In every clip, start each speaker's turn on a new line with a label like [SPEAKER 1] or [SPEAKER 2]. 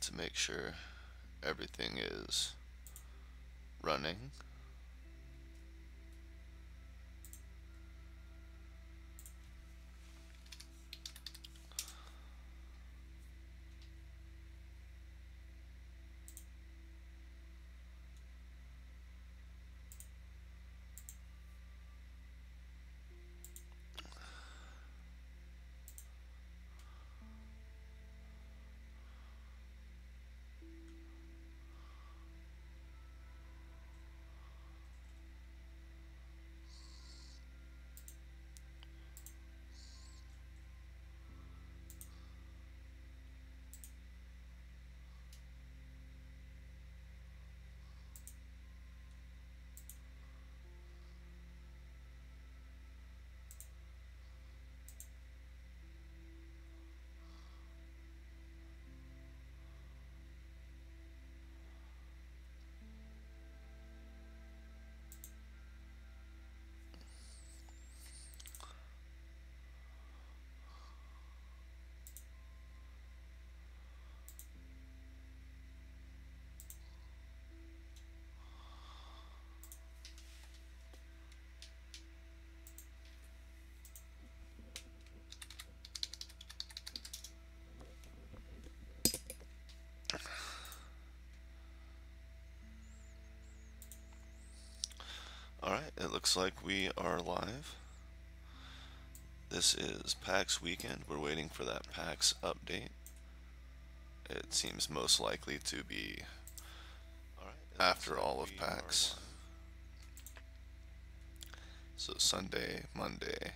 [SPEAKER 1] to make sure everything is running. Alright, it looks like we are live. This is PAX weekend. We're waiting for that PAX update. It seems most likely to be after all of PAX. So Sunday, Monday,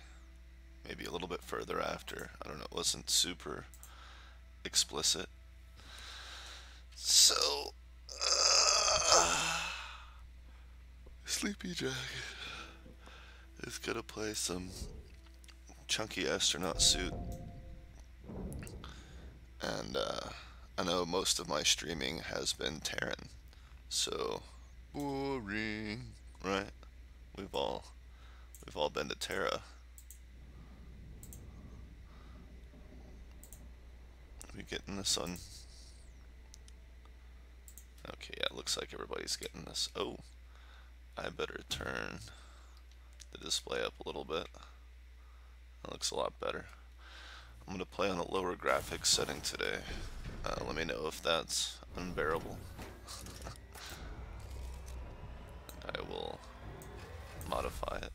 [SPEAKER 1] maybe a little bit further after. I don't know, it wasn't super explicit. So, Sleepy Jack is gonna play some chunky astronaut suit. And I know most of my streaming has been Terran, so boring, right? We've all been to Terra. Are we getting this on? Okay, yeah, it looks like everybody's getting this. Oh, I better turn the display up a little bit. That looks a lot better. I'm gonna play on a lower graphics setting today. Let me know if that's unbearable. I will modify it.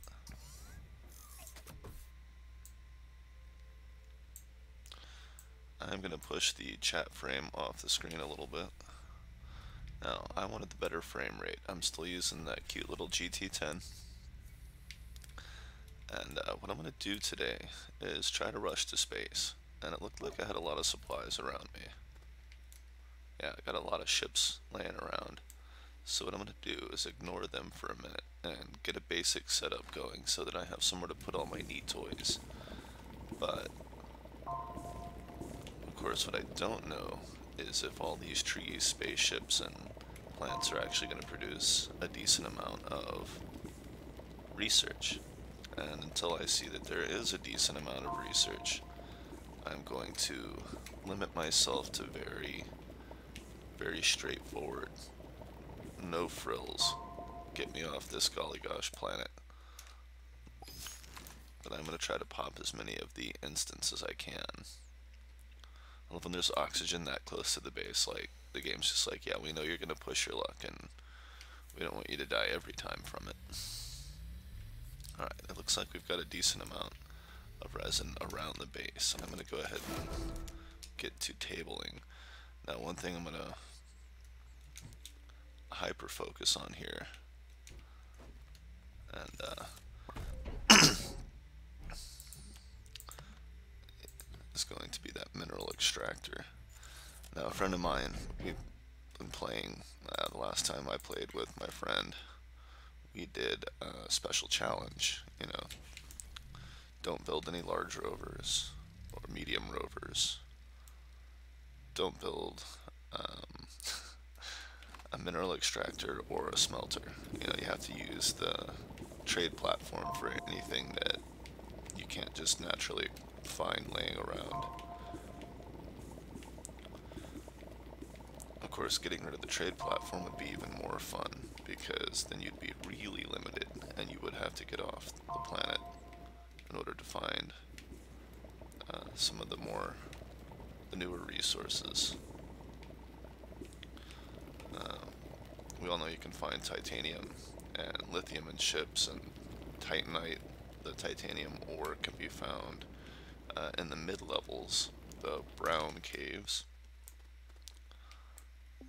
[SPEAKER 1] I'm gonna push the chat frame off the screen a little bit. Now, I wanted the better frame rate. I'm still using that cute little GT10. And what I'm gonna do today is try to rush to space. And it looked like I had a lot of supplies around me. Yeah, I got a lot of ships laying around. So what I'm going to do is ignore them for a minute and get a basic setup going so that I have somewhere to put all my neat toys. But, of course, what I don't know is if all these trees, spaceships, and plants are actually going to produce a decent amount of research. And until I see that there is a decent amount of research, I'm going to limit myself to very straightforward, no frills, get me off this golly gosh planet. But I'm going to try to pop as many of the instances as I can. I love when there's oxygen that close to the base, like, the game's just like, yeah, we know you're going to push your luck, and we don't want you to die every time from it. Alright, it looks like we've got a decent amount of resin around the base, and I'm going to go ahead and get to tabling. Now, one thing I'm going to hyper focus on here, and is going to be that mineral extractor. Now, a friend of mine, we've been playing, the last time I played with my friend, we did a special challenge, you know, don't build any large rovers, or medium rovers, don't build a mineral extractor or a smelter. You know, you have to use the trade platform for anything that you can't just naturally find laying around. course, getting rid of the trade platform would be even more fun, because then you'd be really limited, and you would have to get off the planet in order to find some of the newer resources. We all know you can find titanium and lithium in ships, and titanite, the titanium ore, can be found in the mid-levels, the brown caves.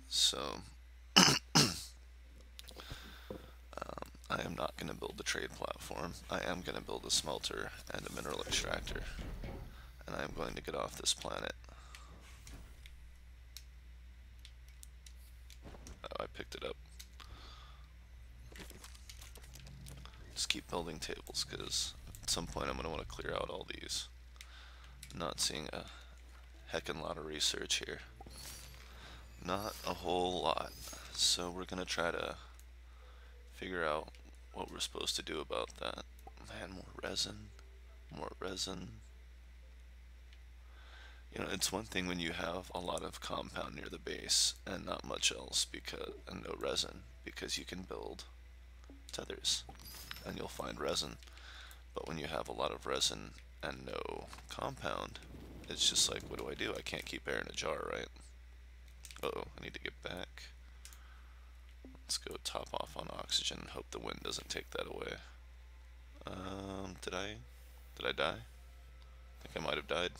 [SPEAKER 1] So I am not going to build the trade platform. I am going to build a smelter and a mineral extractor, and I am going to get off this planet. Oh, I picked it up. Just keep building tables, because at some point I'm going to want to clear out all these. I'm not seeing a heckin' lot of research here. Not a whole lot. So we're going to try to figure out what we're supposed to do about that. Man, more resin. More resin. You know, it's one thing when you have a lot of compound near the base and not much else, and no resin, because you can build tethers and you'll find resin. But when you have a lot of resin and no compound, it's just like, what do? I can't keep air in a jar, right? Uh-oh, I need to get back. Let's go top off on oxygen and hope the wind doesn't take that away. Did I die? I think I might have died.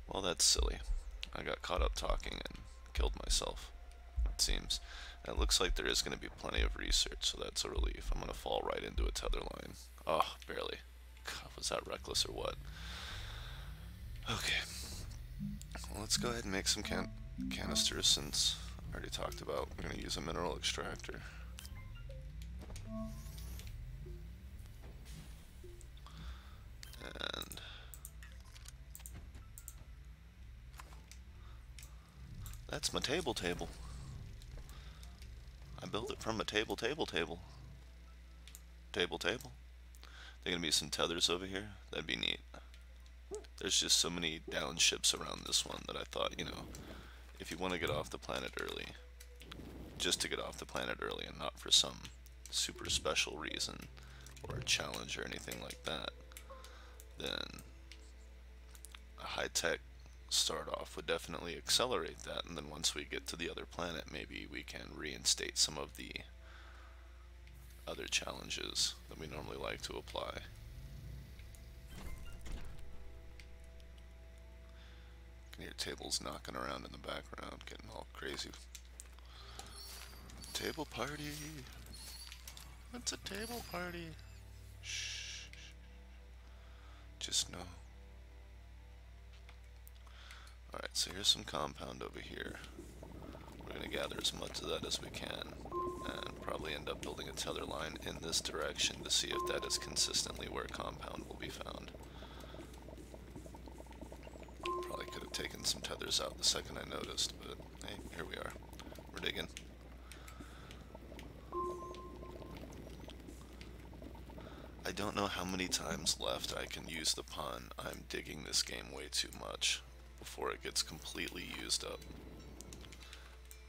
[SPEAKER 1] Well, that's silly. I got caught up talking and killed myself, it seems. And it looks like there is going to be plenty of research, so that's a relief. I'm going to fall right into a tether line. Oh, barely. God, was that reckless or what? Okay. Well, let's go ahead and make some canisters, since I already talked about we're going to use a mineral extractor. And that's my table. I built it from a table. Table. There gonna be some tethers over here. That'd be neat. There's just so many down ships around this one that I thought, you know, if you want to get off the planet early, just to get off the planet early and not for some super special reason or a challenge or anything like that, then a high-tech start off would definitely accelerate that, and then once we get to the other planet, maybe we can reinstate some of the other challenges that we normally like to apply. You can hear tables knocking around in the background, getting all crazy. Table party! What's a table party? Shh. Just know. Alright, so here's some compound over here. We're going to gather as much of that as we can, and probably end up building a tether line in this direction to see if that is consistently where compound will be found. Probably could have taken some tethers out the second I noticed, but hey, here we are. We're digging. I don't know how many times left I can use the pun, I'm digging this game way too much, before it gets completely used up.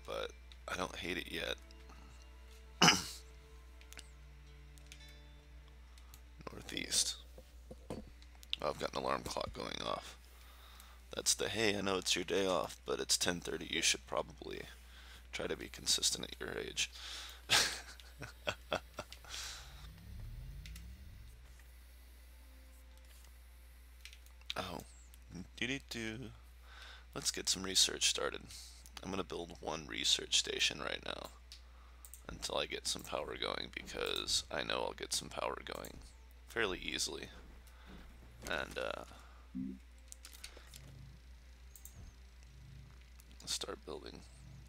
[SPEAKER 1] But I don't hate it yet. Northeast. Oh, I've got an alarm clock going off. That's the, hey, I know it's your day off, but it's 10:30. You should probably try to be consistent at your age. Oh, let's get some research started. I'm gonna build one research station right now until I get some power going, because I know I'll get some power going fairly easily. And start building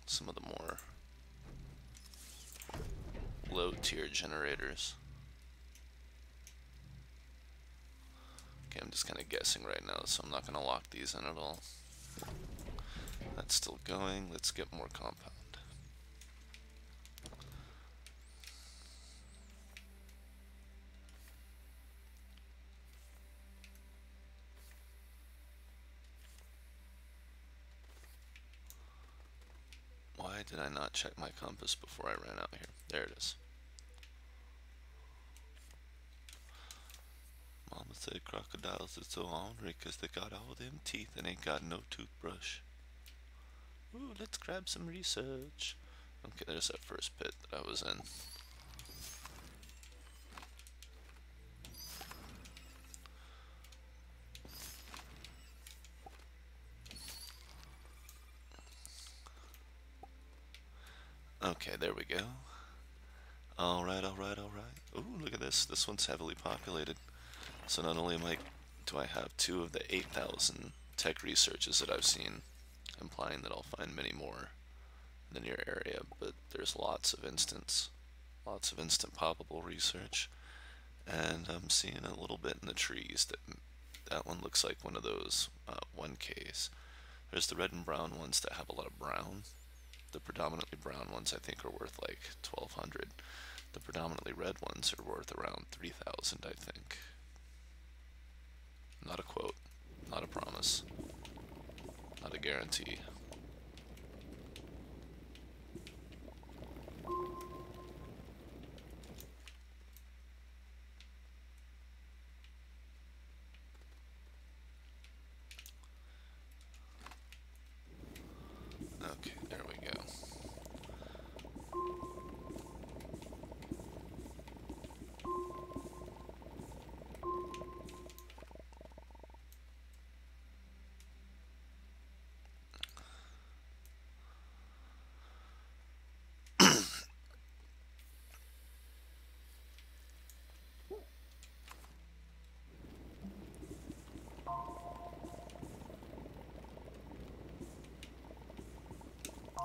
[SPEAKER 1] some of the more low tier generators. Okay, I'm just kind of guessing right now, so I'm not going to lock these in at all. That's still going. Let's get more compound. Why did I not check my compass before I ran out here? There it is. Mama said crocodiles is so ornery 'cause they got all them teeth and ain't got no toothbrush. Ooh, let's grab some research. Okay, there's that first pit that I was in. Okay, there we go. Alright, alright, alright. Ooh, look at this. This one's heavily populated. So not only do I have 2 of the 8,000 tech researches that I've seen, implying that I'll find many more in the near area, but there's lots of instant poppable research. And I'm seeing a little bit in the trees. That one looks like one of those 1Ks. There's the red and brown ones that have a lot of brown. The predominantly brown ones I think are worth like 1,200. The predominantly red ones are worth around 3,000, I think. Not a quote, not a promise, not a guarantee. Okay, there we go.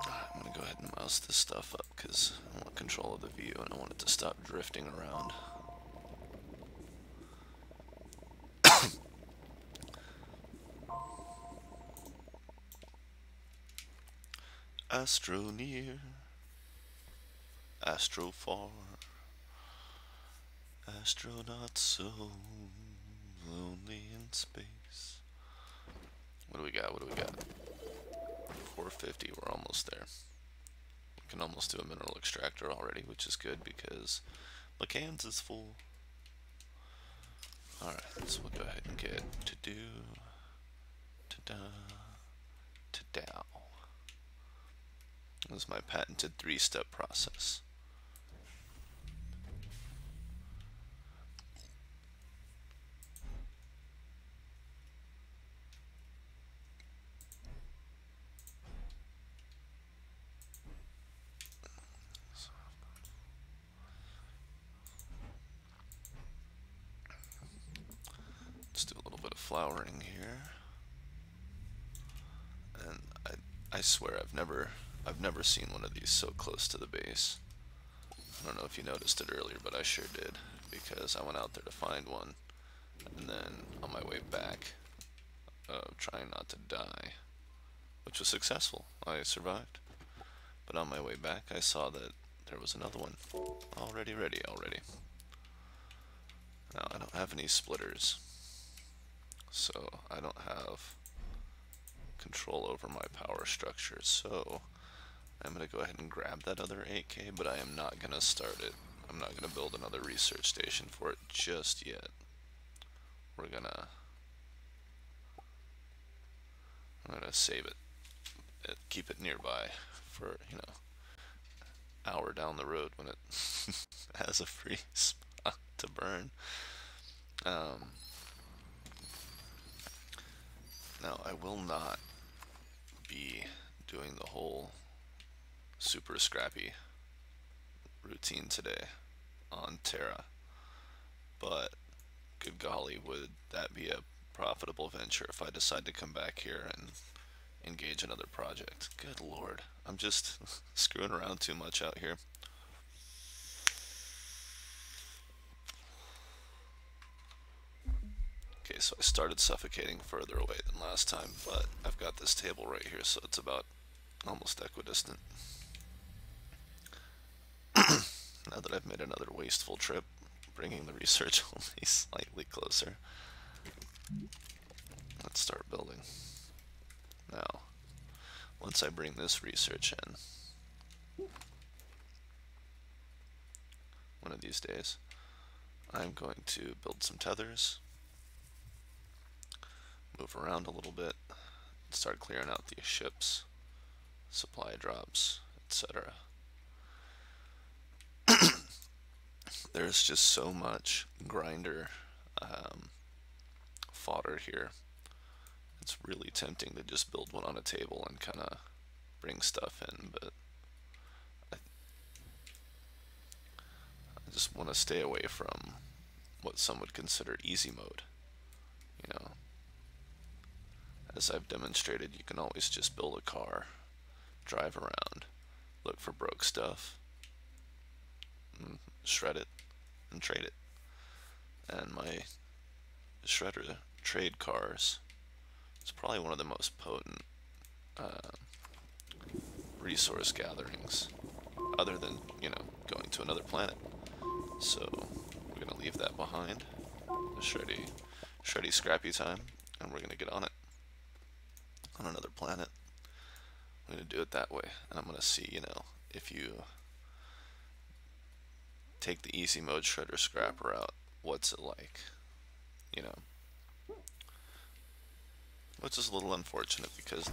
[SPEAKER 1] I'm gonna go ahead and mouse this stuff up because I want control of the view and I want it to stop drifting around. Astro near, astro far, astronaut so lonely in space. What do we got? What do we got? 450, we're almost there. We can almost do a mineral extractor already, which is good because my cans is full. Alright, so we'll go ahead and get to do, to da, to dow. This is my patented 3-step process. Let's do a little bit of flowering here. And I swear I've never seen one of these so close to the base. I don't know if you noticed it earlier, but I sure did, because I went out there to find one, and then on my way back, trying not to die, which was successful. I survived. But on my way back, I saw that there was another one already ready already. Now, I don't have any splitters, so I don't have control over my power structure, so I'm going to go ahead and grab that other 8K, but I am not going to start it. I'm not going to build another research station for it just yet. I'm going to save it, keep it nearby for, you know, hour down the road when it has a free spot to burn. Now, I will not be doing the whole super scrappy routine today on Terra, but good golly, would that be a profitable venture if I decide to come back here and engage another project. Good lord, I'm just screwing around too much out here. Okay, so I started suffocating further away than last time, but I've got this table right here, so it's about almost equidistant. Now that I've made another wasteful trip, bringing the research only slightly closer, let's start building. Now, once I bring this research in, One of these days. I'm going to build some tethers, move around a little bit, start clearing out these ships, supply drops, etc. There's just so much grinder fodder here. It's really tempting to just build one on a table and kind of bring stuff in, but I just want to stay away from what some would consider easy mode. You know, as I've demonstrated, you can always just build a car, drive around, look for broke stuff, and shred it, and trade it. And my shredder trade cars is probably one of the most potent resource gatherings, other than, you know, going to another planet. So we're gonna leave that behind, the shreddy scrappy time, and we're gonna get on it on another planet. I'm gonna do it that way, and I'm gonna see, you know, if you take the easy mode shredder scrapper out, what's it like, you know? Which is a little unfortunate because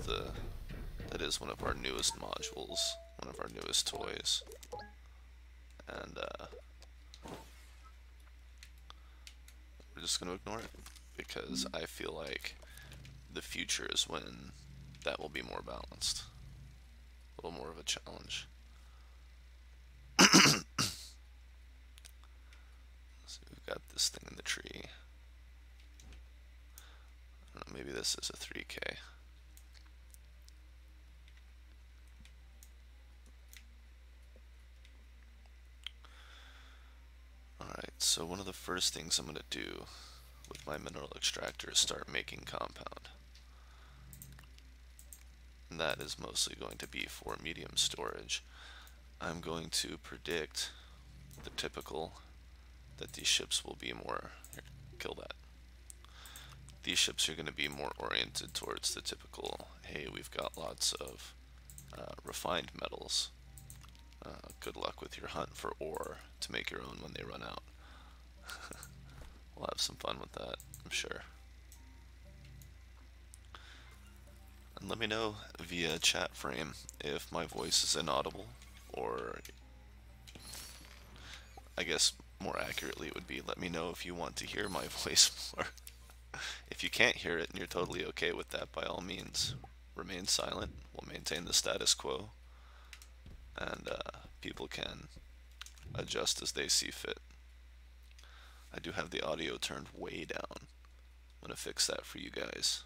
[SPEAKER 1] that is one of our newest modules, one of our newest toys, and we're just going to ignore it because I feel like the future is when that will be more balanced, a little more of a challenge. So we've got this thing in the tree. I don't know, maybe this is a 3K. Alright, so one of the first things I'm going to do with my mineral extractor is start making compound. And that is mostly going to be for medium storage. I'm going to predict the typical that these ships will be more, here, kill that. These ships are going to be more oriented towards the typical, hey, we've got lots of refined metals. Good luck with your hunt for ore to make your own when they run out. We'll have some fun with that, I'm sure. And let me know via chat frame if my voice is inaudible, or I guess more accurately it would be, let me know if you want to hear my voice more. If you can't hear it and you're totally okay with that, by all means, remain silent. We'll maintain the status quo, and people can adjust as they see fit. I do have the audio turned way down. I'm gonna fix that for you guys.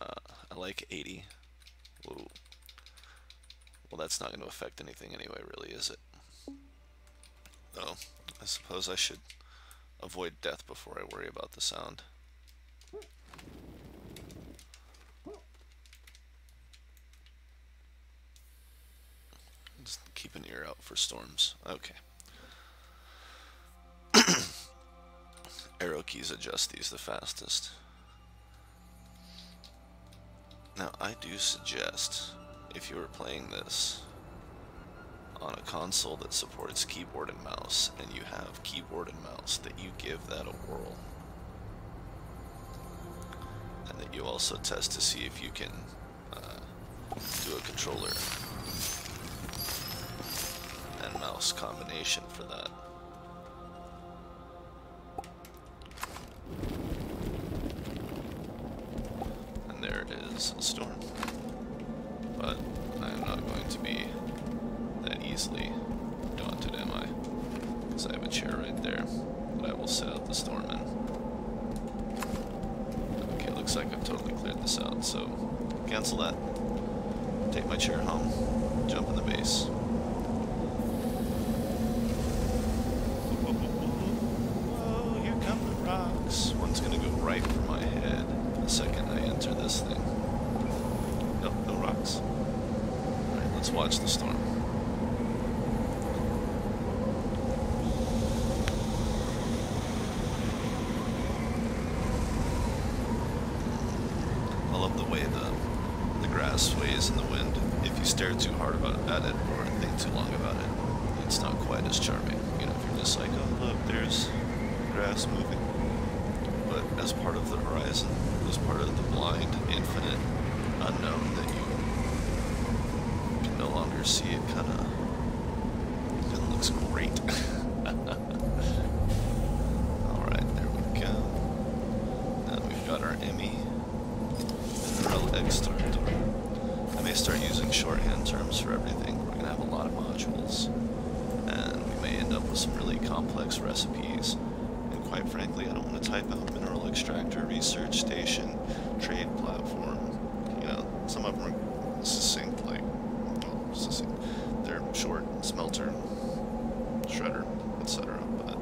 [SPEAKER 1] I like 80. Whoa. Well, that's not going to affect anything anyway, really, is it? Oh, I suppose I should avoid death before I worry about the sound. Just keep an ear out for storms. Okay. Arrow keys adjust these the fastest. Now, I do suggest, if you are playing this on a console that supports keyboard and mouse, and you have keyboard and mouse, that you give that a whirl. And that you also test to see if you can do a controller and mouse combination for that. And there is a storm. But I am not going to be that easily daunted, am I? Because I have a chair right there that I will sit out the storm in. Okay, looks like I've totally cleared this out, so cancel that. Take my chair home, jump in the base. Whoa, here come the rocks. One's gonna go right for my head the second I enter this thing. Nope, no rocks. Alright, let's watch the storm. I love the way the grass sways in the wind. If you stare too hard at it or think too long about it, it's not quite as charming. You know, if you're just like, oh look, there's grass moving. But as part of the horizon, as part of the blind, infinite unknown that you can no longer see, it looks great. Alright, there we go. Now we've got our Emmy. Mineral extract. I may start using shorthand terms for everything. We're going to have a lot of modules, and we may end up with some really complex recipes. And quite frankly, I don't want to type out mineral extractor, research station, trade platform. You know, some of them are succinct, like, well, succinct. They're short, smelter, shredder, etc. But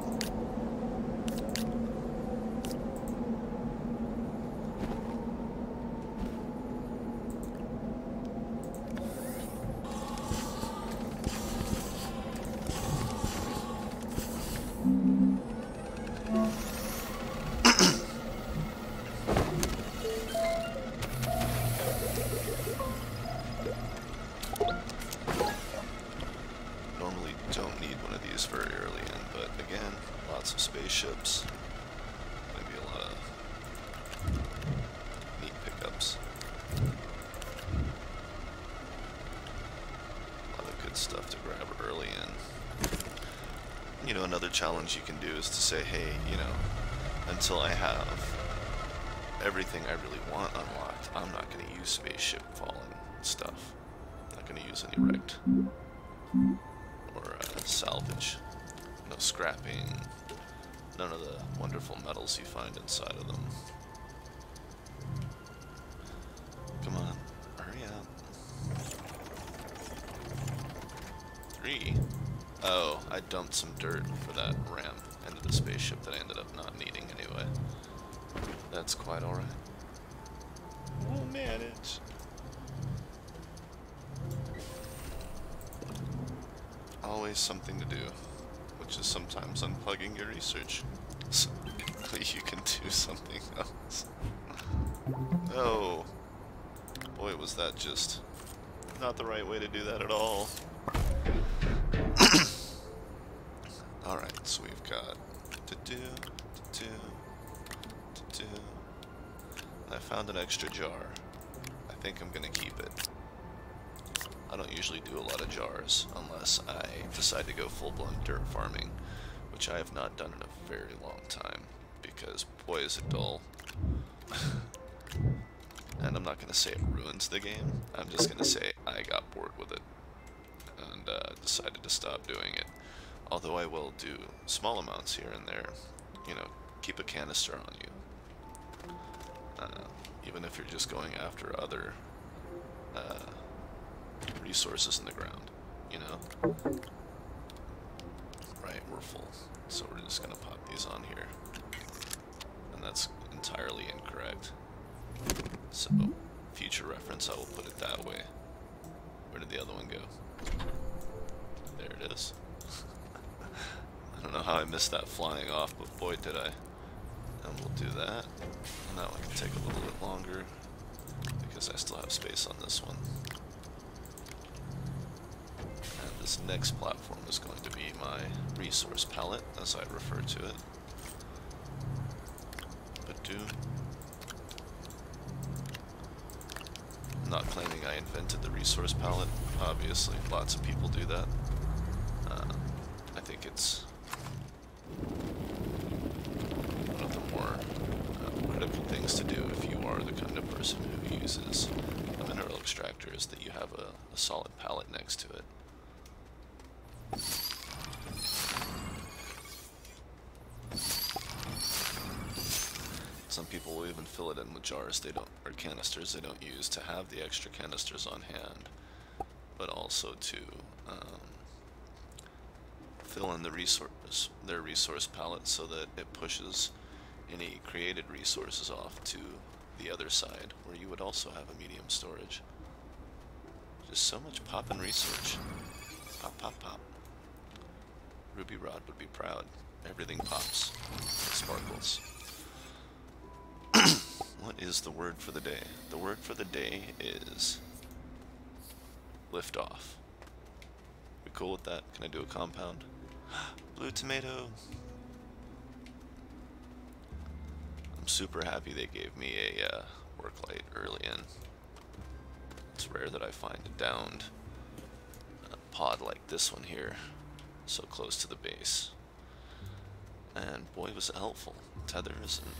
[SPEAKER 1] normally don't need one of these very early in, but again, lots of spaceships. Maybe a lot of neat pickups. A lot of good stuff to grab early in. You know, another challenge you can do is to say, hey, you know, until I have everything I really want unlocked, I'm not going to use spaceship falling stuff. I'm not going to use any wrecked or salvage. No scrapping. None of the wonderful metals you find inside of them. Come on, hurry up. 3. Oh, I dumped some dirt for that ramp into the spaceship that I ended up not needing anyway. That's quite alright. We'll manage. Always something to do, which is sometimes unplugging your research, so you can do something else. Oh, boy, was that just not the right way to do that at all. Alright, so we've got to do. I found an extra jar. I think I'm gonna keep it. I don't usually do a lot of jars unless I decide to go full-blown dirt farming, which I have not done in a very long time, because boy is it dull. And I'm not going to say it ruins the game, I'm just going to say I got bored with it and decided to stop doing it. Although I will do small amounts here and there, you know, keep a canister on you. Even if you're just going after other resources in the ground, you know? Right, we're full. So we're just gonna pop these on here. And that's entirely incorrect. So, future reference, I will put it that way. Where did the other one go? There it is. I don't know how I missed that flying off, but boy did I. And we'll do that. And that one can take a little bit longer, because I still have space on this one. And this next platform is going to be my resource palette, as I refer to it. I'm not claiming I invented the resource palette, obviously, lots of people do that. I think it's one of the more critical things to do if you are the kind of person who uses a mineral extractor, is that you have a solid palette next to it. Some people will even fill it in with jars they don't, or canisters they don't use, to have the extra canisters on hand, but also to fill in their resource palette so that it pushes any created resources off to the other side, where you would also have a medium storage. Just so much pop and research. Pop, pop, pop. Ruby Rod would be proud. Everything pops. It sparkles. What is the word for the day? The word for the day is liftoff. We cool with that? Can I do a compound? Blue tomato. I'm super happy they gave me a work light early in. It's rare that I find a downed pod like this one here, so close to the base. And boy, was it helpful. Tethers and...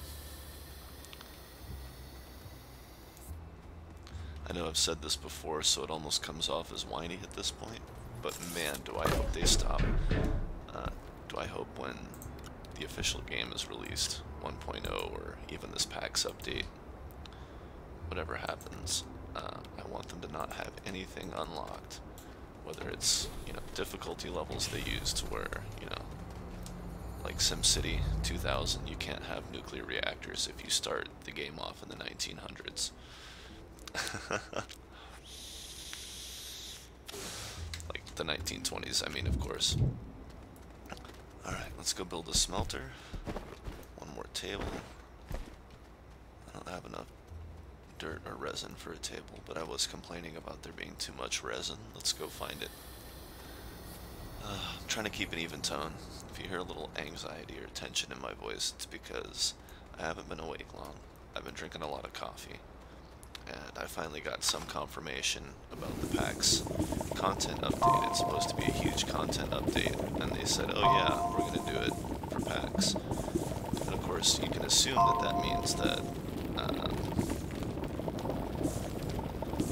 [SPEAKER 1] I know I've said this before, so it almost comes off as whiny at this point, but man, do I hope they stop. Do I hope when the official game is released, 1.0, or even this PAX update, whatever happens, I want them to not have anything unlocked. Whether it's, you know, difficulty levels they use to where, you know, like SimCity 2000, you can't have nuclear reactors if you start the game off in the 1900s. Like the 1920s, I mean, of course. Alright, let's go build a smelter. One more table. I don't have enough dirt or resin for a table, but I was complaining about there being too much resin. Let's go find it. I'm trying to keep an even tone. If you hear a little anxiety or tension in my voice, it's because I haven't been awake long. I've been drinking a lot of coffee. And I finally got some confirmation about the PAX content update. It's supposed to be a huge content update, and they said, oh yeah, we're going to do it for PAX. And of course, you can assume that that means that,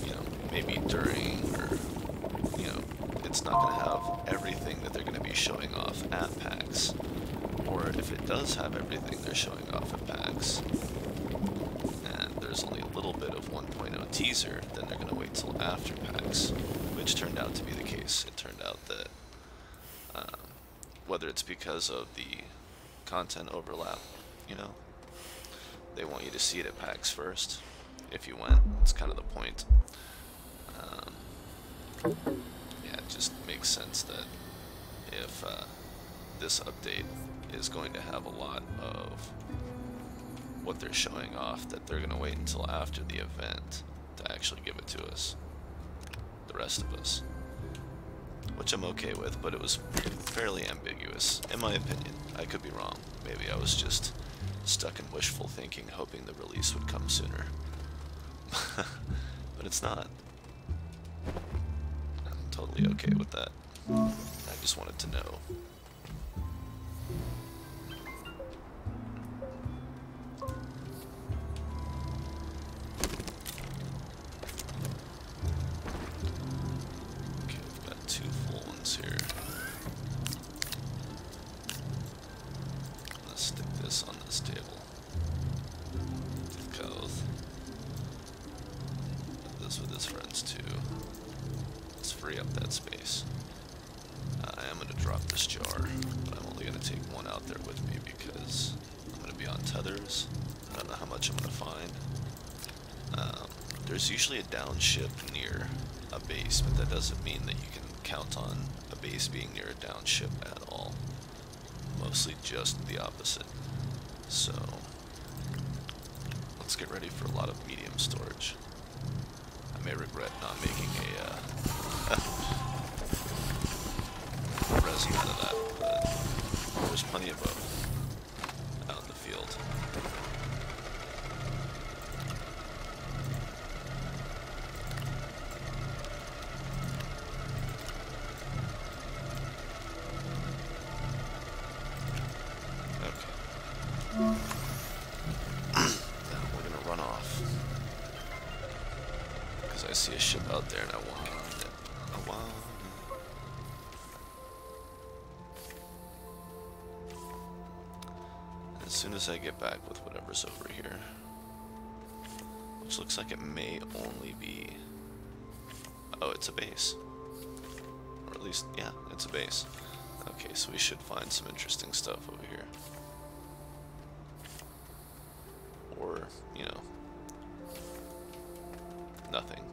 [SPEAKER 1] you know, maybe during, or, you know, it's not going to have everything that they're going to be showing off at PAX. Or if it does have everything they're showing off at PAX, there's only a little bit of 1.0 teaser, then they're going to wait till after PAX, which turned out to be the case. It turned out that whether it's because of the content overlap, you know, they want you to see it at PAX first, if you went. That's kind of the point. Yeah, it just makes sense that if this update is going to have a lot of what they're showing off, that they're going to wait until after the event to actually give it to us, the rest of us, which I'm okay with, but it was fairly ambiguous, in my opinion. I could be wrong. Maybe I was just stuck in wishful thinking, hoping the release would come sooner. But it's not. I'm totally okay with that. I just wanted to know. There's usually a downship near a base, but that doesn't mean that you can count on a base being near a downship at all. Mostly just the opposite. So, let's get ready for a lot of medium storage. I may regret not making a resin out of that, but there's plenty of both out in the field. See a ship out there and I want it. I want it. As soon as I get back with whatever's over here, which looks like it may only be... Oh, it's a base. Or at least, yeah, it's a base. Okay, so we should find some interesting stuff over here. Or, you know, nothing.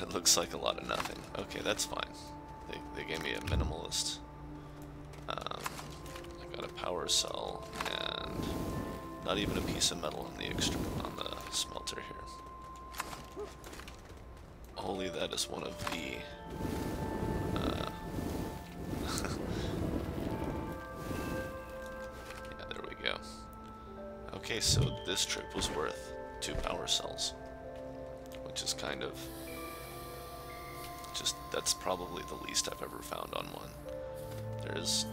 [SPEAKER 1] It looks like a lot of nothing. Okay, that's fine. They gave me a minimalist. I got a power cell and not even a piece of metal on the smelter here. Only that is one of the Okay, so this trip was worth 2 power cells, which is kind of just, that's probably the least I've ever found on one. There's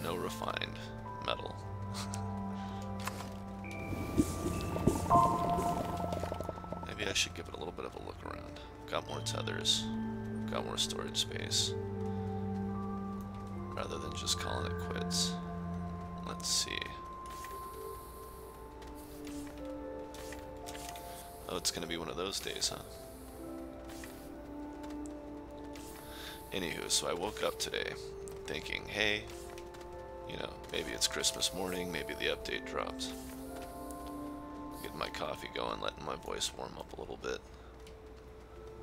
[SPEAKER 1] no refined metal. Maybe I should give it a little bit of a look around. Got more tethers, got more storage space, rather than just calling it quits. Let's see. Oh, it's gonna be one of those days, huh? Anywho, so I woke up today thinking, hey, you know, maybe it's Christmas morning, maybe the update drops. Getting my coffee going, letting my voice warm up a little bit.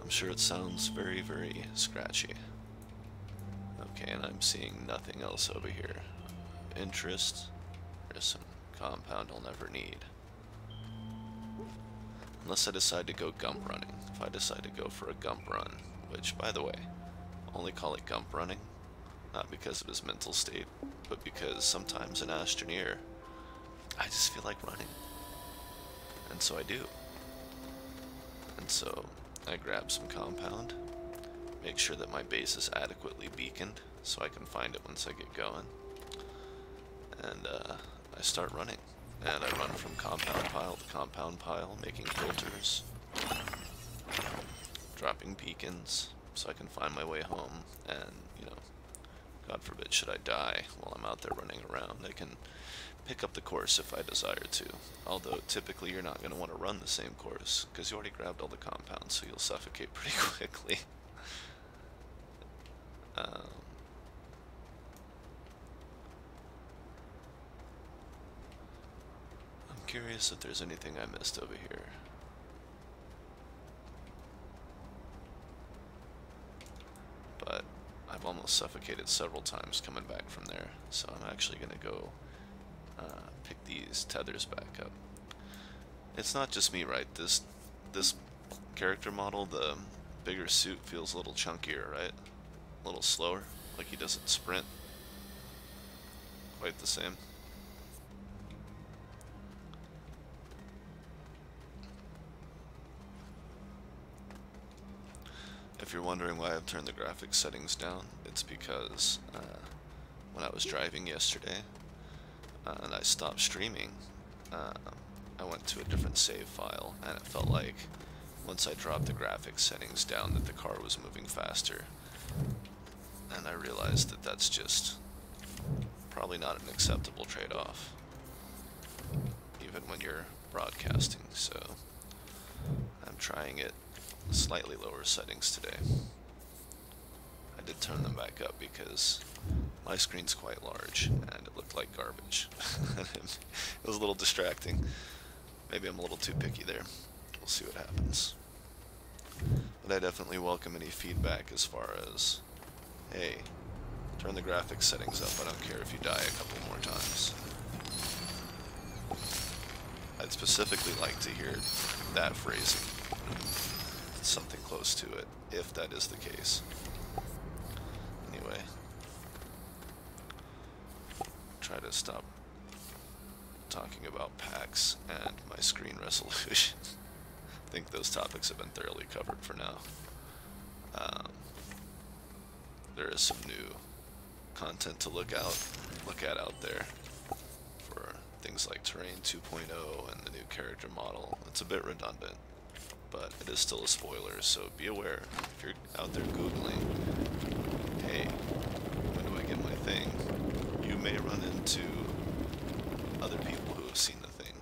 [SPEAKER 1] I'm sure it sounds very, very scratchy. Okay, and I'm seeing nothing else over here. Interest. There's some compound I'll never need. Unless I decide to go gump running. If I decide to go for a gump run, which, by the way, only call it gump running, not because of his mental state, but because sometimes in Astroneer, I just feel like running. And so I do. And so I grab some compound, make sure that my base is adequately beaconed so I can find it once I get going. And I start running. And I run from compound pile to compound pile, making filters, dropping beacons, so I can find my way home. And, you know, God forbid should I die while I'm out there running around, I can pick up the course if I desire to. Although typically you're not going to want to run the same course, because you already grabbed all the compounds, so you'll suffocate pretty quickly. I'm curious if there's anything I missed over here. But I've almost suffocated several times coming back from there, so I'm actually going to go pick these tethers back up. It's not just me, right? This character model, the bigger suit feels a little chunkier, right? A little slower, like he doesn't sprint quite the same. If you're wondering why I've turned the graphics settings down, it's because when I was driving yesterday and I stopped streaming, I went to a different save file, and it felt like once I dropped the graphics settings down that the car was moving faster. And I realized that that's just probably not an acceptable trade-off, even when you're broadcasting, so I'm trying it slightly lower settings today. I did turn them back up because my screen's quite large and it looked like garbage. It was a little distracting. Maybe I'm a little too picky there. We'll see what happens. But I definitely welcome any feedback as far as, hey, turn the graphics settings up, I don't care if you die a couple more times. I'd specifically like to hear that phrasing. Something close to it, if that is the case. Anyway, try to stop talking about packs and my screen resolution. I think those topics have been thoroughly covered for now. There is some new content to look at out there for things like Terrain 2.0 and the new character model. It's a bit redundant, but it is still a spoiler, so be aware if you're out there Googling, hey, when do I get my thing? You may run into other people who have seen the thing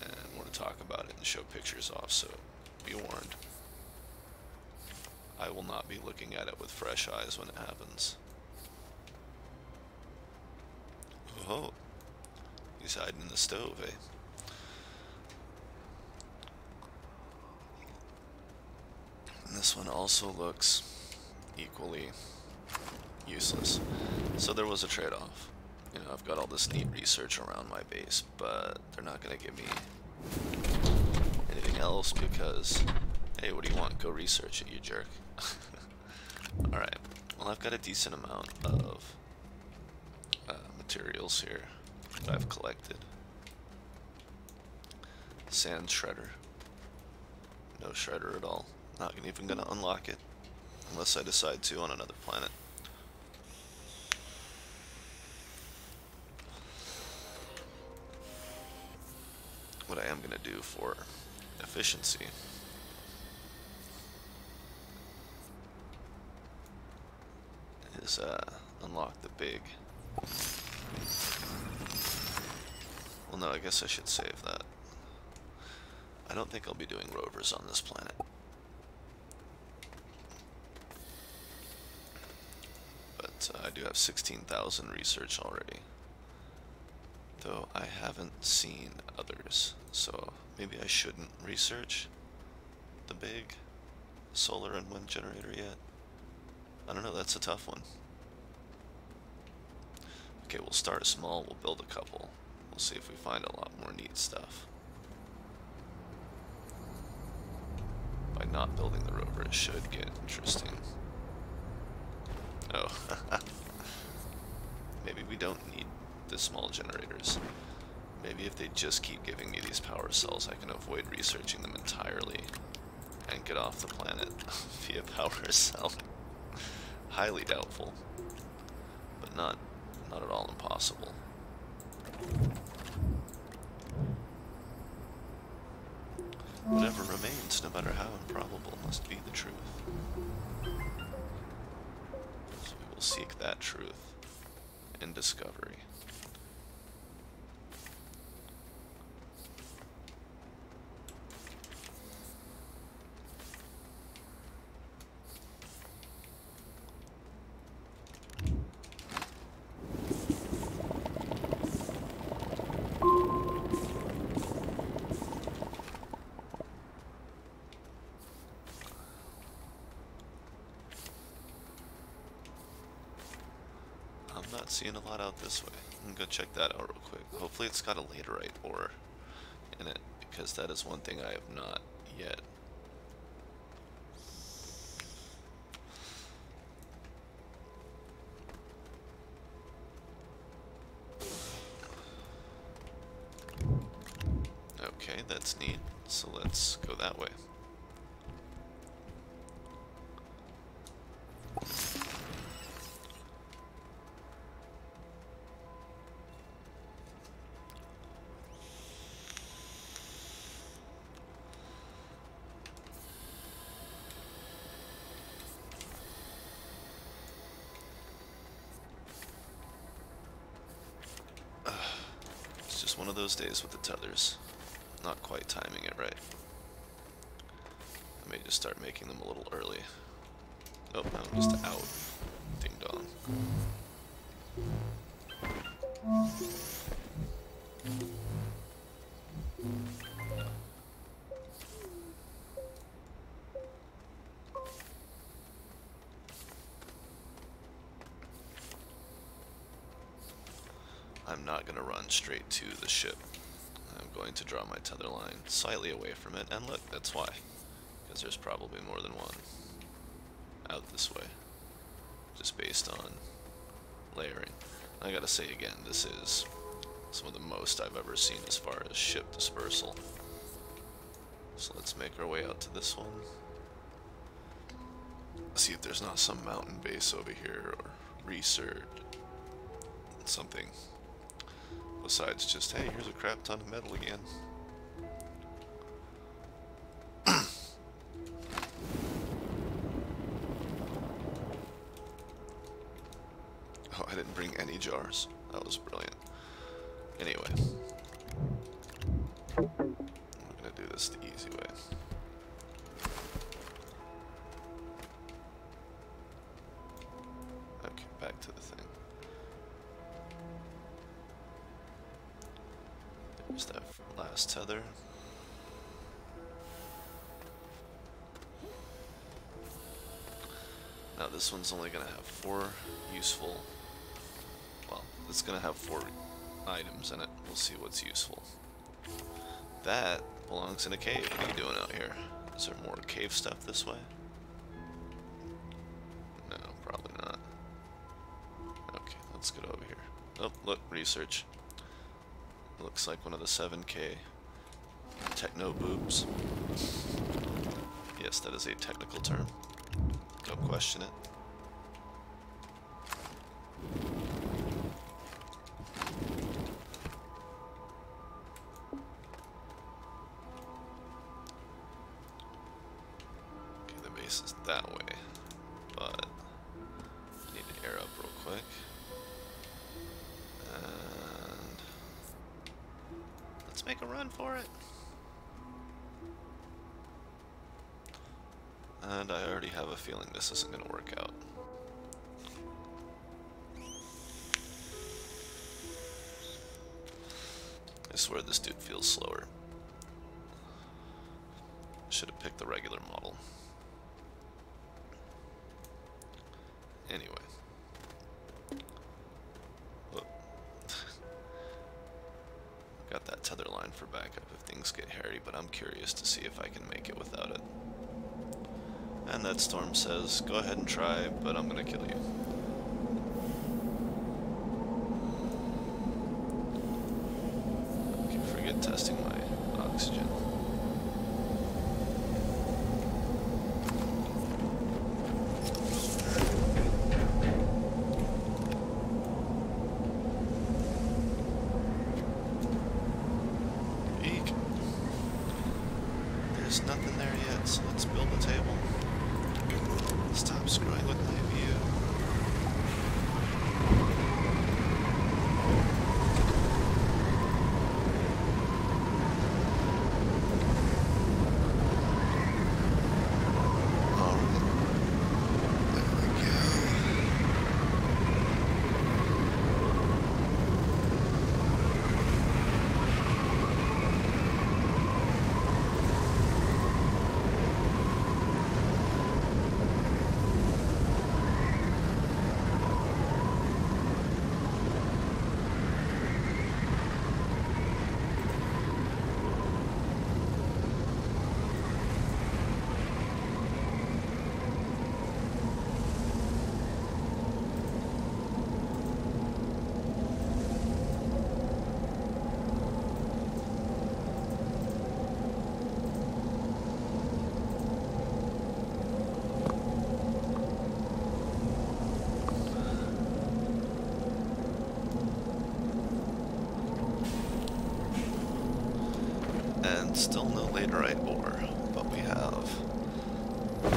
[SPEAKER 1] and want to talk about it and show pictures off, so be warned. I will not be looking at it with fresh eyes when it happens. Oh, he's hiding in the stove, eh? And this one also looks equally useless. So there was a trade-off. You know, I've got all this neat research around my base, but they're not going to give me anything else because, hey, what do you want? Go research it, you jerk. Alright, well, I've got a decent amount of materials here that I've collected. Sand shredder. No shredder at all. Not even gonna unlock it. Unless I decide to on another planet. What I am gonna do for efficiency is unlock the big. Well, no, I guess I should save that. I don't think I'll be doing rovers on this planet. But I do have 16,000 research already. Though I haven't seen others, so maybe I shouldn't research the big solar and wind generator yet. I don't know, that's a tough one. Okay, we'll start small, we'll build a couple. We'll see if we find a lot more neat stuff. By not building the rover, it should get interesting. Oh, maybe we don't need the small generators. Maybe if they just keep giving me these power cells, I can avoid researching them entirely and get off the planet via power cell. Highly doubtful, but not at all impossible. Whatever remains, no matter how improbable, must be the truth. So we will seek that truth in discovery. I'm not seeing a lot out this way. I'm gonna go check that out real quick. Hopefully it's got a laterite ore in it, because that is one thing I have not yet. Okay, that's neat. So let's go that way. It's just one of those days with the tethers. Not quite timing it right. I may just start making them a little early. Nope, no, I'm just out. Ding dong. I'm not going to run straight to the ship. I'm going to draw my tether line slightly away from it, and look, that's why. Because there's probably more than one out this way, just based on layering. I gotta say again, this is some of the most I've ever seen as far as ship dispersal. So let's make our way out to this one. See if there's not some mountain base over here, or research, something. Besides just, hey, here's a crap ton of metal again. Oh, I didn't bring any jars. That was brilliant. Anyway. I'm gonna do this the easy way. Okay, back to the thing. There's that last tether. Now this one's only going to have 4 useful, well, it's going to have 4 items in it. We'll see what's useful. That belongs in a cave. What are you doing out here? Is there more cave stuff this way? No, probably not. Okay, let's get over here. Oh, look, research. Looks like one of the 7K Techno boobs. Yes, that is a technical term. Don't question it. Okay, the base is that way, but I need to air up real quick. And let's make a run for it. And I already have a feeling this isn't going to work out. I swear this dude feels slower. Should have picked the regular model. Anyway. Whoop. Got that tether line for backup if things get hairy, but I'm curious to see if I can make it without it. And that storm says, go ahead and try, but I'm gonna kill you. Okay, forget testing my oxygen. Eek. There's nothing there yet, so let's build a table. Stop screwing with my view. Alright. There we go. And still no laterite ore, but we have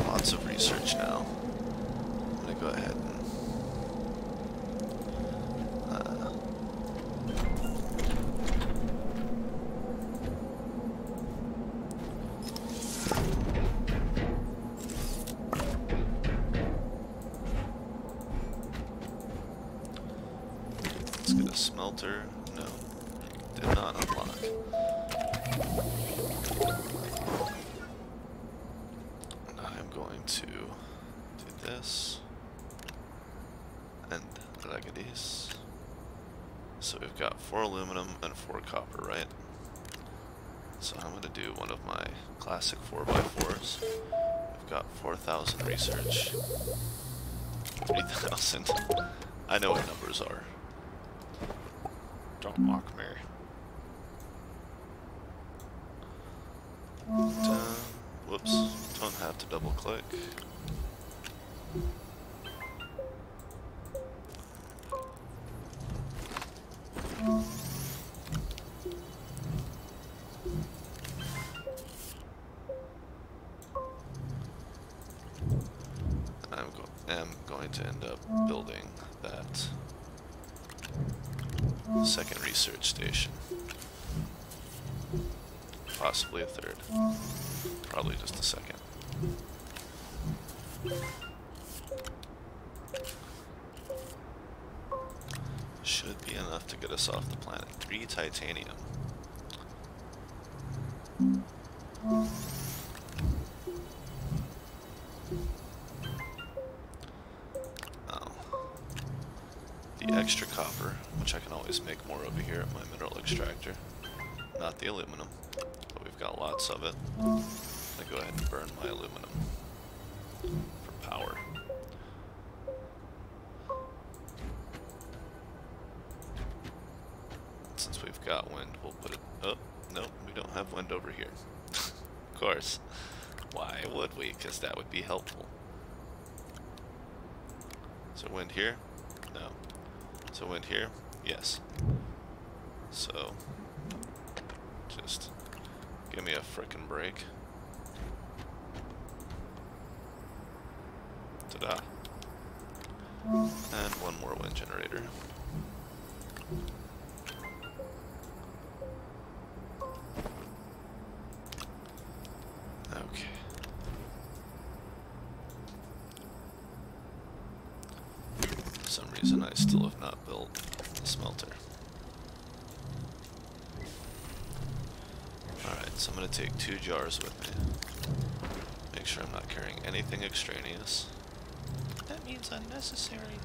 [SPEAKER 1] lots of research now. I'm gonna go ahead and let's get a smelter. No, did not unlock. I'm going to do this and legadis. So we've got 4 aluminum and 4 copper, right? So I'm going to do one of my classic 4x4s. We've got 4,000 research, 3,000. I know what numbers are. Don't mock me. Whoops, don't have to double click. I'm going to end up building that second research station. Possibly a third. Probably just a second. Should be enough to get us off the planet. 3 titanium. Oh. The extra copper, which I can always make more over here at my mineral extractor. Not the aluminum, but we've got lots of it. I'm gonna go ahead and burn my aluminum for power. Since we've got wind, we'll put it up. Nope, we don't have wind over here. Of course. Why would we? Because that would be helpful. So wind here? No. So wind here? Yes. So, just give me a frickin' break. Ta-da. And one more wind generator. Okay. For some reason I still have not built the smelter. Alright, so I'm going to take 2 jars with me. Make sure I'm not carrying anything extraneous. That means unnecessary.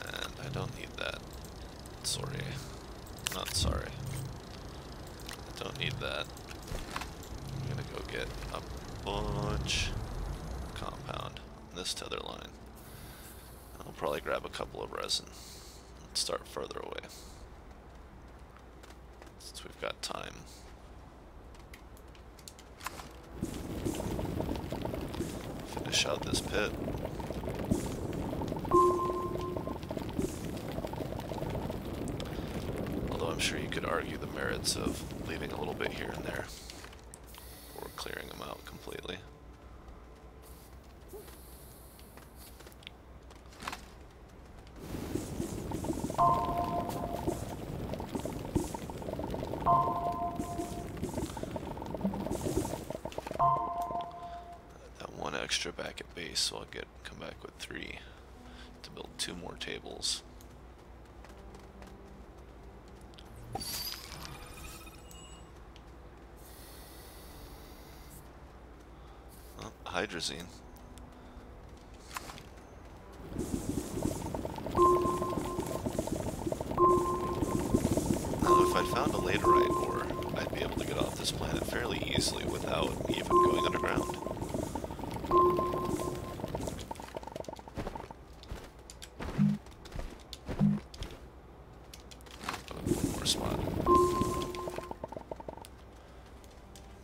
[SPEAKER 1] And I don't need that. Sorry. Not sorry. I don't need that. I'm gonna go get a bunch of compound on this tether line. I'll probably grab a couple of resin and start further away, since we've got time. Finish out this pit. Although I'm sure you could argue the merits of leaving a little bit here and there, or clearing them out completely. That one extra back at base, so I'll come back with 3 to build 2 more tables. Oh, hydrazine. Now, if I'd found a laterite ore, I'd be able to get off this planet fairly easily without even going underground. One more spot.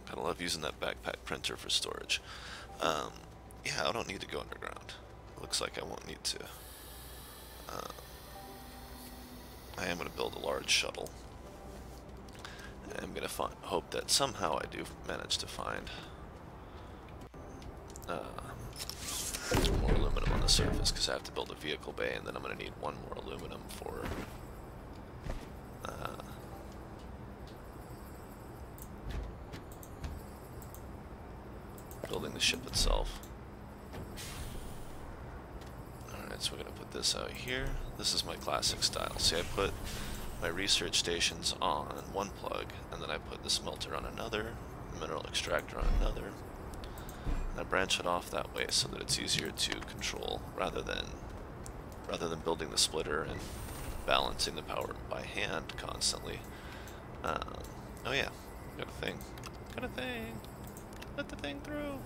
[SPEAKER 1] Kinda love using that backpack printer for storage. Yeah, I don't need to go underground. Looks like I won't need to. I am going to build a large shuttle. I'm going to hope that somehow I do manage to find more aluminum on the surface, because I have to build a vehicle bay, and then I'm going to need 1 more aluminum for building the ship itself. Alright, so we're going to put this out here. This is my classic style. See, I put my research stations on one plug, and then I put the smelter on another, the mineral extractor on another, and I branch it off that way so that it's easier to control rather than building the splitter and balancing the power by hand constantly. Oh yeah, got a thing. Got a thing. Let the thing through.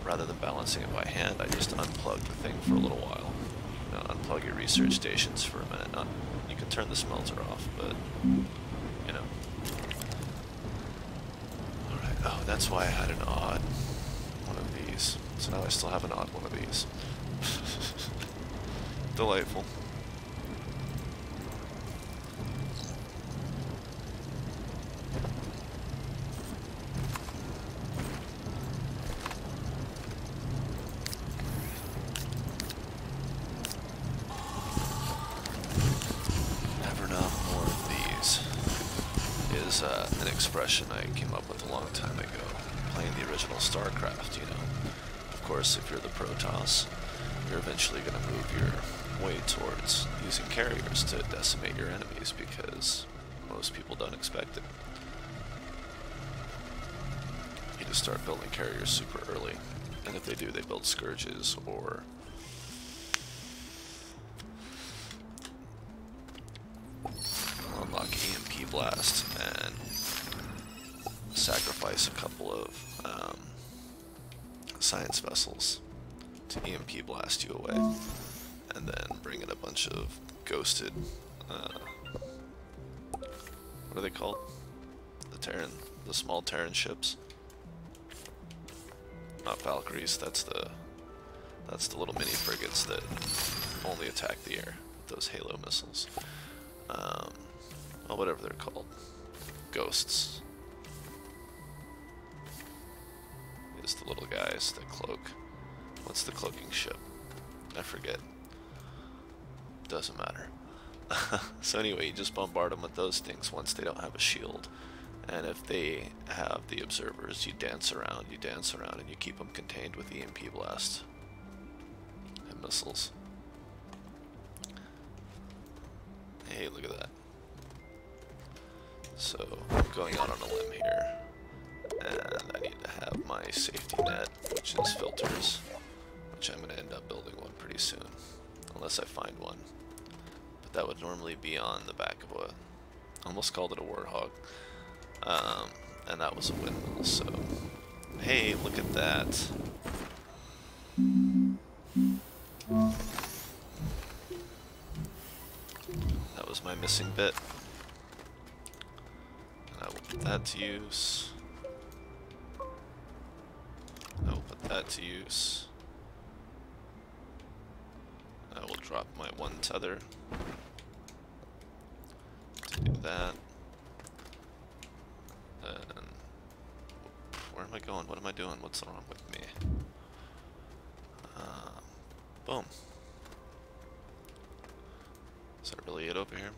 [SPEAKER 1] Rather than balancing it by hand, I just unplug the thing for a little while. Unplug your research stations for a minute. You can turn the smelter off, but, you know. Alright, oh, that's why I had an odd one of these. So now I still have an odd one of these. Delightful. An expression I came up with a long time ago, playing the original StarCraft, you know. Of course, if you're the Protoss, you're eventually going to move your way towards using carriers to decimate your enemies, because most people don't expect it. You just start building carriers super early, and if they do, they build Scourges or unlock EMP Blast and sacrifice a couple of science vessels to EMP Blast you away, and then bring in a bunch of ghosted, what What are they called? The small Terran ships. Not Valkyries. That's the little mini frigates that only attack the air with those Halo missiles. Well, whatever they're called. Ghosts. Is the little guys that cloak. What's the cloaking ship? I forget. Doesn't matter. So anyway, you just bombard them with those things once they don't have a shield. And if they have the observers, you dance around, and you keep them contained with EMP blast and missiles. Hey, look at that. So, I'm going out on a limb here, and I need to have my safety net, which is filters, which I'm going to end up building one pretty soon, unless I find one. But that would normally be on the back of a, almost called it a warthog, and that was a windmill, so, hey, look at that. That was my missing bit. And I will put that to use. I will put that to use. I will drop my one tether to do that. And where am I going? What am I doing? What's wrong with me? Boom. Is that really it over here?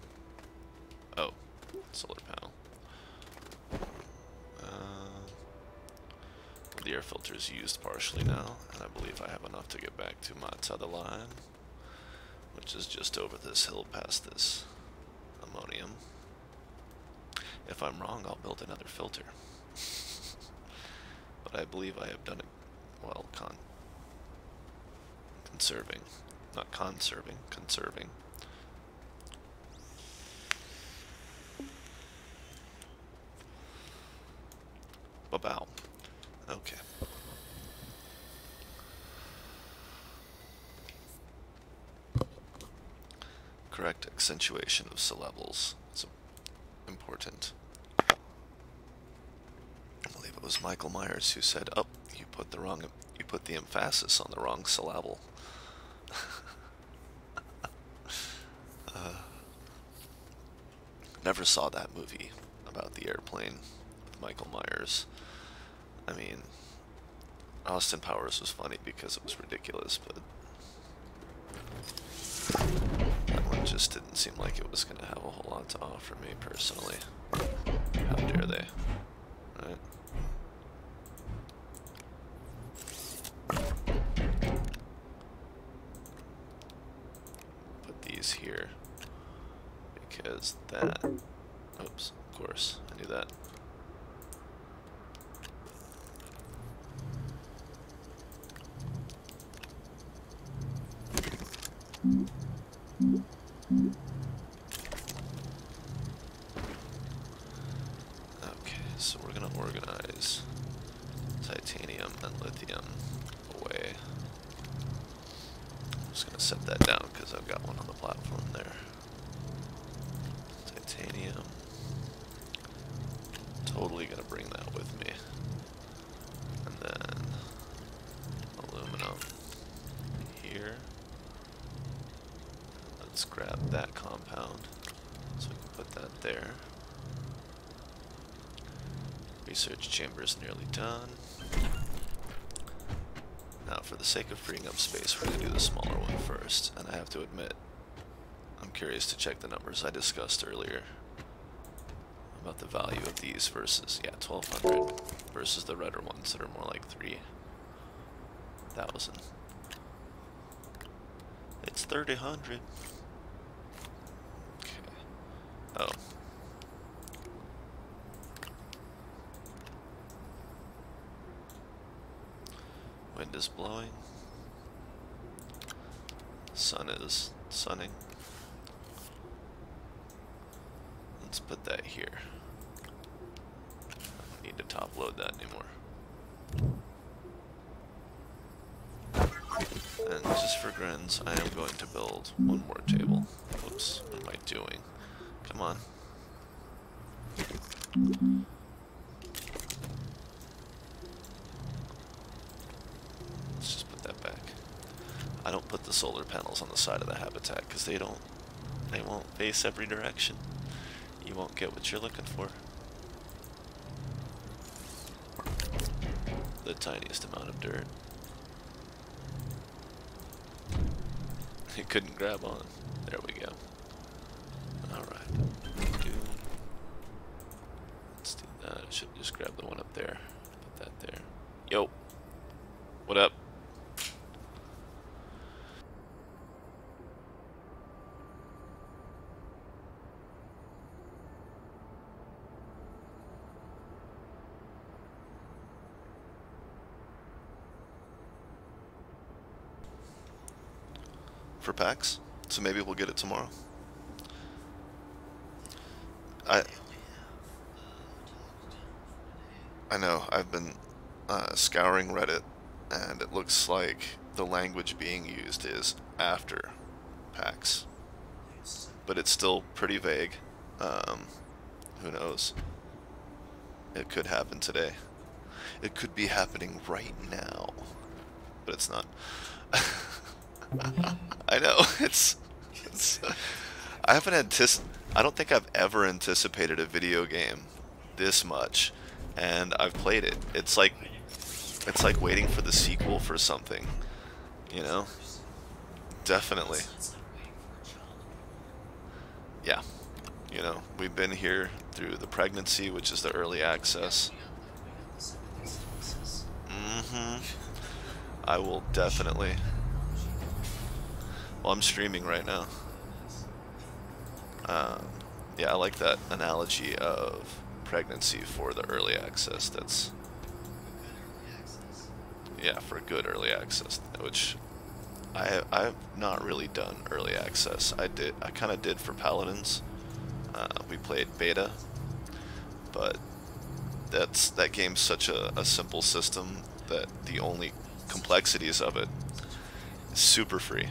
[SPEAKER 1] Oh, solar panel. The air filter is used partially now, and I believe I have enough to get back to my tether line, which is just over this hill past this ammonium. If I'm wrong, I'll build another filter. But I believe I have done it well, conserving. Not conserving, conserving. Ba-bow. Okay. Correct accentuation of syllables is important. I believe it was Michael Myers who said, "Oh, you put the emphasis on the wrong syllable." Never saw that movie about the airplane with Michael Myers. I mean, Austin Powers was funny because it was ridiculous, but that one just didn't seem like it was going to have a whole lot to offer me personally. How dare they, right? Put these here because that, oops, of course, I knew that. Okay, so we're gonna organize titanium and lithium away. I'm just gonna set that down because I've got one on the platform there. Titanium. Totally gonna bring that with me. And then aluminum here. Let's grab that compound so we can put that there. Research chamber is nearly done. Now, for the sake of freeing up space, we're going to do the smaller one first. And I have to admit, I'm curious to check the numbers I discussed earlier about the value of these versus, yeah, 1,200 versus the redder ones that are more like 3,000. It's 3,000. Okay. Oh. Wind is blowing. Sun is sunning. Let's put that here. I don't need to top load that anymore. And just for grins, I am going to build one more table. Oops, what am I doing? Come on. Let's just put that back. I don't put the solar panels on the side of the habitat because they won't face every direction. You won't get what you're looking for. The tiniest amount of dirt. It couldn't grab on. There we go. Alright. Let's do that. I should just grab the one up there. Put that there. Yo! What up? For PAX, so maybe we'll get it tomorrow. I know, I've been scouring Reddit, and it looks like the language being used is after PAX, but it's still pretty vague. Who knows? It could happen today. It could be happening right now, but it's not. I know, it's I don't think I've ever anticipated a video game this much, and I've played it. It's like waiting for the sequel for something, you know? Definitely. Yeah, you know, we've been here through the pregnancy, which is the early access. I will definitely. Well, I'm streaming right now. Yeah, I like that analogy of pregnancy for the early access. That's, yeah, for good early access, which I've not really done early access. I kind of did for Paladins. We played beta, but that game's such a simple system that the only complexities of it is super free.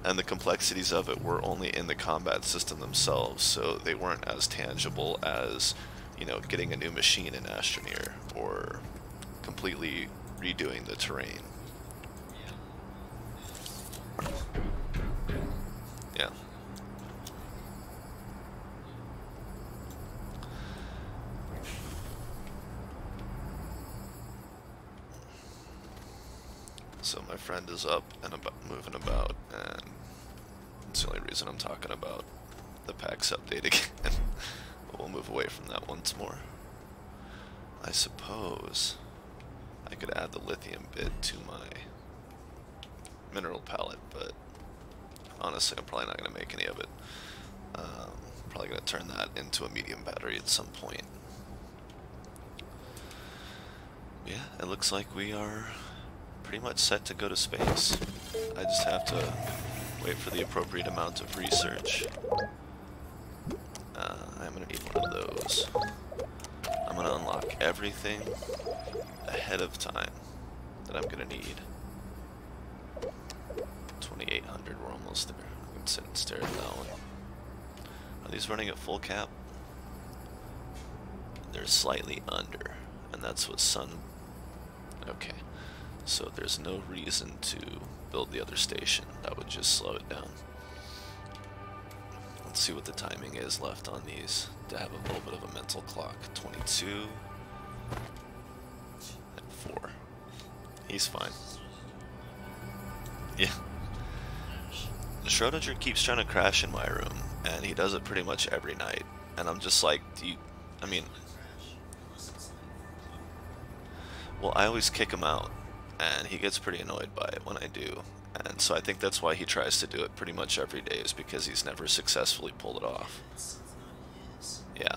[SPEAKER 1] And the complexities of it were only in the combat system themselves, so they weren't as tangible as, you know, getting a new machine in Astroneer or completely redoing the terrain. Yeah. So my friend is up and moving about, and it's the only reason I'm talking about the PAX update again. But we'll move away from that once more. I suppose I could add the lithium bit to my mineral palette, but honestly I'm probably not going to make any of it. Probably going to turn that into a medium battery at some point. Yeah, it looks like we are pretty much set to go to space. I just have to wait for the appropriate amount of research. I'm gonna need one of those. I'm gonna unlock everything ahead of time that I'm gonna need. 2800, we're almost there. I can sit and stare at that one. Are these running at full cap? They're slightly under, and that's what sun. Okay. So there's no reason to build the other station. That would just slow it down. Let's see what the timing is left on these to have a little bit of a mental clock. 22 and 4. He's fine. Yeah. Schrodinger keeps trying to crash in my room, and he does it pretty much every night. And I'm just like, I mean, well, I always kick him out, and he gets pretty annoyed by it when I do. And so I think that's why he tries to do it pretty much every day, is because he's never successfully pulled it off. Yeah.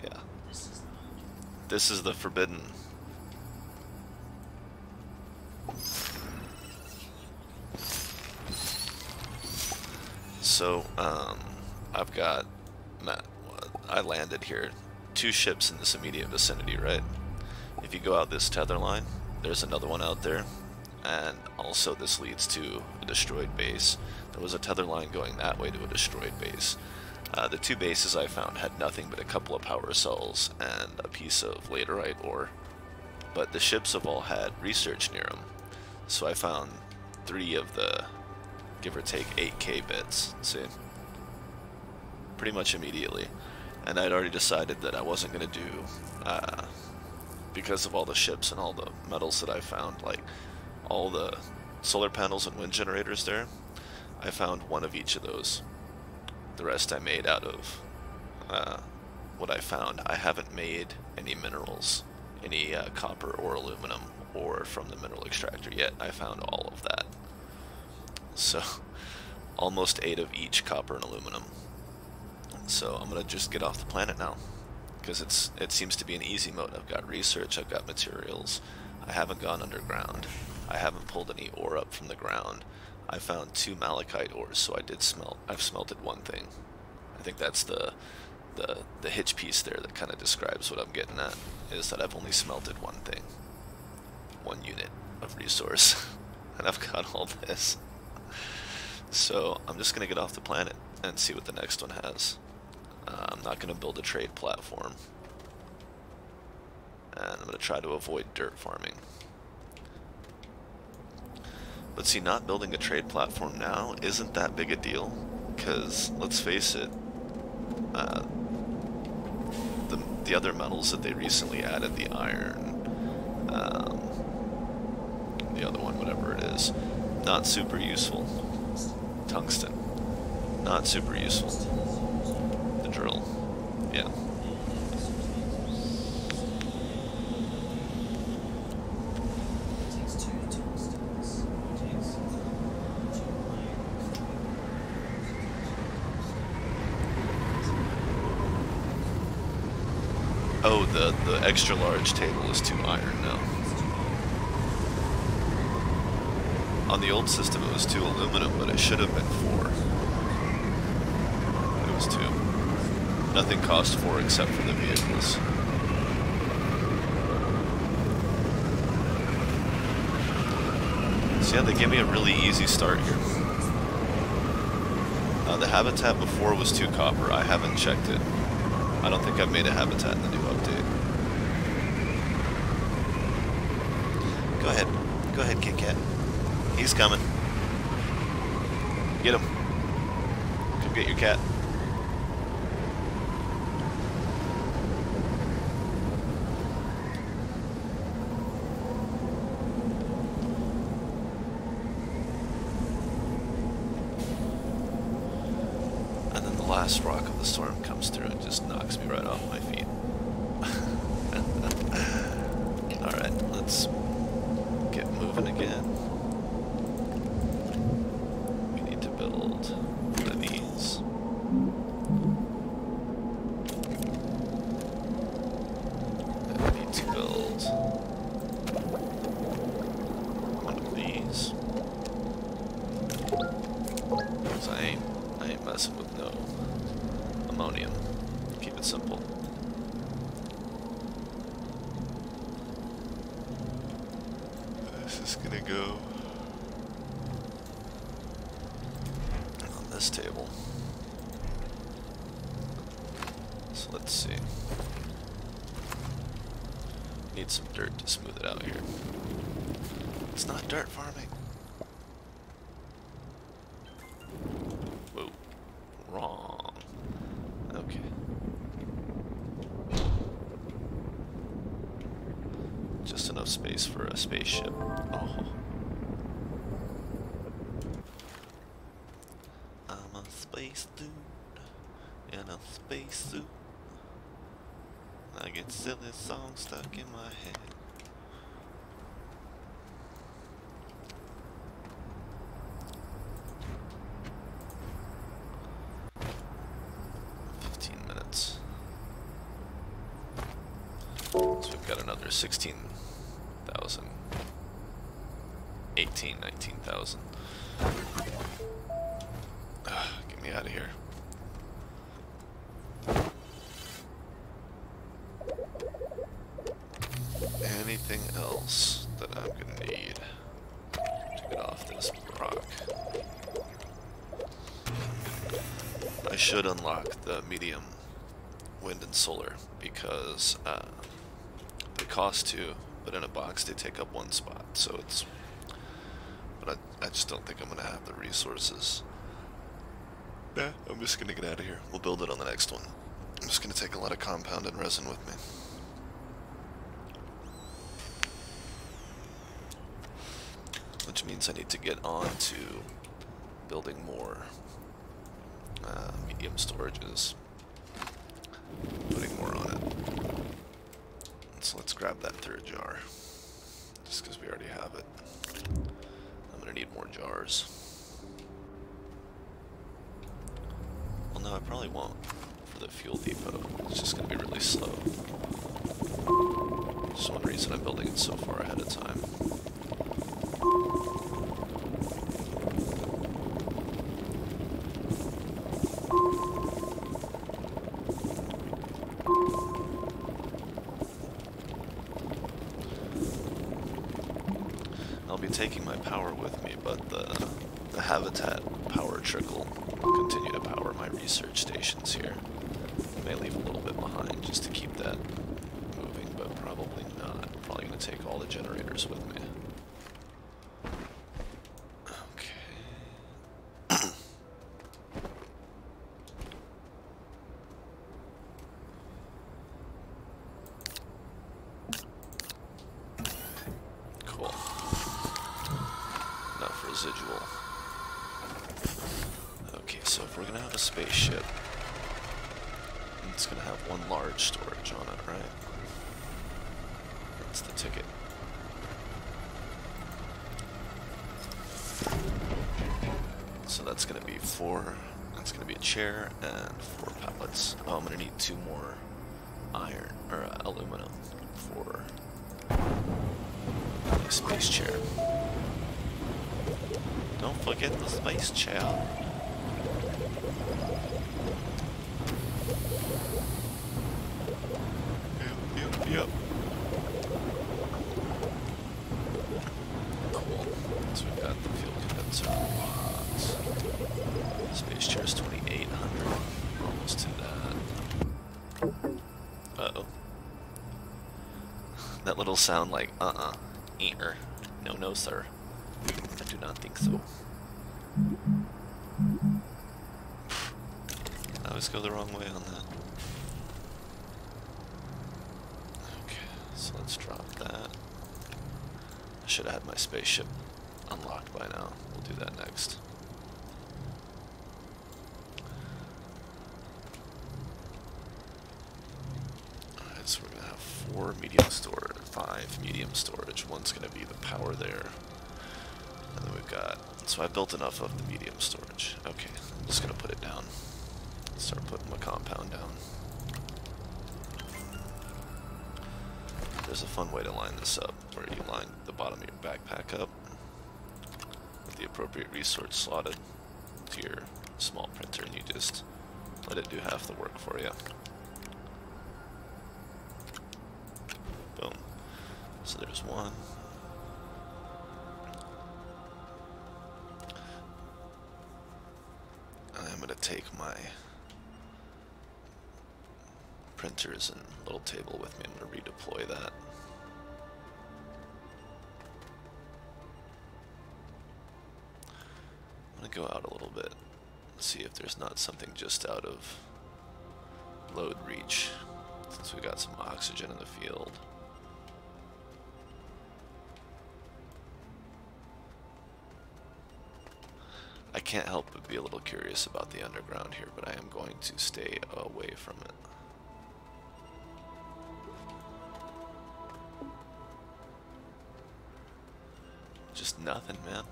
[SPEAKER 1] Yeah. This is the forbidden. So, I've got, I landed here, 2 ships in this immediate vicinity, right? If you go out this tether line, there's another one out there, and also this leads to a destroyed base. There was a tether line going that way to a destroyed base. The two bases I found had nothing but a couple of power cells and a piece of laterite ore, but the ships have all had research near them, so I found 3 of the, give or take, 8k bits, see? Pretty much immediately. And I'd already decided that I wasn't going to do, because of all the ships and all the metals that I found, like all the solar panels and wind generators there, I found 1 of each of those. The rest I made out of what I found. I haven't made any minerals, any copper or aluminum, or from the mineral extractor yet. I found all of that. So, almost 8 of each copper and aluminum. So I'm gonna just get off the planet now, because it seems to be an easy mode. I've got research, I've got materials, I haven't gone underground, I haven't pulled any ore up from the ground. I found 2 malachite ores, so I've smelted 1 thing. I think that's the hitch piece there that kind of describes what I'm getting at, is that I've only smelted 1 thing. 1 unit of resource. And I've got all this. So I'm just gonna get off the planet and see what the next one has. I'm not gonna build a trade platform. And I'm gonna try to avoid dirt farming. But see, not building a trade platform now isn't that big a deal, because, let's face it, the other metals that they recently added, the iron, the other one, whatever it is, not super useful. Tungsten, not super useful. The drill, yeah. Oh, the extra large table is 2 iron now. On the old system it was 2 aluminum, but it should have been 4. It was 2. Nothing cost 4 except for the vehicles. So yeah, they gave me a really easy start here. The habitat before was 2 copper. I haven't checked it. I don't think I've made a habitat in the new update. Go ahead, Kit Kat. He's coming. Get him. Come get your cat. And then the last rock of the storm comes through and just knocks me right off my feet. Alright, let's get moving again. We need to build one of these. And we need to build one of these. Because I ain't messing with no ammonium. Keep it simple. This is gonna go on this table. So let's see. Need some dirt to smooth it out here. It's not dirt farming. Whoa. Wrong. Okay. Just enough space for a spaceship. Oh. I'm a space dude in a spacesuit. I get silly songs stuck in my head. So we've got another 16,000, 18, 19,000. Get me out of here. Anything else that I'm gonna need to get off this rock? I should unlock the medium wind and solar because they cost 2, but in a box they take up 1 spot. So it's, but I just don't think I'm gonna have the resources. Yeah, I'm just gonna get out of here. We'll build it on the next one. I'm just gonna take a lot of compound and resin with me. Which means I need to get on to building more medium storages. Putting more on it. So let's grab that 3rd jar. Just because we already have it. I'm gonna need more jars. Well, no, I probably won't for the fuel depot. It's just gonna be really slow. Just one reason I'm building it so far ahead of time. I'll be taking my power with me, but the habitat power trickle will continue to power my research stations here. I may leave a little bit behind just to keep that moving, but probably not. I'm probably going to take all the generators with me. Okay. Cool. Enough residual. Okay, so if we're going to have a spaceship, it's going to have 1 large storage on it, right? That's the ticket. So that's going to be 4, that's going to be a chair and 4 pallets. Oh, I'm going to need 2 more iron, or aluminum for the space chair. Don't forget the space chair. Yep. Cool. So we've got the fuel condenser unlocked. Space chair's 2,800. Almost to that. Uh-oh. That little sound like, eater. No, no, sir. I do not think so. I always go the wrong way on that. So let's drop that. I should have had my spaceship unlocked by now. We'll do that next. Alright, so we're going to have 4 medium storage, 5 medium storage. One's going to be the power there. And then we've got, so I built enough of the medium storage. Okay, I'm just going to put it down. Start putting my compound down. There's a fun way to line this up, where you line the bottom of your backpack up with the appropriate resource slotted to your small printer, and you just let it do half the work for you. Boom. So there's 1. I'm going to take my printers and little table with me. I'm going to redeploy that. I'm going to go out a little bit and see if there's not something just out of load reach, since we got some oxygen in the field. I can't help but be a little curious about the underground here, but I am going to stay away from it. Just nothing, man.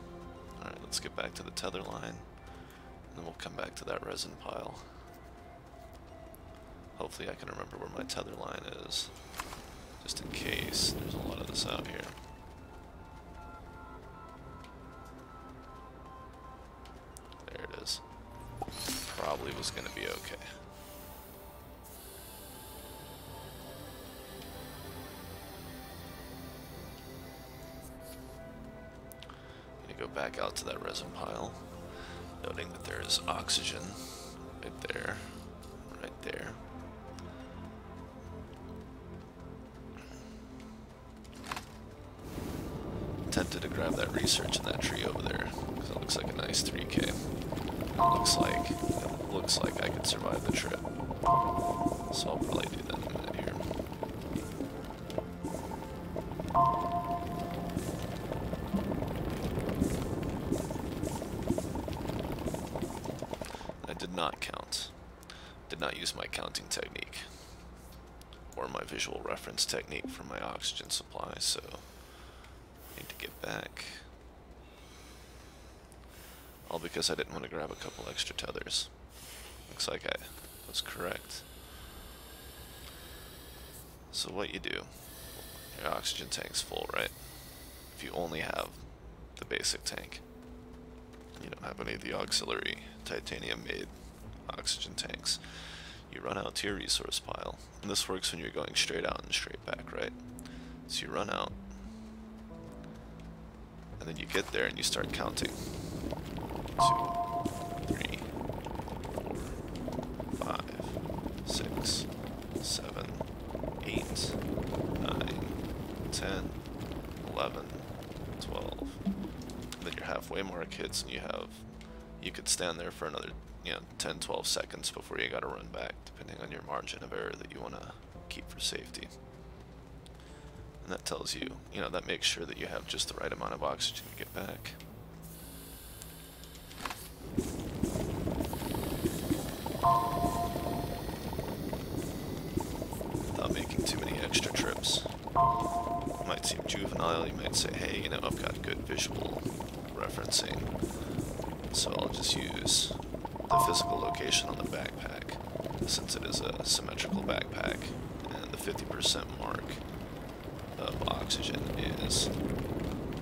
[SPEAKER 1] Alright, let's get back to the tether line, and then we'll come back to that resin pile. Hopefully I can remember where my tether line is, just in case there's a lot of this out here. There it is. Probably was going to be okay.
[SPEAKER 2] Go back out to that resin pile, noting that there is oxygen
[SPEAKER 1] Right there. Right there. Tempted to grab that research in that tree over there, because it looks like a nice 3K. Looks like I could survive the trip. So I'll probably do that in a minute here. I did not count. Did not use my counting technique or my visual reference technique for my oxygen supply, so I need to get back. All because I didn't want to grab a couple extra tethers. Looks like I was correct. So what you do, your oxygen tank's full, right? If you only have the basic tank, you don't have any of the auxiliary titanium-made oxygen tanks, you run out to your resource pile. And this works when you're going straight out and straight back, right? So you run out, and then you get there and you start counting. 2, 3, 4, 5, 6, 7, 8, 9, 10, 11, 12. And then your halfway mark hits and you could stand there for another, 10, 12 seconds before you gotta run back, depending on your margin of error that you wanna keep for safety. And that tells you, that makes sure that you have just the right amount of oxygen to get back. Without making too many extra trips. It might seem juvenile, you might say, hey, I've got good visual referencing, so I'll just use the physical location on the backpack, since it is a symmetrical backpack, and the 50% mark of oxygen is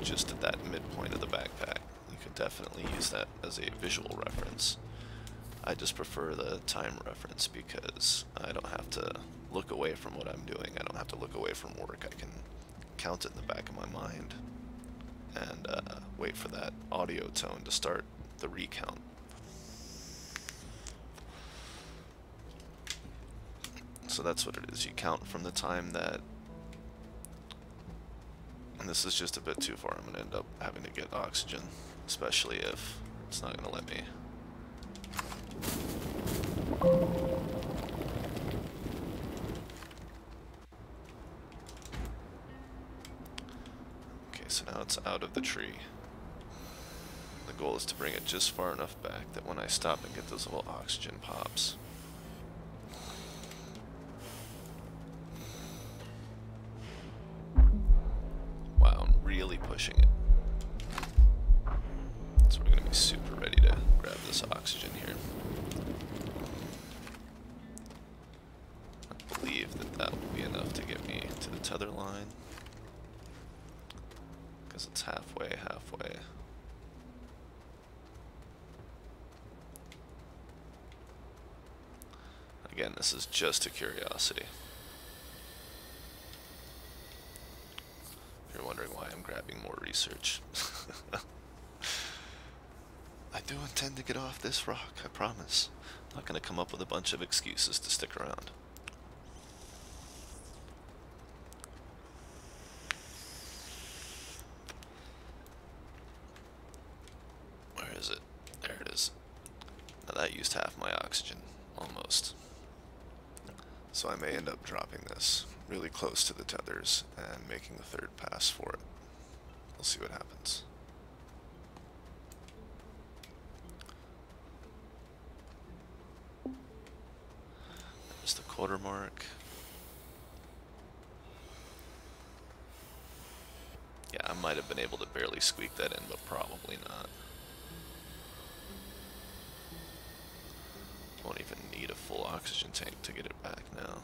[SPEAKER 1] just at that midpoint of the backpack. You could definitely use that as a visual reference. I just prefer the time reference because I don't have to look away from what I'm doing. I don't have to look away from work. I can count it in the back of my mind and wait for that audio tone to start the recount. So that's what it is. You count from the time that, and this is just a bit too far. I'm going to end up having to get oxygen, especially if it's not going to let me. Okay, so now it's out of the tree. The goal is to bring it just far enough back that when I stop and get those little oxygen pops, wow, I'm really pushing it. So we're going to be super ready to grab this oxygen here. I believe that will be enough to get me to the tether line, because it's halfway. Again, this is just a curiosity. If you're wondering why I'm grabbing more research. I do intend to get off this rock, I promise. I'm not going to come up with a bunch of excuses to stick around. Where is it? There it is. Now that used half my oxygen, almost. So I may end up dropping this really close to the tethers and making the third pass for it. We'll see what happens. There's the quarter mark. Yeah, I might have been able to barely squeak that in, but probably not. Won't even need a full oxygen tank to get it back now.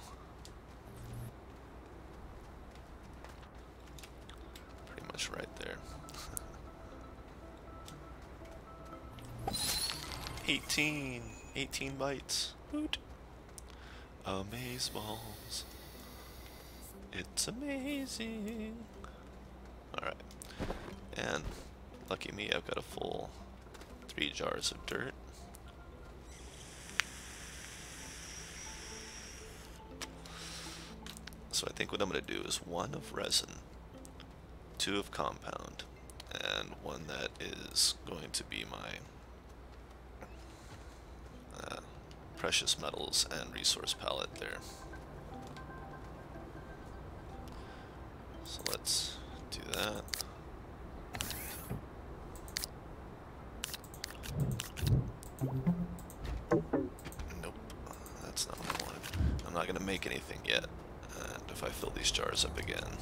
[SPEAKER 1] Pretty much right there. 18 bites. Hoot. Amazeballs. It's amazing. Alright. And lucky me, I've got a full 3 jars of dirt. So I think what I'm going to do is 1 of resin, 2 of compound, and 1 that is going to be my precious metals and resource palette there. So let's do that. Nope, that's not what I wanted. I'm not going to make anything yet, and if I fill these jars up again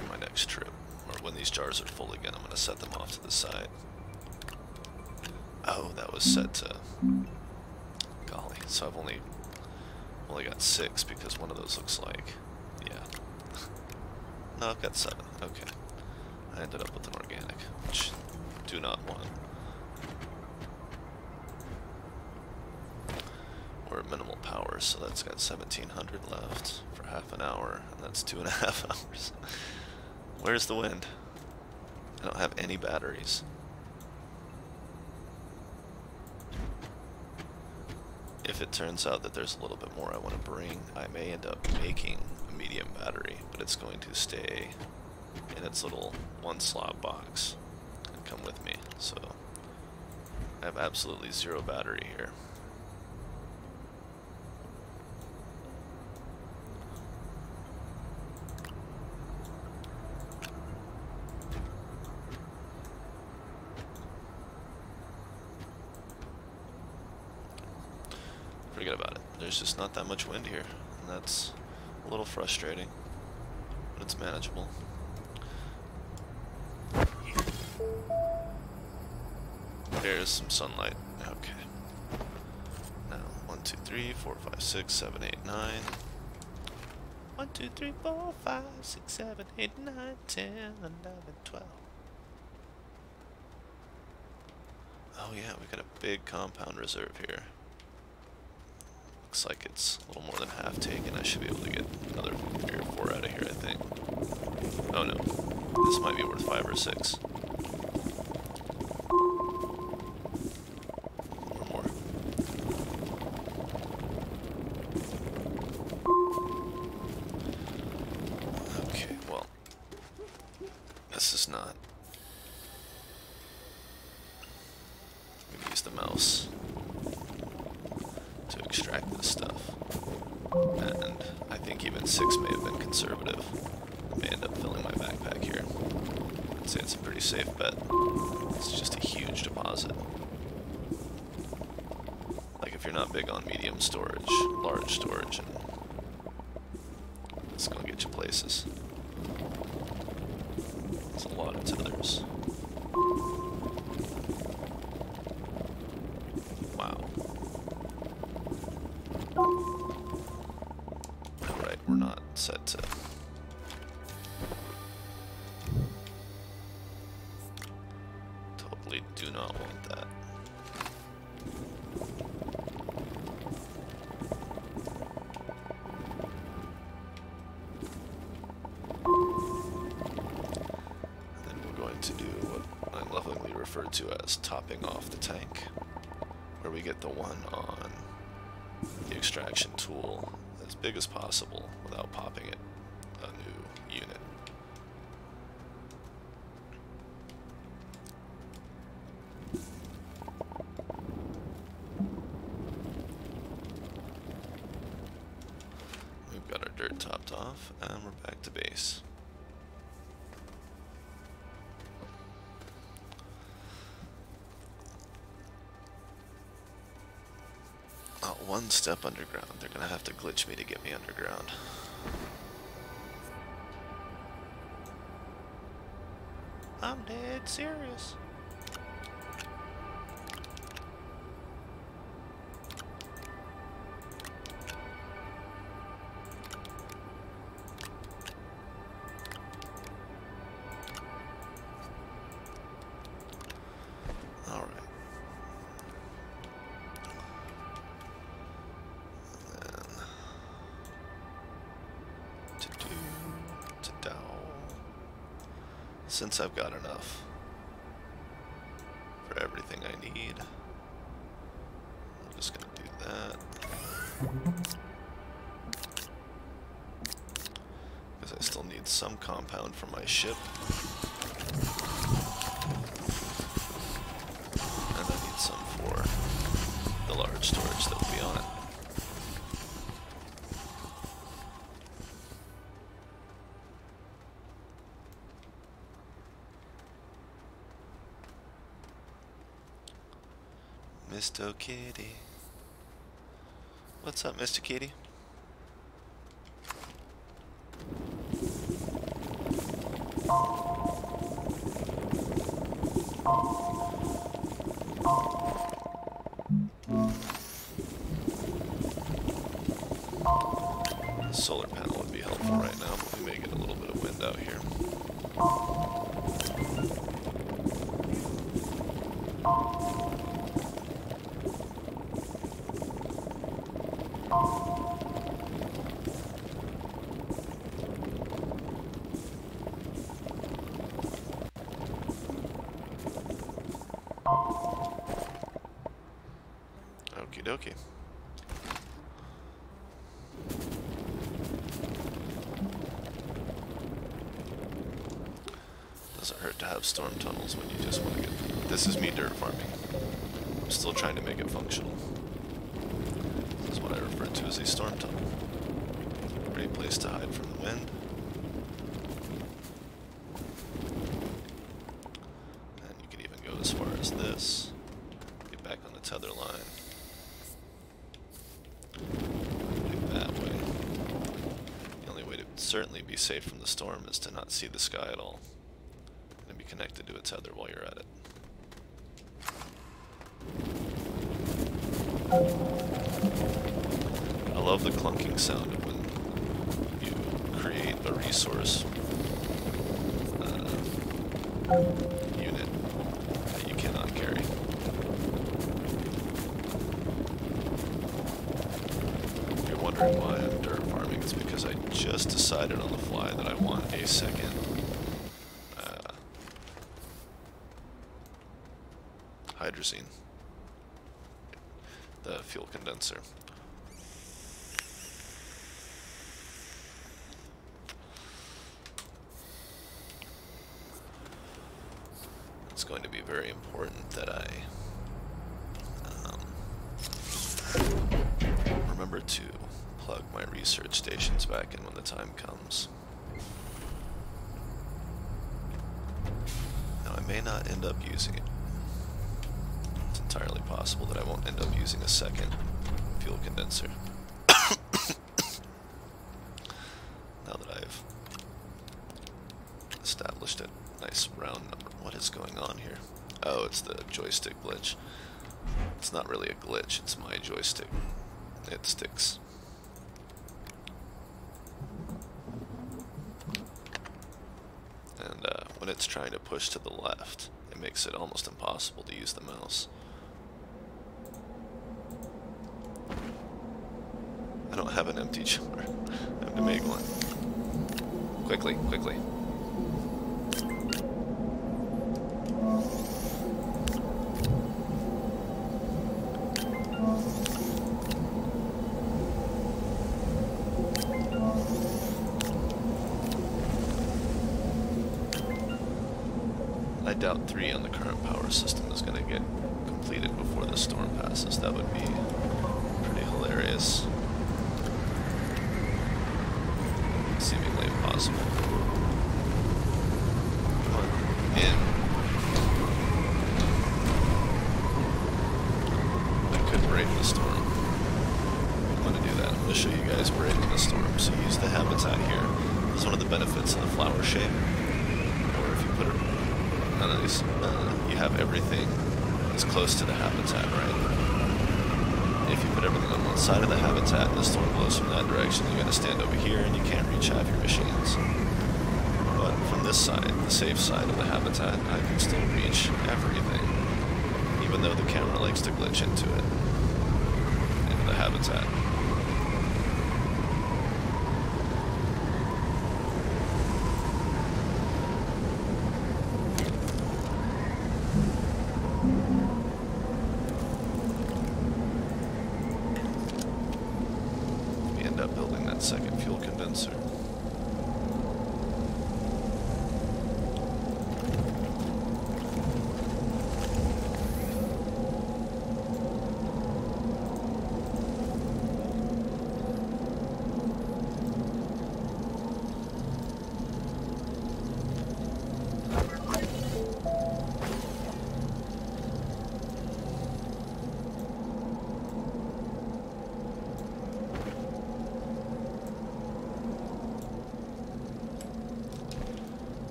[SPEAKER 1] in my next trip, or when these jars are full again, I'm going to set them off to the side. Oh, that was set to... Golly, so I've only got 6 because one of those looks like... Yeah. No, I've got 7. Okay. I ended up with an organic, which I do not want. We're at minimal power, so that's got 1700 left for half an hour, and that's 2.5 hours. Where's the wind? I don't have any batteries. If it turns out that there's a little bit more I want to bring, I may end up making a medium battery, but it's going to stay in its little 1-slot box and come with me. So I have absolutely 0 battery here. Forget about it. There's just not that much wind here, and that's a little frustrating, but it's manageable. There's some sunlight. Okay. Now, 1, 2, 3, 4, 5, 6, 7, 8, 9. 1, 2, 3, 4, 5, 6, 7, 8, 9, 10, 11, 12. Oh yeah, we got a big compound reserve here. Looks like it's a little more than half taken. I should be able to get another 3 or 4 out of here, I think. Oh no, this might be worth 5 or 6. Or more. Okay, well, this is not. I'm gonna use the mouse to extract this stuff, and I think even 6 may have been conservative. I may end up filling my backpack here. I'd say it's a pretty safe bet. It's just a huge deposit. Like, if you're not big on medium storage, large storage, and it's gonna get you places. There's a lot of tethers. Wow. Alright, we're not set to... Totally do not want that. And then we're going to do what I lovingly refer to as topping off the tank, where we get the one on the extraction tool as big as possible without popping it a new unit. We've got our dirt topped off, and we're back to base. Oh, 1 step underground. They're gonna have to glitch me to get me underground. I'm dead serious. All right. Since I've got enough for everything I need, I'm just gonna do that. some compound for my ship. And I need some for the large storage that will be on it. Mr. Kitty. What's up, Mr. Kitty? The solar panel would be helpful right now, but we may get a little bit of wind out here. Okie dokie. Doesn't hurt to have storm tunnels when you just want to get... This is me dirt farming. I'm still trying to make it functional. This is what I refer to as a storm tunnel. Great place to hide from the wind. And you could even go as far as this. Get back on the tether line. That way. The only way to certainly be safe from the storm is to not see the sky at all. And be connected to a tether while you're at it. I love the clunking sound of when you create a resource unit that you cannot carry. If you're wondering why I'm dirt farming, it's because I just decided on the fly that I want a second hydrazine, the fuel condenser. It's going to be very important that I remember to plug my research stations back in when the time comes. Now I may not end up using it. It's entirely possible that I won't end up using a second fuel condenser. Now that I've established it. Nice round number. What is going on here? Oh, it's the joystick glitch. It's not really a glitch, it's my joystick. It sticks. And when it's trying to push to the left, it makes it almost impossible to use the mouse. I don't have an empty jar. I have to make one. Quickly, quickly. I doubt 3 on the current power system is going to get completed before the storm passes. That would be pretty hilarious. Seemingly impossible. Come on, in. I could brave the storm. I'm going to do that. I'm going to show you guys braving the storm. So use the habitat here. This is one of the benefits of the flower shape. Or if you put it on these, you have everything as close to the habitat, right? If you put everything on one side of the habitat and the storm blows from that direction, you're going to stand over here and you can't reach half your machines. But from this side, the safe side of the habitat, I can still reach everything, even though the camera likes to glitch into it, into the habitat. Second fuel condenser.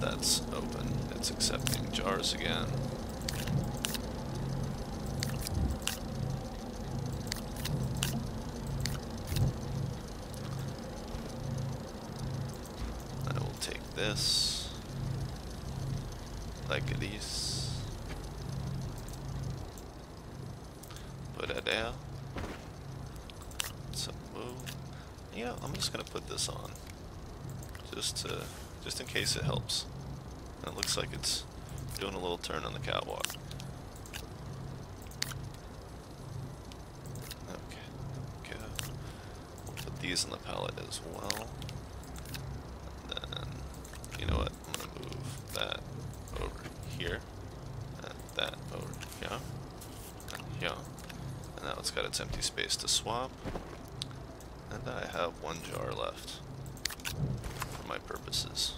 [SPEAKER 1] that's open. It's accepting jars again. I will take this, like this, put it there. So move. You know, I'm just gonna put this on, just in case it helps. And it looks like it's doing a little turn on the catwalk. Okay, go. We'll put these in the pallet as well. And then, you know what? I'm gonna move that over here, and that over here, and here. And now it's got its empty space to swap. And I have one jar left for my purposes.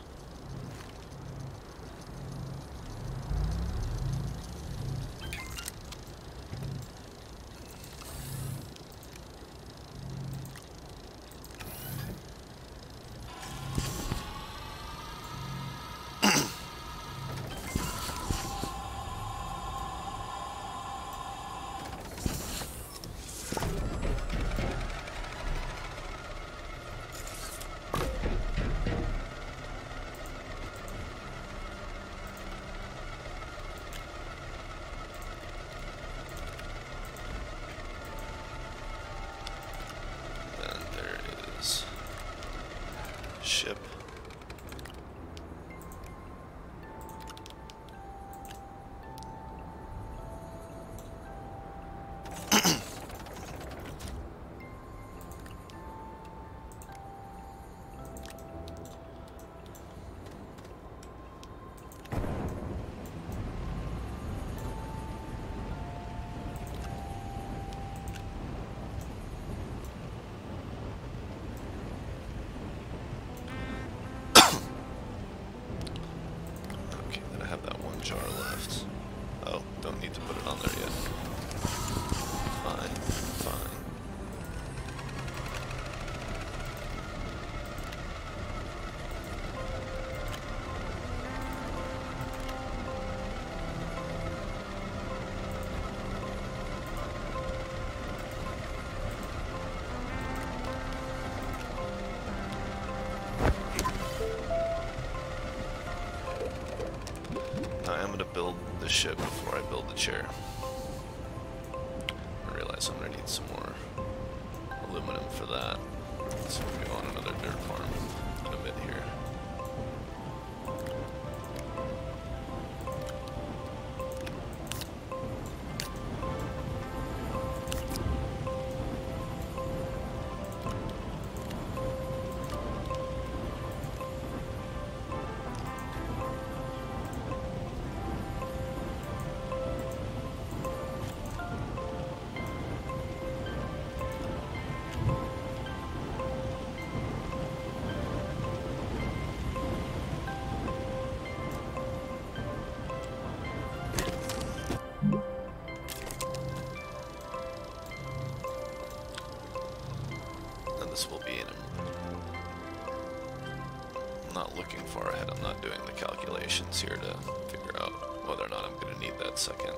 [SPEAKER 1] Ship. Jar left. Oh, don't need to put it on there yet. Fine, fine. I'm going to build the ship before I build the chair. I realize I'm going to need some more aluminum for that. So we'll go on another dirt farm in a bit here. This will be in I'm not looking far ahead. I'm not doing the calculations here to figure out whether or not I'm going to need that second,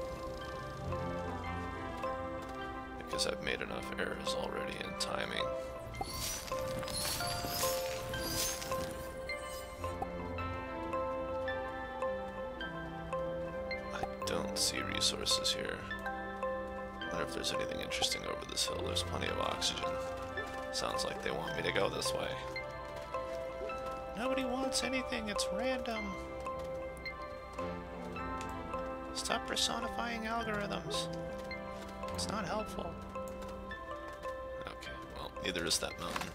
[SPEAKER 1] because I've made enough errors already in timing. I don't see resources here. I wonder if there's anything interesting over this hill. There's plenty of oxygen. Sounds like they want me to go this way. Nobody wants anything, it's random. Stop personifying algorithms. It's not helpful. Okay, well, neither is that mountain.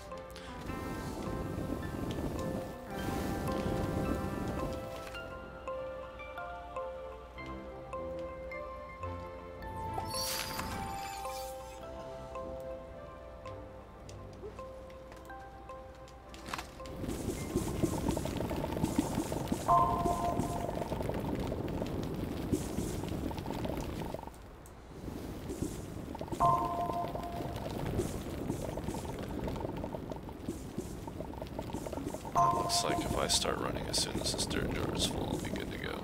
[SPEAKER 1] Looks like if I start running as soon as this dirt door is full, I'll be good to go.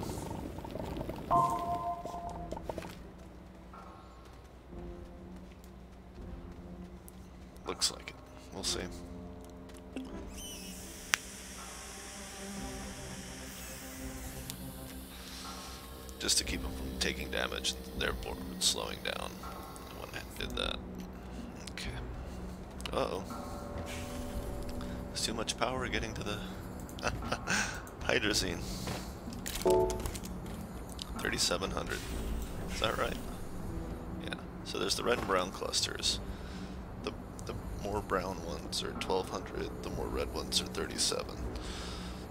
[SPEAKER 1] Looks like it. We'll see. Just to keep them from taking damage, therefore slowing down when I did that. Okay. Uh-oh. There's too much power getting to the hydrazine. 3,700. Is that right? Yeah. So there's the red and brown clusters. The more brown ones are 1,200. The more red ones are 37.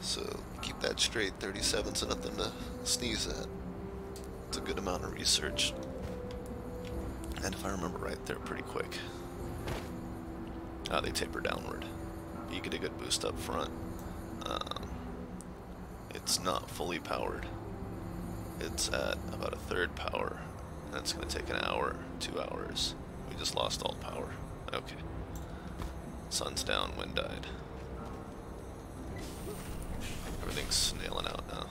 [SPEAKER 1] So keep that straight. 37's nothing to sneeze at. It's a good amount of research. And if I remember right, they're pretty quick. They taper downward. You get a good boost up front. It's not fully powered. It's at about a third power. And it's going to take an hour, 2 hours. We just lost all power. Okay. Sun's down, wind died. Everything's nailing out now.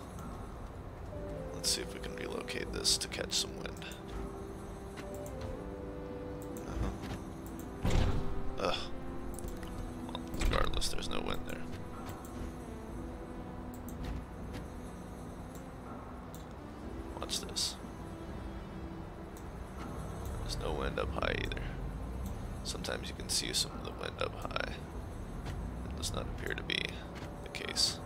[SPEAKER 1] Let's see if we can relocate this to catch some wind. Ugh. Well, regardless, there's no wind there. Watch this. There's no wind up high either. Sometimes you can see some of the wind up high. It does not appear to be the case.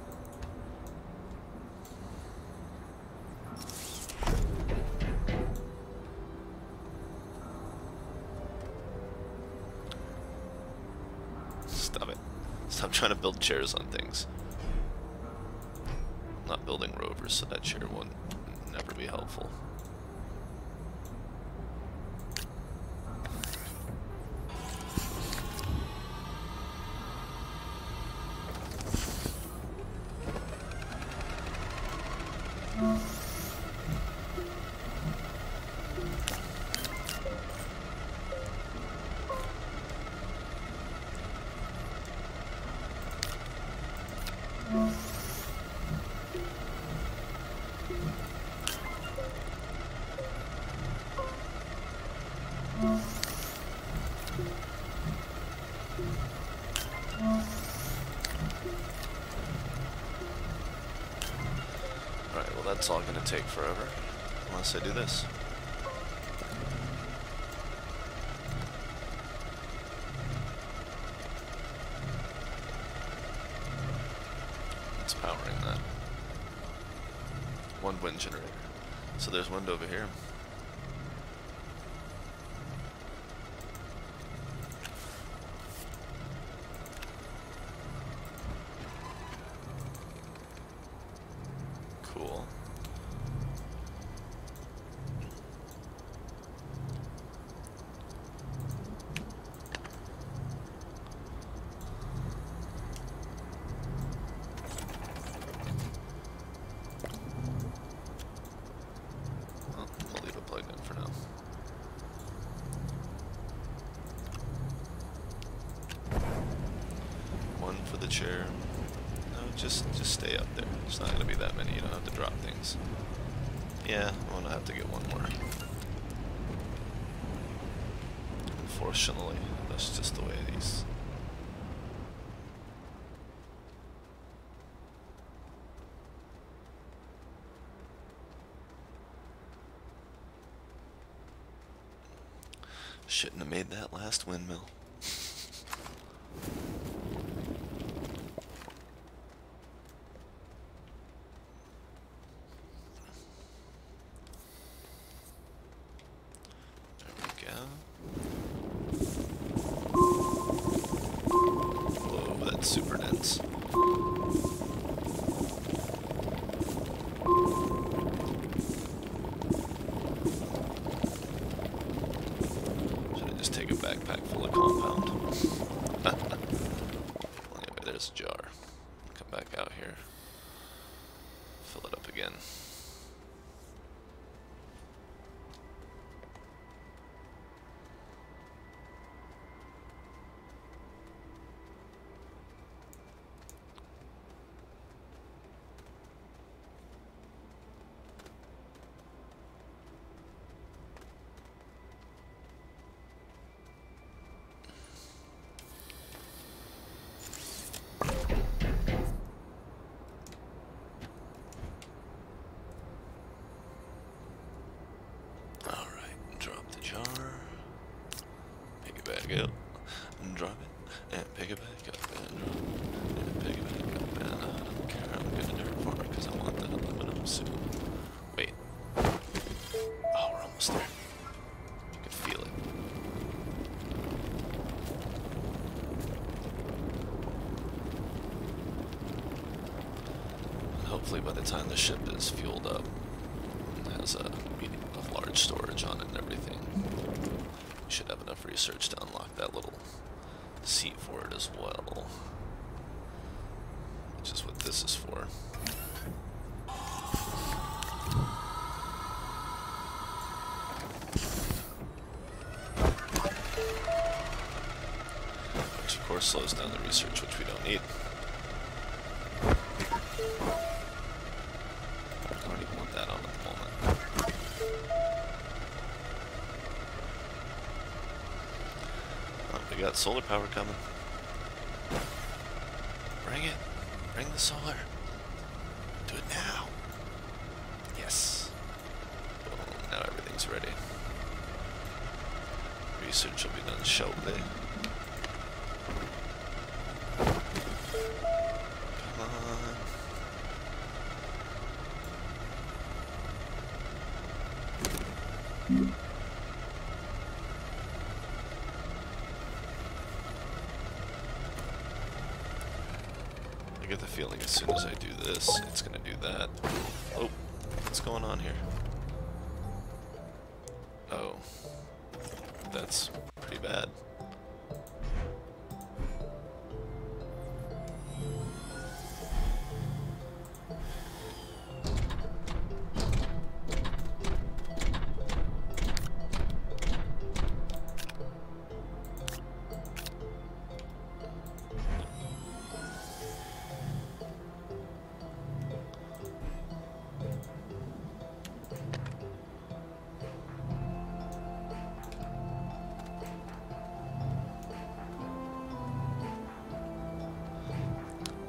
[SPEAKER 1] Stop it. Stop trying to build chairs on things. I'm not building rovers, so that chair won't never be helpful. Alright, well that's all gonna take forever, unless I do this. It's powering that. One wind generator. So there's wind over here. Cool. Well, I'll leave it plugged in for now. One for the chair. No, just stay up there. There's not going to be that many. You don't have to drop things. Yeah, I'm going to have to get one more. Unfortunately, that's just the way it is. Shouldn't have made that last windmill. Whoa, that's super dense. Should I just take a backpack full of compound? Well, anyway, there's a jar. Come back out here. Fill it up again. pick it up and drop it and pick it back up and drop it and pick it back up, and I don't care, I'm gonna do it for it because I want that aluminum suit. Wait. Oh, we're almost there. You can feel it. And hopefully by the time the ship is fueled up and has a large storage on it and everything, you should have enough research to unlock that little seat for it as well, which is what this is for. Which of course slows down the research, which we don't need. I don't even want that on at the moment. Oh, we got solar power coming. Bring it. Bring the solar. Do it now. Yes. Boom. Now everything's ready. Research will be done shortly. Come on. I get the feeling as soon as I do this, it's gonna do that. Oh, what's going on here? Oh, that's pretty bad.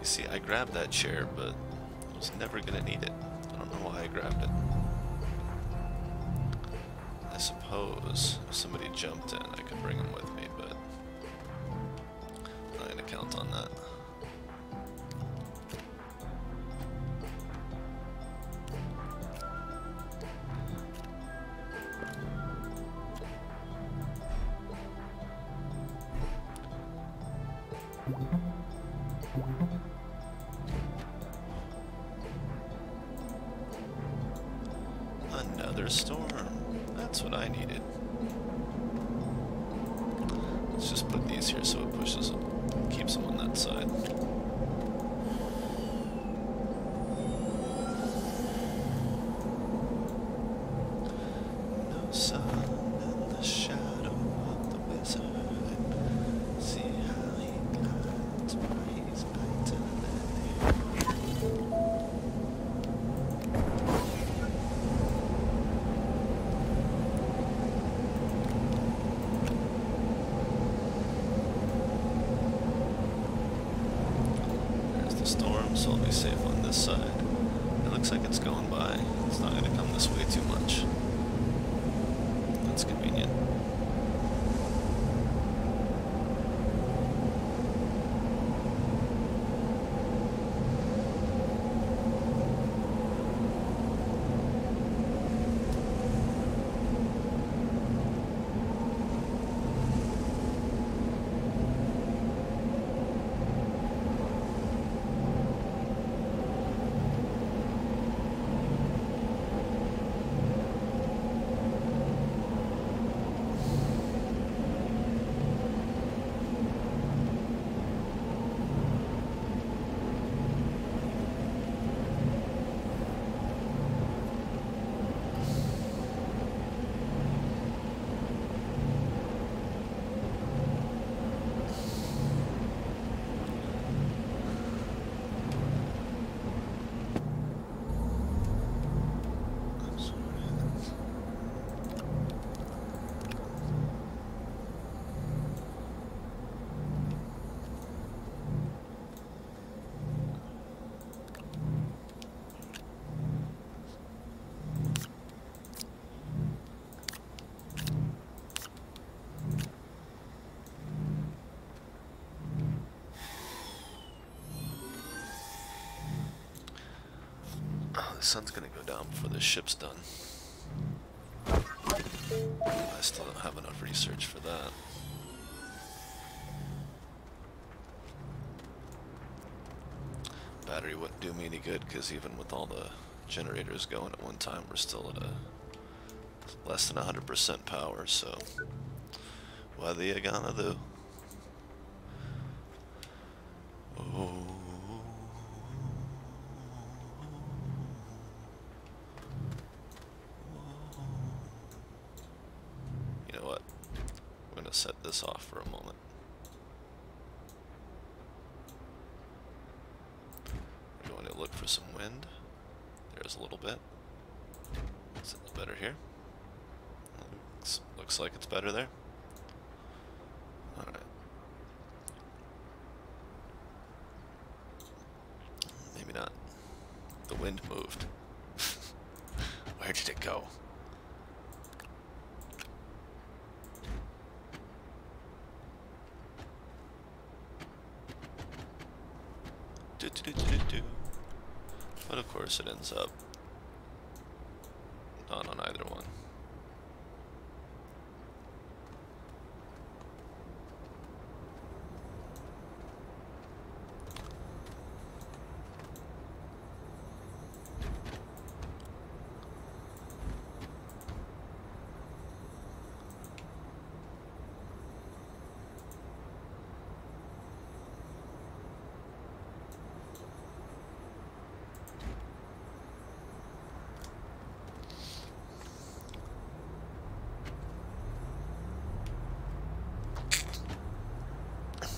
[SPEAKER 1] See, I grabbed that chair, but I was never gonna need it. I don't know why I grabbed it. I suppose if somebody jumped in, I could bring him with me, but I'm not gonna count on that. Another storm. That's what I needed. Let's just put these here so it pushes them, keeps them on that side. No sun in the shadow of the wizard. See how he glides by his brighter than storm, so I'll be safe on this side. It looks like it's going by. It's not going to come this way too much. That's convenient. sun's gonna go down before this ship's done. I still don't have enough research for that. Battery wouldn't do me any good, because even with all the generators going at one time, we're still at a less than 100% power, so what are you gonna do? Oh. You know what? I'm gonna set this off for a moment. We're going to look for some wind. There's a little bit. Is it better here? Looks like it's better there. Alright. Maybe not. The wind moved. Where did it go? But of course it ends up not on either one.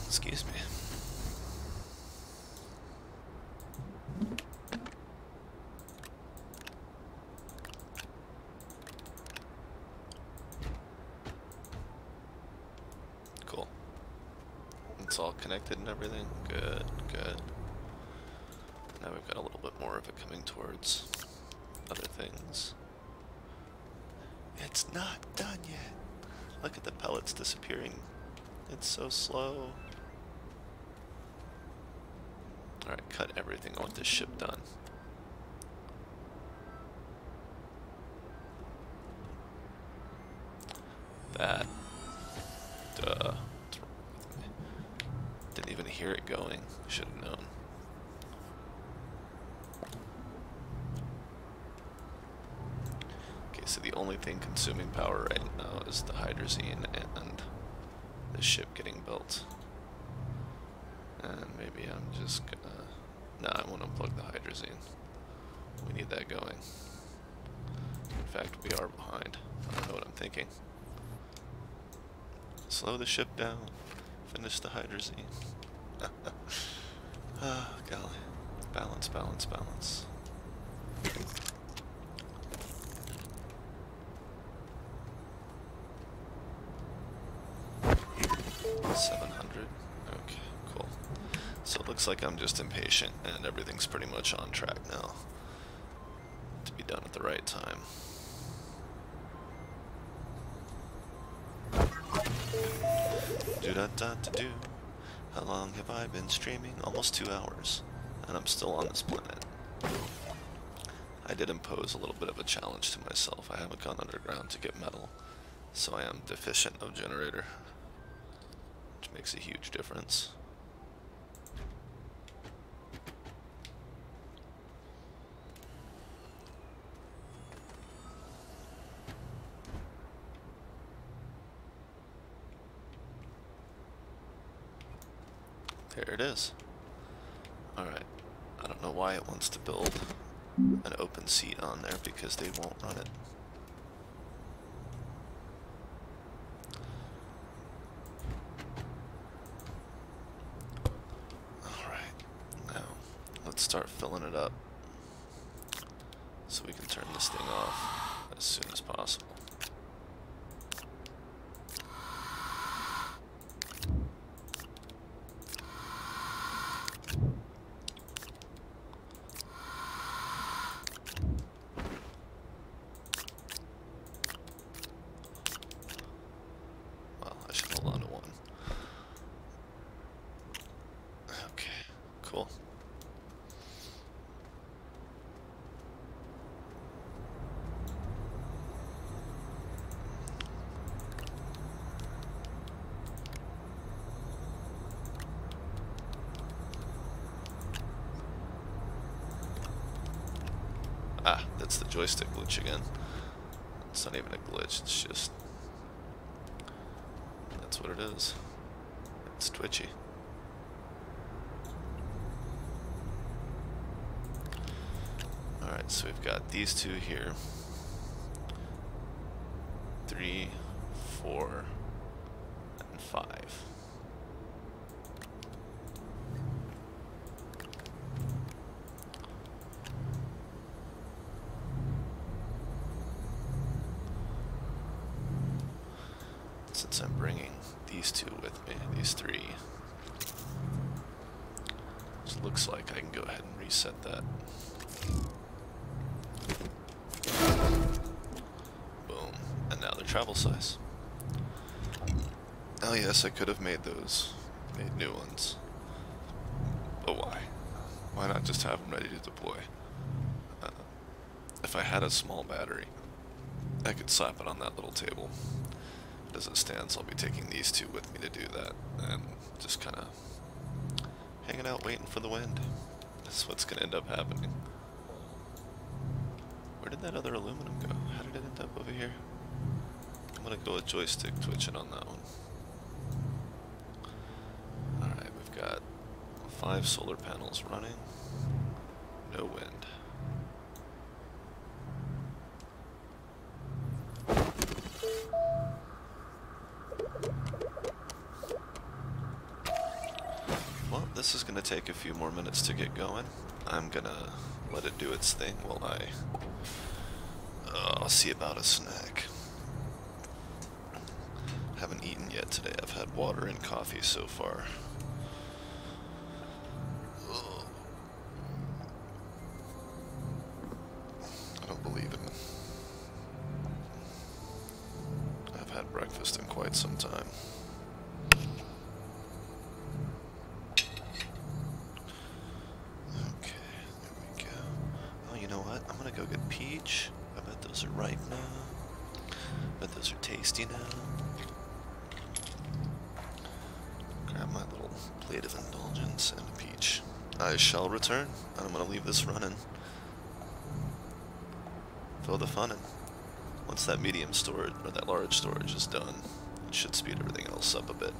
[SPEAKER 1] Excuse me. Cool. It's all connected and everything. Good, good. Now we've got a little bit more of it coming towards other things. It's not done yet. Look at the pellets disappearing. It's so slow. Alright, cut everything. I want this ship done. That. Duh. What's wrong with me? Didn't even hear it going. Should have known. Okay, so the only thing consuming power right now is the hydrazine and the ship getting built. And maybe I'm just gonna... Nah, I won't unplug the hydrazine. We need that going. In fact, we are behind. I don't know what I'm thinking. Slow the ship down. Finish the hydrazine. Ah, golly. Balance, balance, balance. 700. Okay, cool. So it looks like I'm just impatient and everything's pretty much on track now to be done at the right time. Do-da-da-da-do. How long have I been streaming? Almost 2 hours. And I'm still on this planet. I did impose a little bit of a challenge to myself. I haven't gone underground to get metal, so I am deficient of generator, which makes a huge difference. There it is. Alright. I don't know why it wants to build an open seat on there, because they won't run it. Alright. Now, let's start filling it up so we can turn this thing off as soon as possible. Ah, that's the joystick glitch again. It's not even a glitch, it's just... that's what it is. It's twitchy. Alright, so we've got these two here. 3, 4, and 5. Since I'm bringing these two with me, these 3, it looks like I can go ahead and reset that. Boom. And now they're travel size. Oh yes, I could have made new ones. But why? Why not just have them ready to deploy? If I had a small battery, I could slap it on that little table. But as it stands, I'll be taking these two with me to do that, and just kind of hanging out waiting for the wind. That's what's going to end up happening. Where did that other aluminum go? How did it end up over here? I'm going to go with joystick twitching on that one. Alright, we've got 5 solar panels running. No wind. Well, this is going to take a few more minutes to get going. I'm going to let it do its thing while I'll see about a snack. Haven't eaten yet today. I've had water and coffee so far. I don't believe it. I've had breakfast in quite some time. Okay, there we go. Oh, you know what? I'm gonna go get peach. I bet those are ripe now. I bet those are tasty now. Grab my little plate of indulgence and a peach. I shall return, and I'm gonna leave this running for the funnin'. Once that medium storage, or that large storage is done, it should speed everything else up a bit.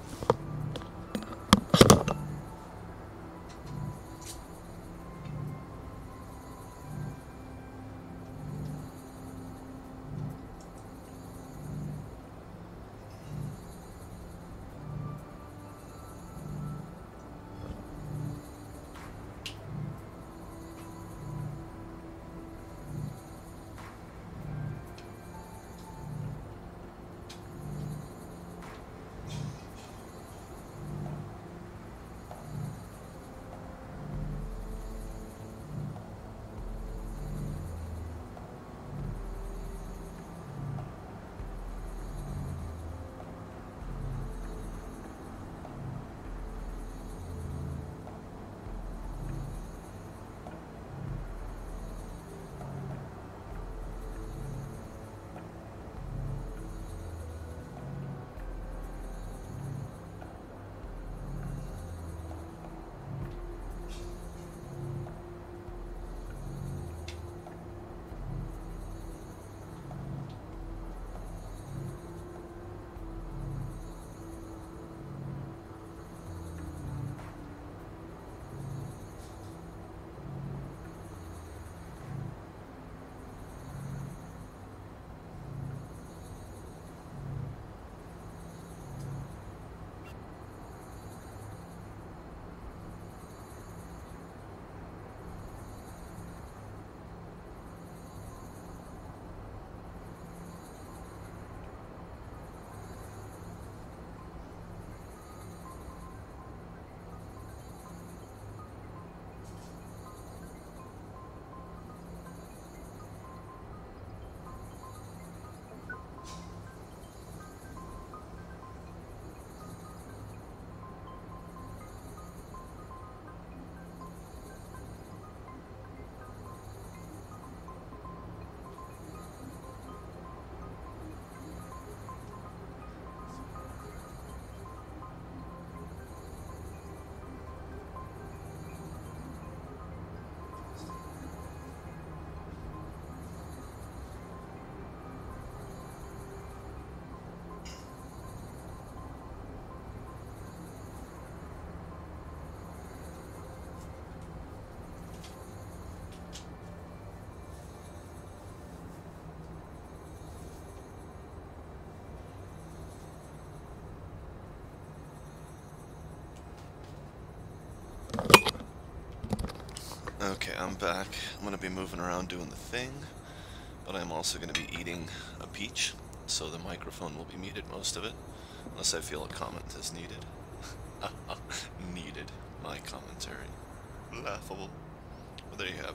[SPEAKER 1] Okay, I'm back. I'm gonna be moving around doing the thing, but I'm also gonna be eating a peach, so the microphone will be muted most of it, unless I feel a comment is needed. Needed. My commentary. Laughable. Well, there you have it.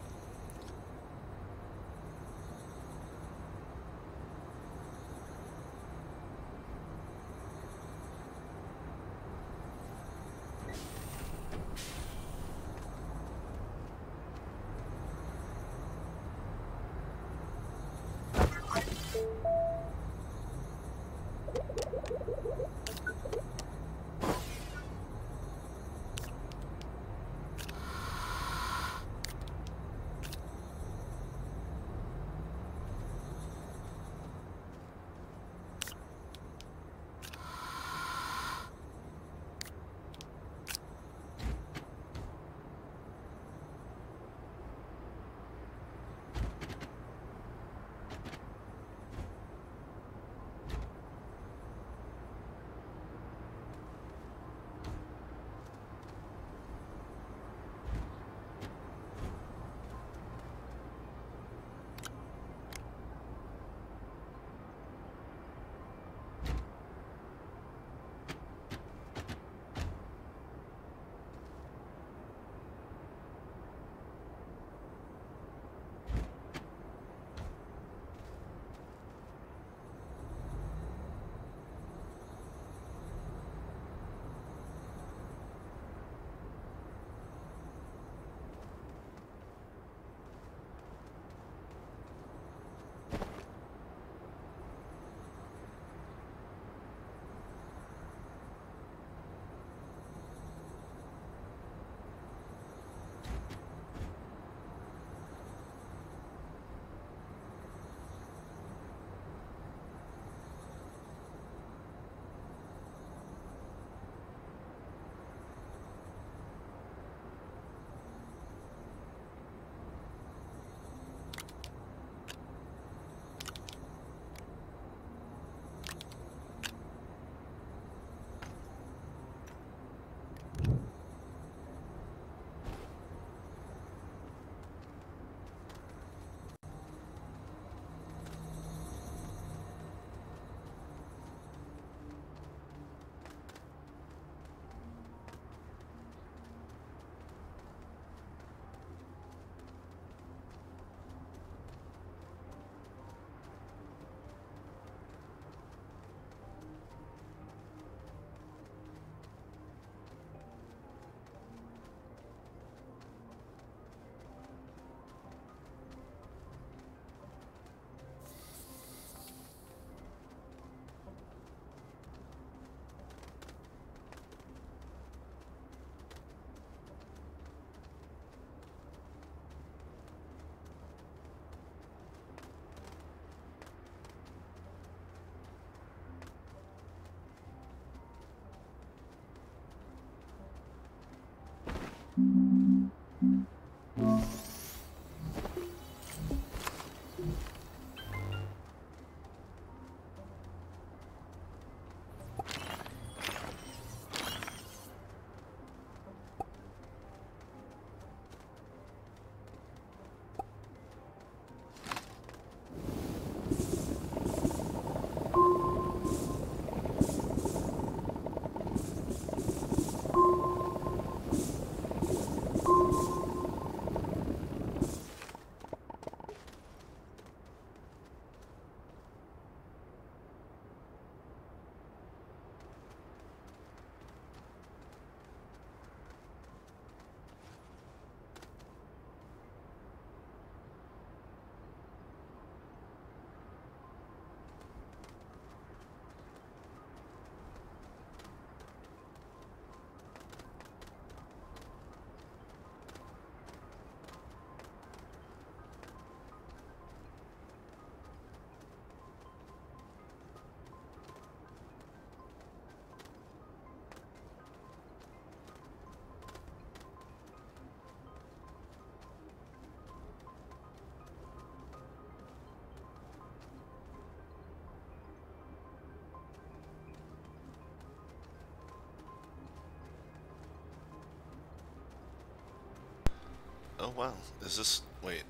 [SPEAKER 1] Oh wow, is this... wait,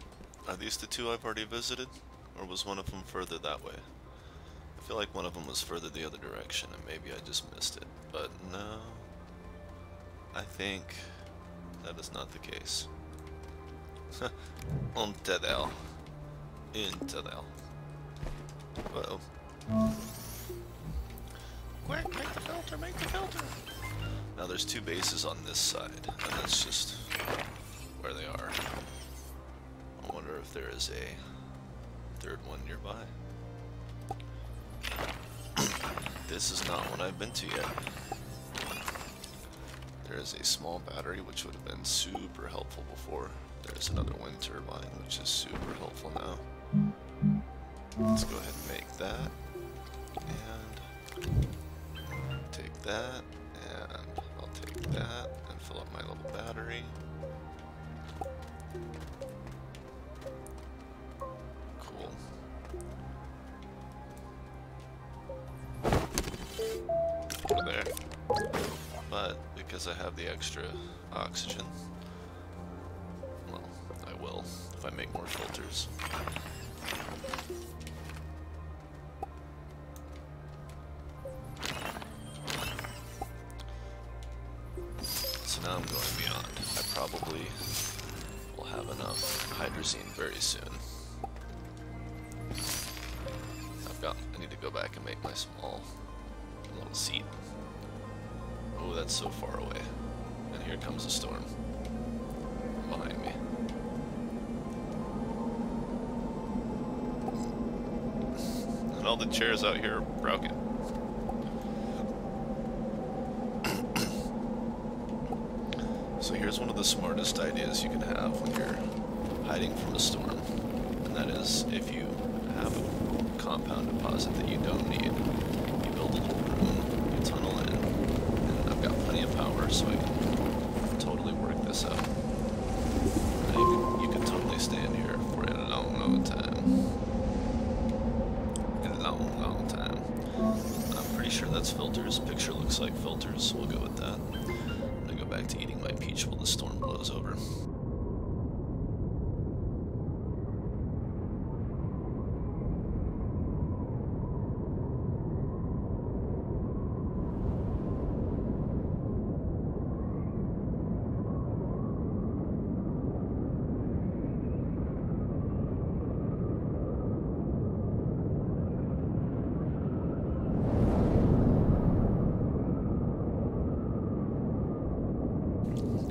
[SPEAKER 1] are these the two I've already visited? Or was one of them further that way? I feel like one of them was further the other direction, and maybe I just missed it. But no, I think that is not the case. Inte där. Inte där. Uh-oh. Quick, make the filter, make the filter! Now there's two bases on this side, and that's just where they are. I wonder if there is a third one nearby. This is not one I've been to yet. There is a small battery, which would have been super helpful before. There's another wind turbine, which is super helpful now. Let's go ahead and make that. And take that. And I'll take that and fill up my little battery. Cool. Over there. But because I have the extra oxygen, well, I will if I make more filters. So now I'm going beyond. I probably will have enough hydrazine very soon. I need to go back and make my small little seat. Oh, that's so far away. And here comes a storm behind me. And all the chairs out here are broken. So here's one of the smartest ideas you can have when you're hiding from a storm. And that is, if you have a compound deposit that you don't need, you build a little room, you tunnel in, and I've got plenty of power, so I can totally work this out. And you can totally stay in here for a long, long time. A long, long time. I'm pretty sure that's filters. Picture looks like filters, so we'll go with that. I'm gonna go back to eating my peach while the storm blows over.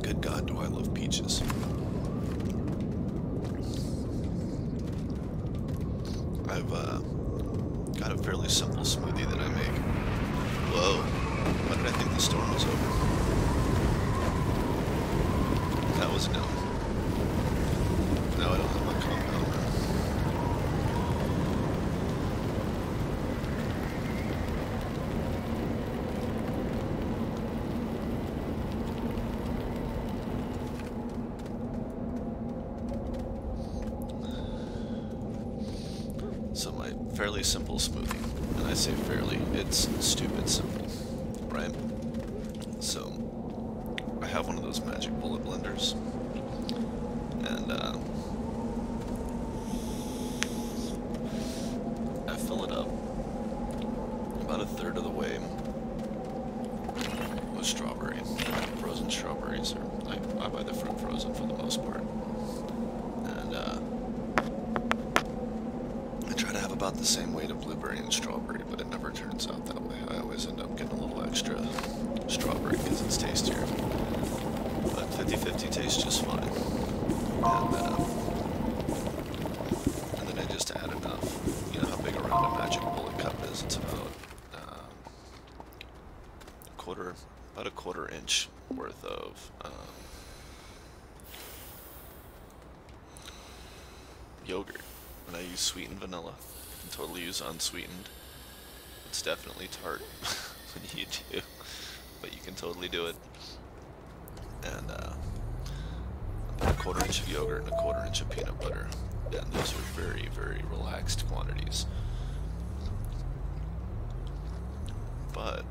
[SPEAKER 1] Good God, do I love peaches. I've got a fairly simple smoothie that I make. Whoa, why did I think the storm was over? That was no. Now I don't have my compound. So my fairly simple smoothie, and I say fairly, it's stupid simple, right? So I have one of those magic bullet blenders, and I fill it up about a third of the way with strawberry, frozen strawberries, or I buy the fruit frozen for the most part, and about the same weight of blueberry and strawberry, but it never turns out that way. I always end up getting a little extra strawberry because it's tastier. But 50-50 tastes just fine. And then I just add enough. You know how big around a magic bullet cup is? It's about about a quarter inch worth of yogurt. And I use sweetened vanilla. You can totally use unsweetened. It's definitely tart when you do, but you can totally do it. And a quarter inch of yogurt and a quarter inch of peanut butter. And those are very, very relaxed quantities. But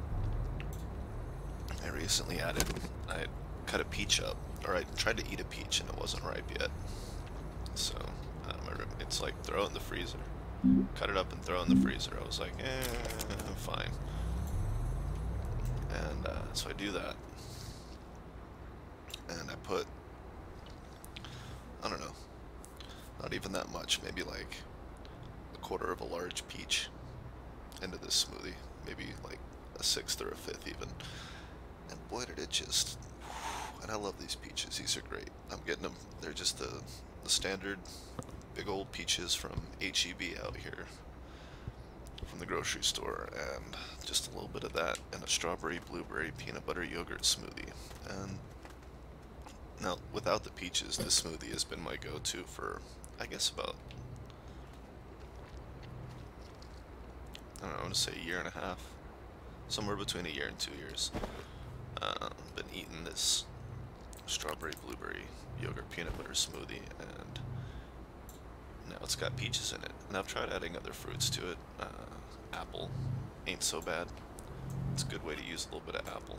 [SPEAKER 1] I recently I cut a peach up or I tried to eat a peach and it wasn't ripe yet. So my roommate's like, throw it in the freezer. Cut it up and throw it in the freezer. I was like, fine. And so I do that. And I put, I don't know, not even that much, maybe like a quarter of a large peach into this smoothie. Maybe like a sixth or a fifth even. And boy did it just, and I love these peaches. These are great. I'm getting them, they're just the standard big old peaches from HEB out here from the grocery store, and just a little bit of that and a strawberry blueberry peanut butter yogurt smoothie. And now without the peaches, this smoothie has been my go-to for I guess about, I don't know, I want to say a year and a half, somewhere between a year and 2 years. Been eating this strawberry blueberry yogurt peanut butter smoothie, and now it's got peaches in it. And I've tried adding other fruits to it. Apple ain't so bad. It's a good way to use a little bit of apple.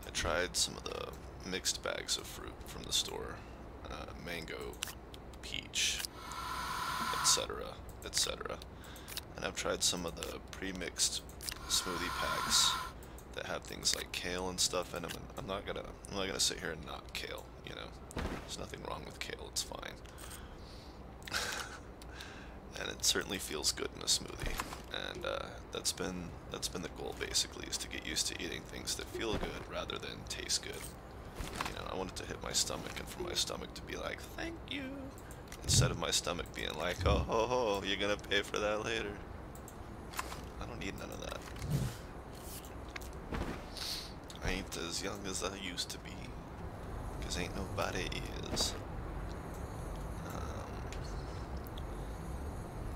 [SPEAKER 1] I tried some of the mixed bags of fruit from the store, mango, peach, etc., etc. And I've tried some of the pre-mixed smoothie packs that have things like kale and stuff in them. And I'm not gonna sit here and knock kale. You know, there's nothing wrong with kale. It's fine. And it certainly feels good in a smoothie. And that's been the goal basically, is to get used to eating things that feel good rather than taste good. You know, I want it to hit my stomach, and for my stomach to be like, thank you, instead of my stomach being like, oh ho ho, you're gonna pay for that later. I don't need none of that. I ain't as young as I used to be, 'cause ain't nobody is.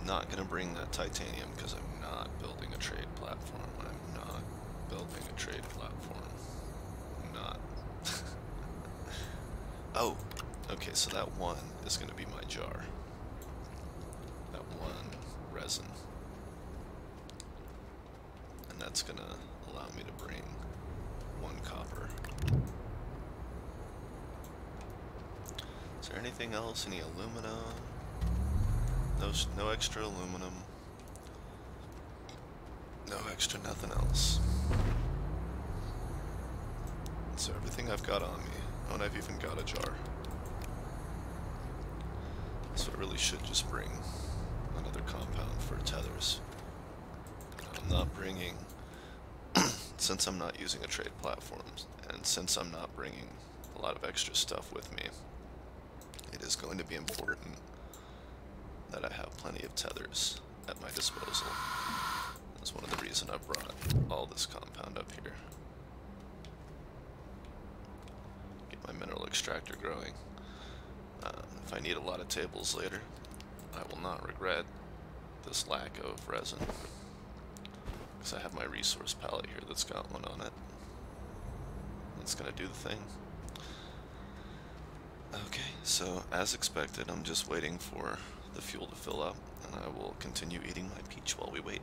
[SPEAKER 1] Not gonna bring that titanium because I'm not building a trade platform. I'm not building a trade platform. I'm not. Oh, okay, so that one is gonna be my jar. That one resin. And that's gonna allow me to bring 1 copper. Is there anything else? Any aluminum? No extra aluminum. No extra nothing else. So everything I've got on me. Oh, and I've even got a jar. So I really should just bring another compound for tethers. I'm not bringing, since I'm not using a trade platform, and since I'm not bringing a lot of extra stuff with me, it is going to be important that I have plenty of tethers at my disposal. That's one of the reasons I brought all this compound up here. Get my mineral extractor growing. If I need a lot of tables later, I will not regret this lack of resin, because I have my resource palette here that's got one on it. It's gonna do the thing. Okay, so as expected, I'm just waiting for the fuel to fill up, and I will continue eating my peach while we wait.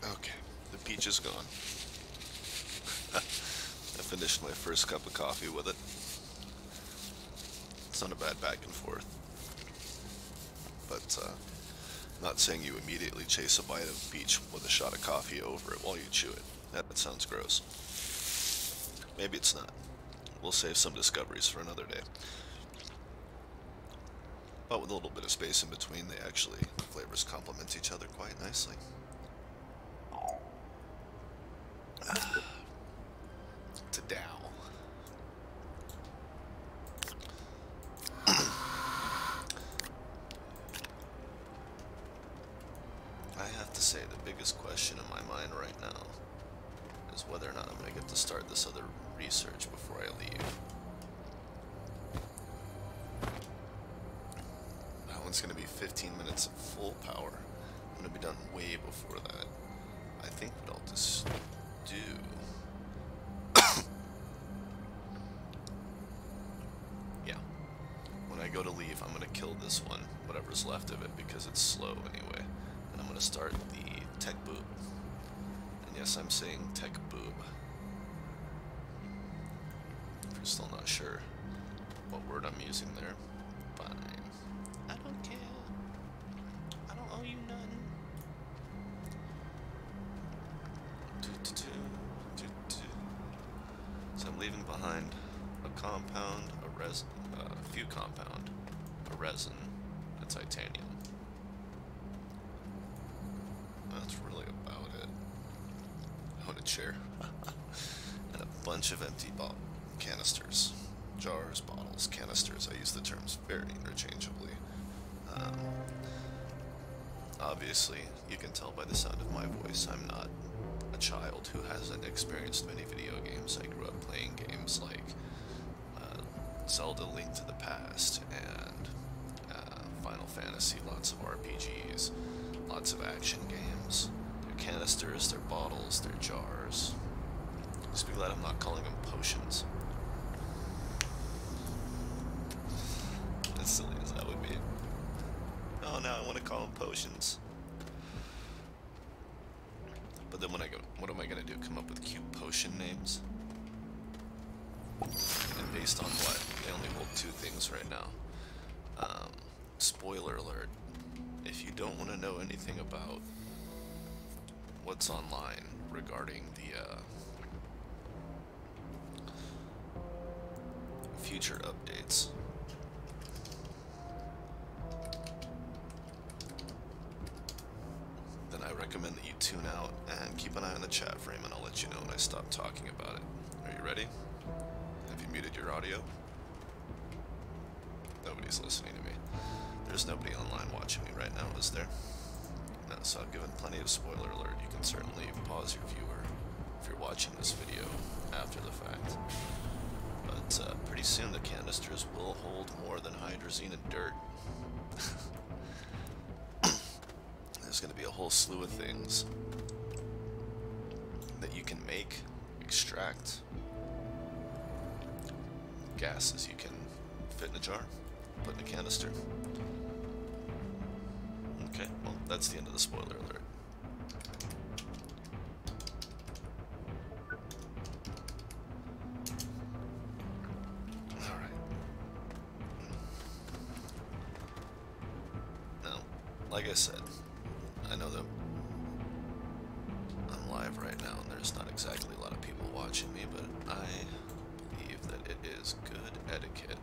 [SPEAKER 1] Okay, the peach is gone. I finished my first cup of coffee with it. It's not a bad back and forth. But, not saying you immediately chase a bite of peach with a shot of coffee over it while you chew it. That sounds gross. Maybe it's not. We'll save some discoveries for another day. But with a little bit of space in between, the flavors complement each other quite nicely. To Dow. I have to say, the biggest question in my mind right now is whether or not I'm going to get to start this other research before I leave. That one's going to be 15 minutes of full power. I'm going to be done way before that. I think what I'll just do... yeah. When I go to leave, I'm going to kill this one, whatever's left of it, because it's slow anyway. And I'm going to start the tech boob. And yes, I'm saying tech boob. If you're still not sure what word I'm using there, fine. I don't care. I don't owe you none. So I'm leaving behind a compound, a resin, a few compound, a resin, a titanium. That's really about it. I want a chair. And a bunch of empty canisters. Jars, bottles, canisters. I use the terms very interchangeably. Obviously, you can tell by the sound of my voice, I'm not a child who hasn't experienced many video games. I grew up playing games like Zelda: Link to the Past and Final Fantasy, lots of RPGs, lots of action games. They're canisters, they're bottles, they're jars. Just be glad I'm not calling them potions. As silly as that would be. Oh, now I want to call them potions. But then when I go, what am I going to do? Come up with cute potion names? And based on what? They only hold two things right now. Spoiler alert. If you don't want to know anything about what's online regarding the future updates, then I recommend that you tune out and keep an eye on the chat frame, and I'll let you know when I stop talking about it. Are you ready? Have you muted your audio? Nobody's listening to me. There's nobody online watching me right now, is there? No, so I've given plenty of spoiler alert. You can certainly pause your viewer if you're watching this video after the fact. But pretty soon the canisters will hold more than hydrazine and dirt. There's going to be a whole slew of things that you can make, extract, gases you can fit in a jar, put in a canister. Okay, well, that's the end of the spoiler alert. Alright. Now, like I said, I know that I'm live right now and there's not exactly a lot of people watching me, but I believe that it is good etiquette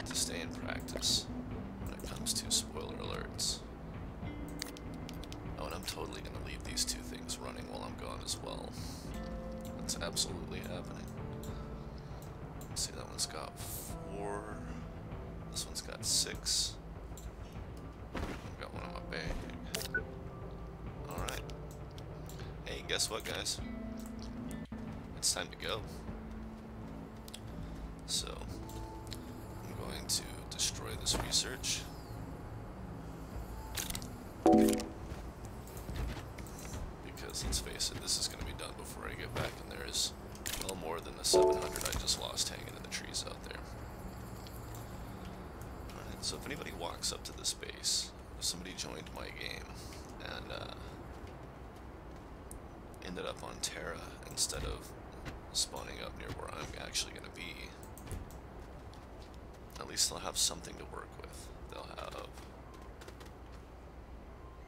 [SPEAKER 1] to stay in practice when it comes to spoiler alerts. Oh, and I'm totally going to leave these two things running while I'm gone as well. That's absolutely happening. Let's see, that one's got 4. This one's got 6. I've got one in my bag. Alright. Hey, guess what, guys? It's time to go. So, I'm going to destroy this research. Because, let's face it, this is going to be done before I get back, and there is well more than the 700 I just lost hanging in the trees out there. Alright, so if anybody walks up to this base, if somebody joined my game, and ended up on Terra instead of spawning up near where I'm actually going to be, at least they'll have something to work with. They'll have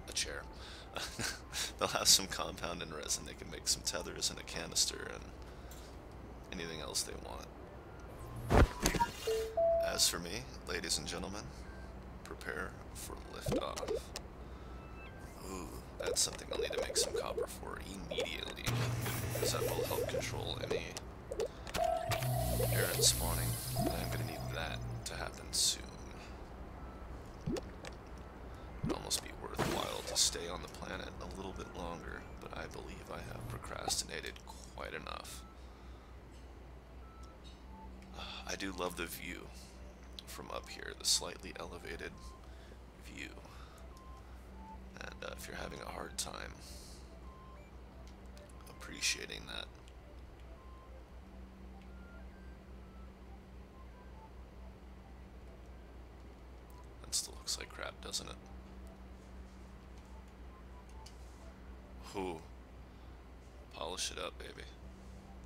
[SPEAKER 1] a chair. They'll have some compound and resin. They can make some tethers and a canister, and anything else they want. As for me, ladies and gentlemen, prepare for liftoff. Ooh, that's something I'll need to make some copper for immediately, because that will help control any errant spawning, and I'm gonna need that to happen soon. It'd almost be worthwhile to stay on the planet a little bit longer, but I believe I have procrastinated quite enough. I do love the view from up here, the slightly elevated view. And if you're having a hard time appreciating that, that still looks like crap, doesn't it? Ooh. Polish it up, baby.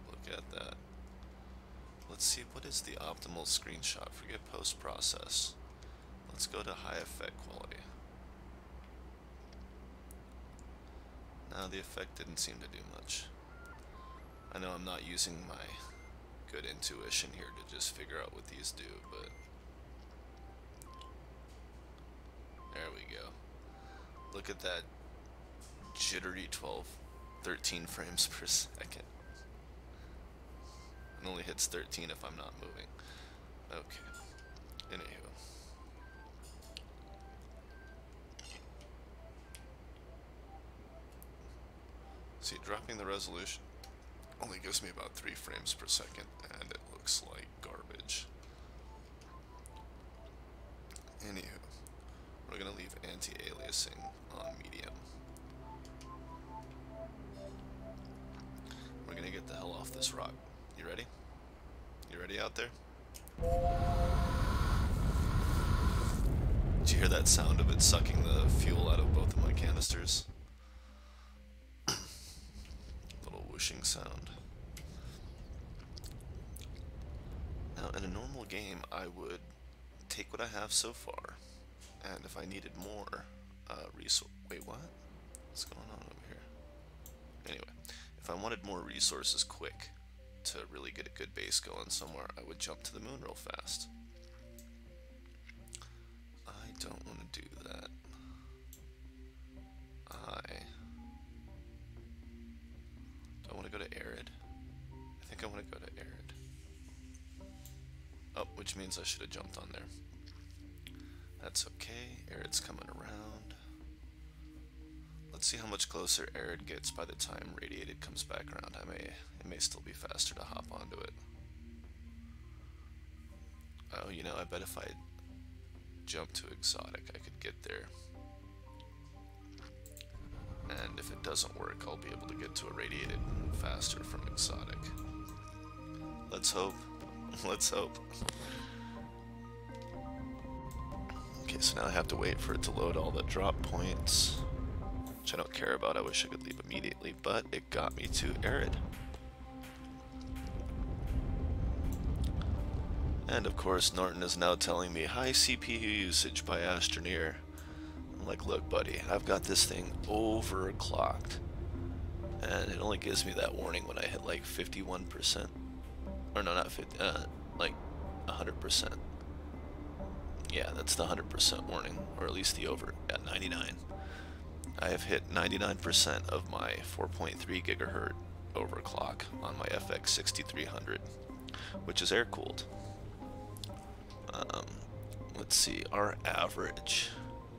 [SPEAKER 1] Look at that. Let's see, what is the optimal screenshot? Forget post-process. Let's go to high effect quality. No, the effect didn't seem to do much. I know I'm not using my good intuition here to just figure out what these do, but there we go. Look at that jittery 13 frames per second. It only hits 13 if I'm not moving. Okay. Anywho. See, dropping the resolution only gives me about 3 frames per second, and it looks like garbage. Anywho, we're gonna leave anti-aliasing on medium. We're gonna get the hell off this rock. You ready? You ready out there? Did you hear that sound of it sucking the fuel out of both of my canisters? Little whooshing sound. Now, in a normal game, I would take what I have so far, and if I needed more resource. Wait, what? What's going on over here? Anyway, if I wanted more resources quick to really get a good base going somewhere, I would jump to the moon real fast. I don't want to do that. Do I want to go to arid? I think I want to go to arid. Oh, which means I should have jumped on there. That's okay. Arid's coming around. Let's see how much closer arid gets by the time radiated comes back around. It may still be faster to hop onto it. Oh, you know, I bet if I jump to exotic, I could get there. And if it doesn't work, I'll be able to get to irradiated faster from exotic. Let's hope. Let's hope. Okay, so now I have to wait for it to load all the drop points, which I don't care about. I wish I could leave immediately, but it got me to arid. And of course, Norton is now telling me high CPU usage by Astroneer. I'm like, look, buddy, I've got this thing overclocked, and it only gives me that warning when I hit like 51%, or no, not 50, like 100%. Yeah, that's the 100% warning, or at least the over at 99. I have hit 99% of my 4.3 gigahertz overclock on my FX 6300, which is air cooled. Let's see, our average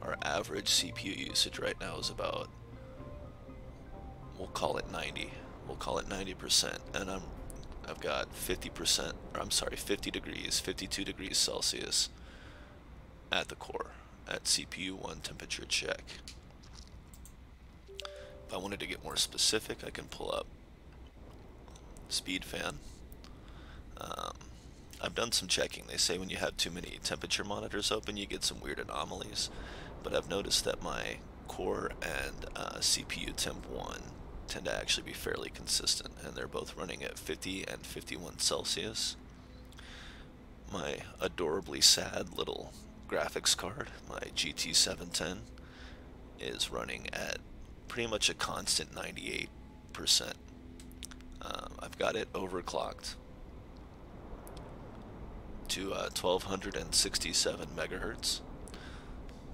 [SPEAKER 1] CPU usage right now is about, we'll call it 90. We'll call it 90%, and I've got 50%, or I'm sorry, 50 degrees, 52 degrees Celsius at the core at CPU 1 temperature check. If I wanted to get more specific, I can pull up speed fan. I've done some checking. They say when you have too many temperature monitors open, you get some weird anomalies. But I've noticed that my core and CPU temp 1 tend to actually be fairly consistent, and they're both running at 50 and 51 Celsius. My adorably sad little graphics card, my GT 710, is running at pretty much a constant 98%. I've got it overclocked to 1267 megahertz.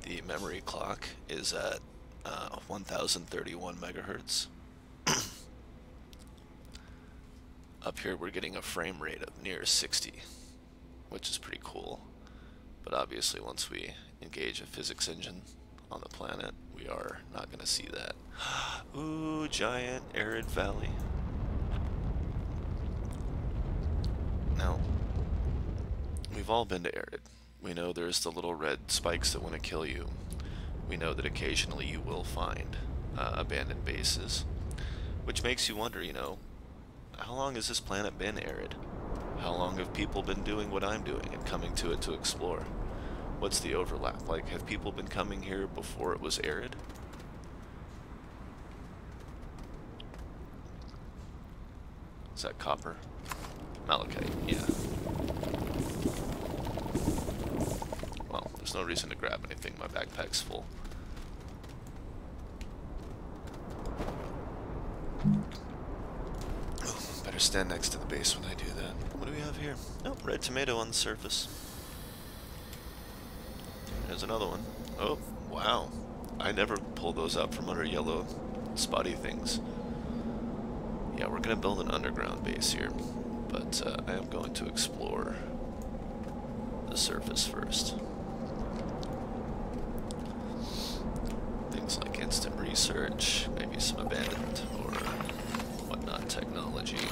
[SPEAKER 1] The memory clock is at 1031 megahertz. Up here we're getting a frame rate of near 60, which is pretty cool. But obviously once we engage a physics engine on the planet, we are not going to see that. Ooh, giant arid valley. Now, we've all been to arid. We know there's the little red spikes that want to kill you. We know that occasionally you will find abandoned bases, which makes you wonder, you know, how long has this planet been arid? How long have people been doing what I'm doing and coming to it to explore? What's the overlap? Like, have people been coming here before it was arid? Is that copper? Malachite, yeah. Well, there's no reason to grab anything. My backpack's full. Oh, better stand next to the base when I do that. What do we have here? Oh, red tomato on the surface. There's another one. Oh, wow. I never pull those out from under yellow spotty things. Yeah, we're going to build an underground base here, but I am going to explore the surface first. Things like instant research, maybe some abandoned or whatnot technology.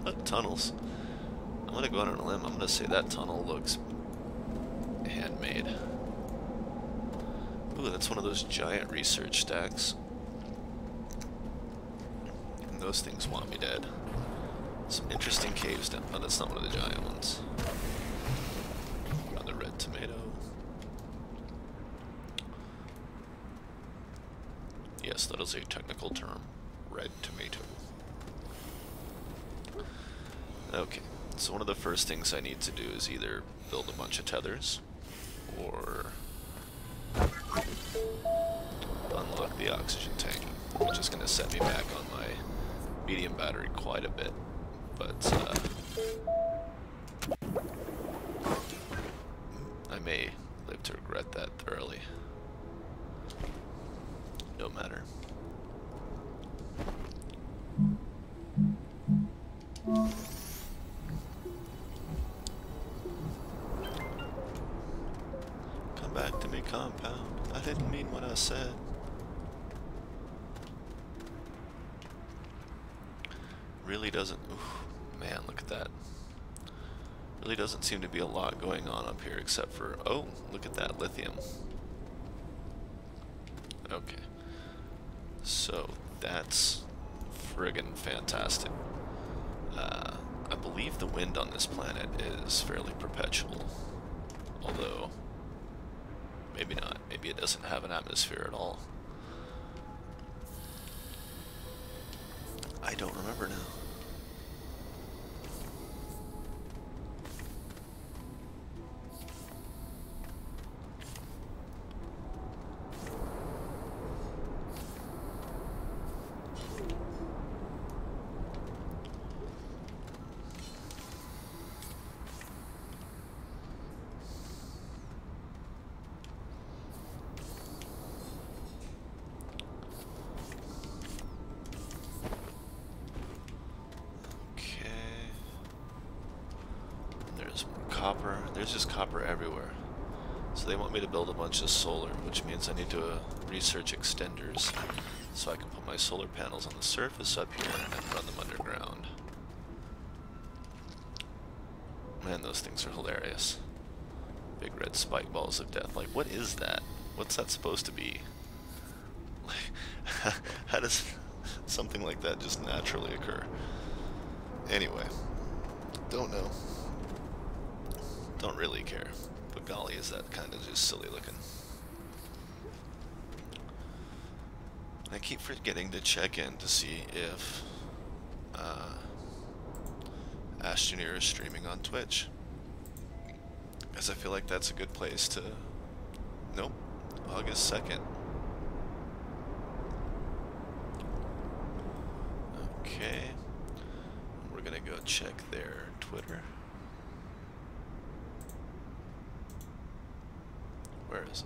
[SPEAKER 1] Look, tunnels. I'm going to go out on a limb. I'm going to say that tunnel looks handmade. Ooh, that's one of those giant research stacks. And those things want me dead. Some interesting caves down. Oh, that's not one of the giant ones. Another red tomato. Yes, that is a technical term. Red tomato. Okay, so one of the first things I need to do is either build a bunch of tethers or unlock the oxygen tank, which is going to set me back on my medium battery quite a bit, but I may live to regret that thoroughly. No matter. Come back to me, compound. I didn't mean what I said. Really doesn't... Oof, man, look at that. Really doesn't seem to be a lot going on up here except for... Oh, look at that, lithium. Okay. So, that's friggin' fantastic. I believe the wind on this planet is fairly perpetual. Although, maybe not. Maybe it doesn't have an atmosphere at all. I don't remember now. Copper. There's just copper everywhere. So they want me to build a bunch of solar, which means I need to research extenders so I can put my solar panels on the surface up here and run them underground. Man, those things are hilarious. Big red spike balls of death. Like, what is that? What's that supposed to be? Like, how does something like that just naturally occur? Anyway, don't know. Don't really care, but golly, is that kind of just silly looking. I keep forgetting to check in to see if Ashtonir is streaming on Twitch, because I feel like that's a good place to... Nope, August 2nd. Okay, we're gonna go check their Twitter. Where is it?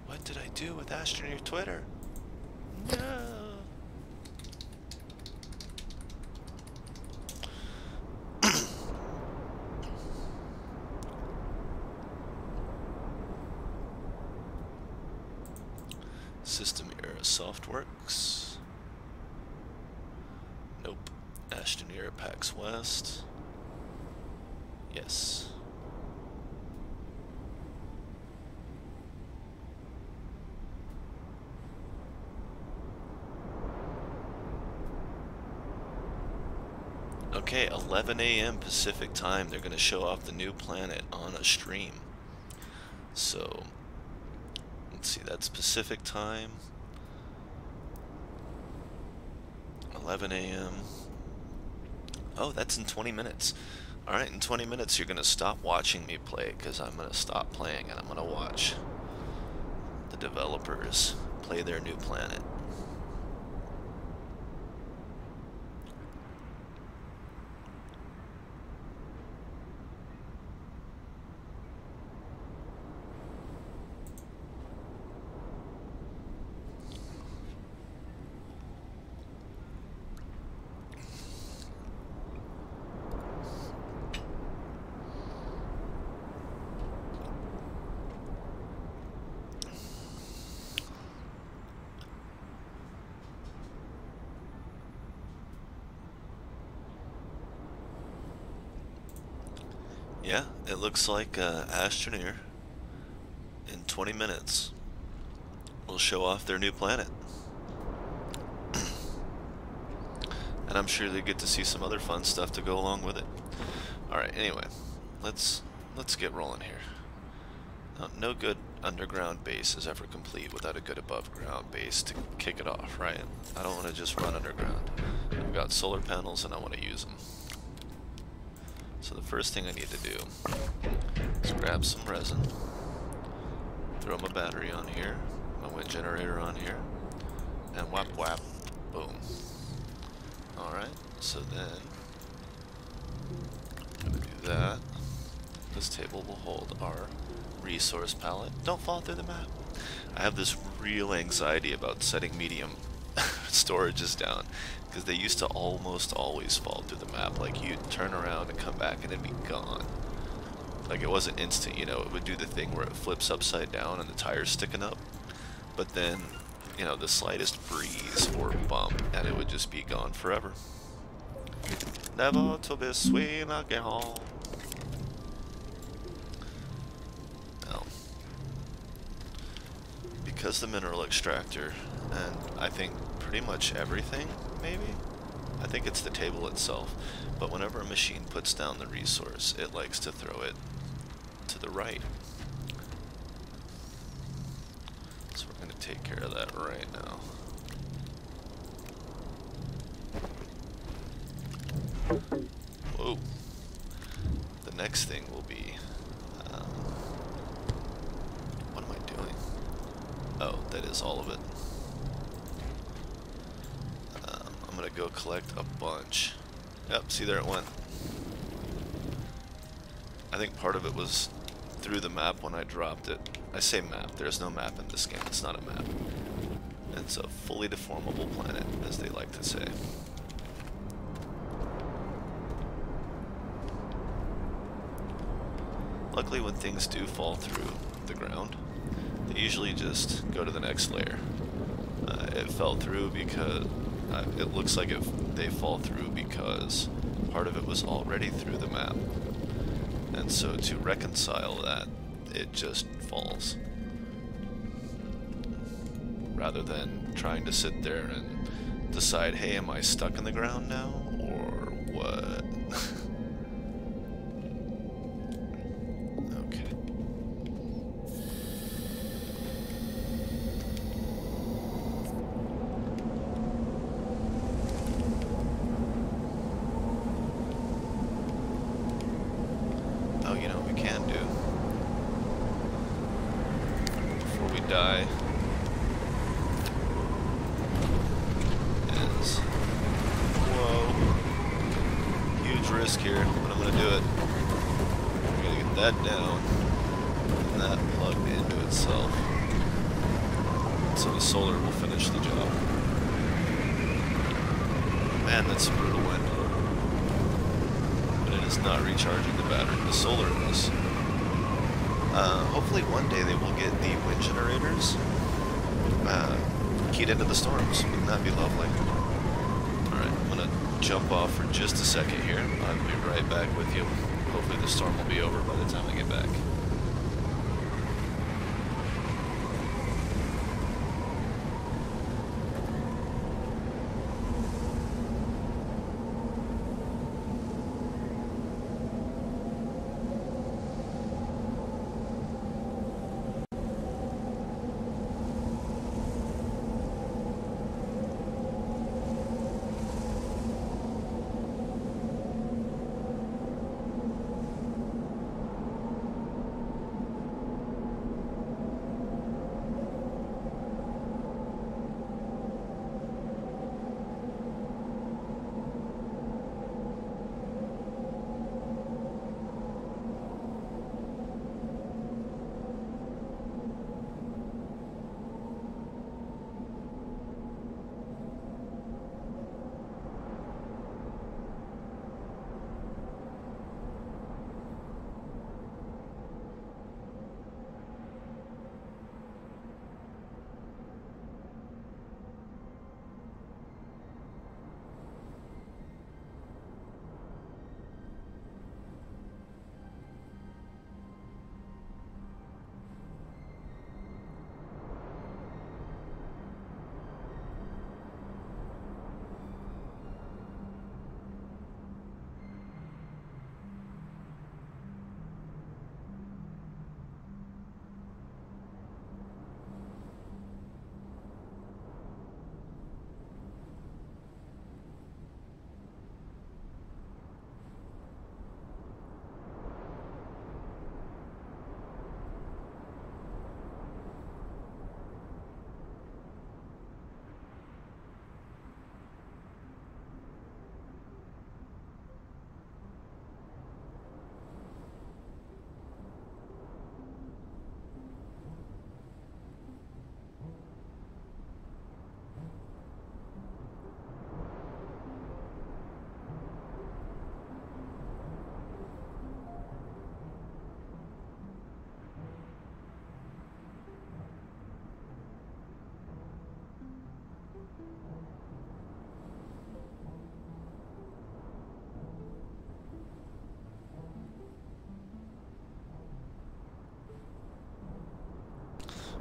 [SPEAKER 1] What did I do with Astroneer Twitter? No. System error. Softworks. Nope. Astroneer PAX West. Yes. Okay, 11 a.m. Pacific time, they're going to show off the new planet on a stream. So, let's see, that's Pacific time. 11 a.m. Oh, that's in 20 minutes. Alright, in 20 minutes you're going to stop watching me play, because I'm going to stop playing and I'm going to watch the developers play their new planet. Yeah, it looks like Astroneer in 20 minutes will show off their new planet. And I'm sure they get to see some other fun stuff to go along with it. Alright, anyway, let's get rolling here. Now, no good underground base is ever complete without a good above ground base to kick it off, right? I don't want to just run underground. I've got solar panels and I want to use them. So the first thing I need to do is grab some resin, throw my battery on here, my wind generator on here, and whap whap, boom. Alright, so then I'm going to do that. This table will hold our resource palette. Don't fall through the map. I have this real anxiety about setting medium storages down, because they used to almost always fall through the map. Like, you'd turn around and come back and it'd be gone. Like, it wasn't instant, you know, it would do the thing where it flips upside down and the tire's sticking up. But then, you know, the slightest breeze or bump and it would just be gone forever. Never to be seen again. Now, because the mineral extractor, and I think pretty much everything, maybe? I think it's the table itself, but whenever a machine puts down the resource, it likes to throw it to the right. So we're going to take care of that right now. Whoa. The next thing will be, what am I doing? Oh, that is all of it. I'm gonna go collect a bunch. Yep, see, there it went. I think part of it was through the map when I dropped it. I say map, there's no map in this game, it's not a map. It's a fully deformable planet, as they like to say. Luckily, when things do fall through the ground, they usually just go to the next layer. It fell through because it looks like they fall through because part of it was already through the map, and so to reconcile that, it just falls rather than trying to sit there and decide, hey, am I stuck in the ground now or what? Die is, whoa, huge risk here, but I'm gonna do it. I'm gonna get that down, and that plugged into itself. So the solar will finish the job. Man, that's a brutal wind. But it is not recharging the battery. The solar is. Hopefully one day they will get the wind generators keyed into the storms. Wouldn't that be lovely? Alright, I'm gonna jump off for just a second here. I'll be right back with you. Hopefully the storm will be over by the time I get back.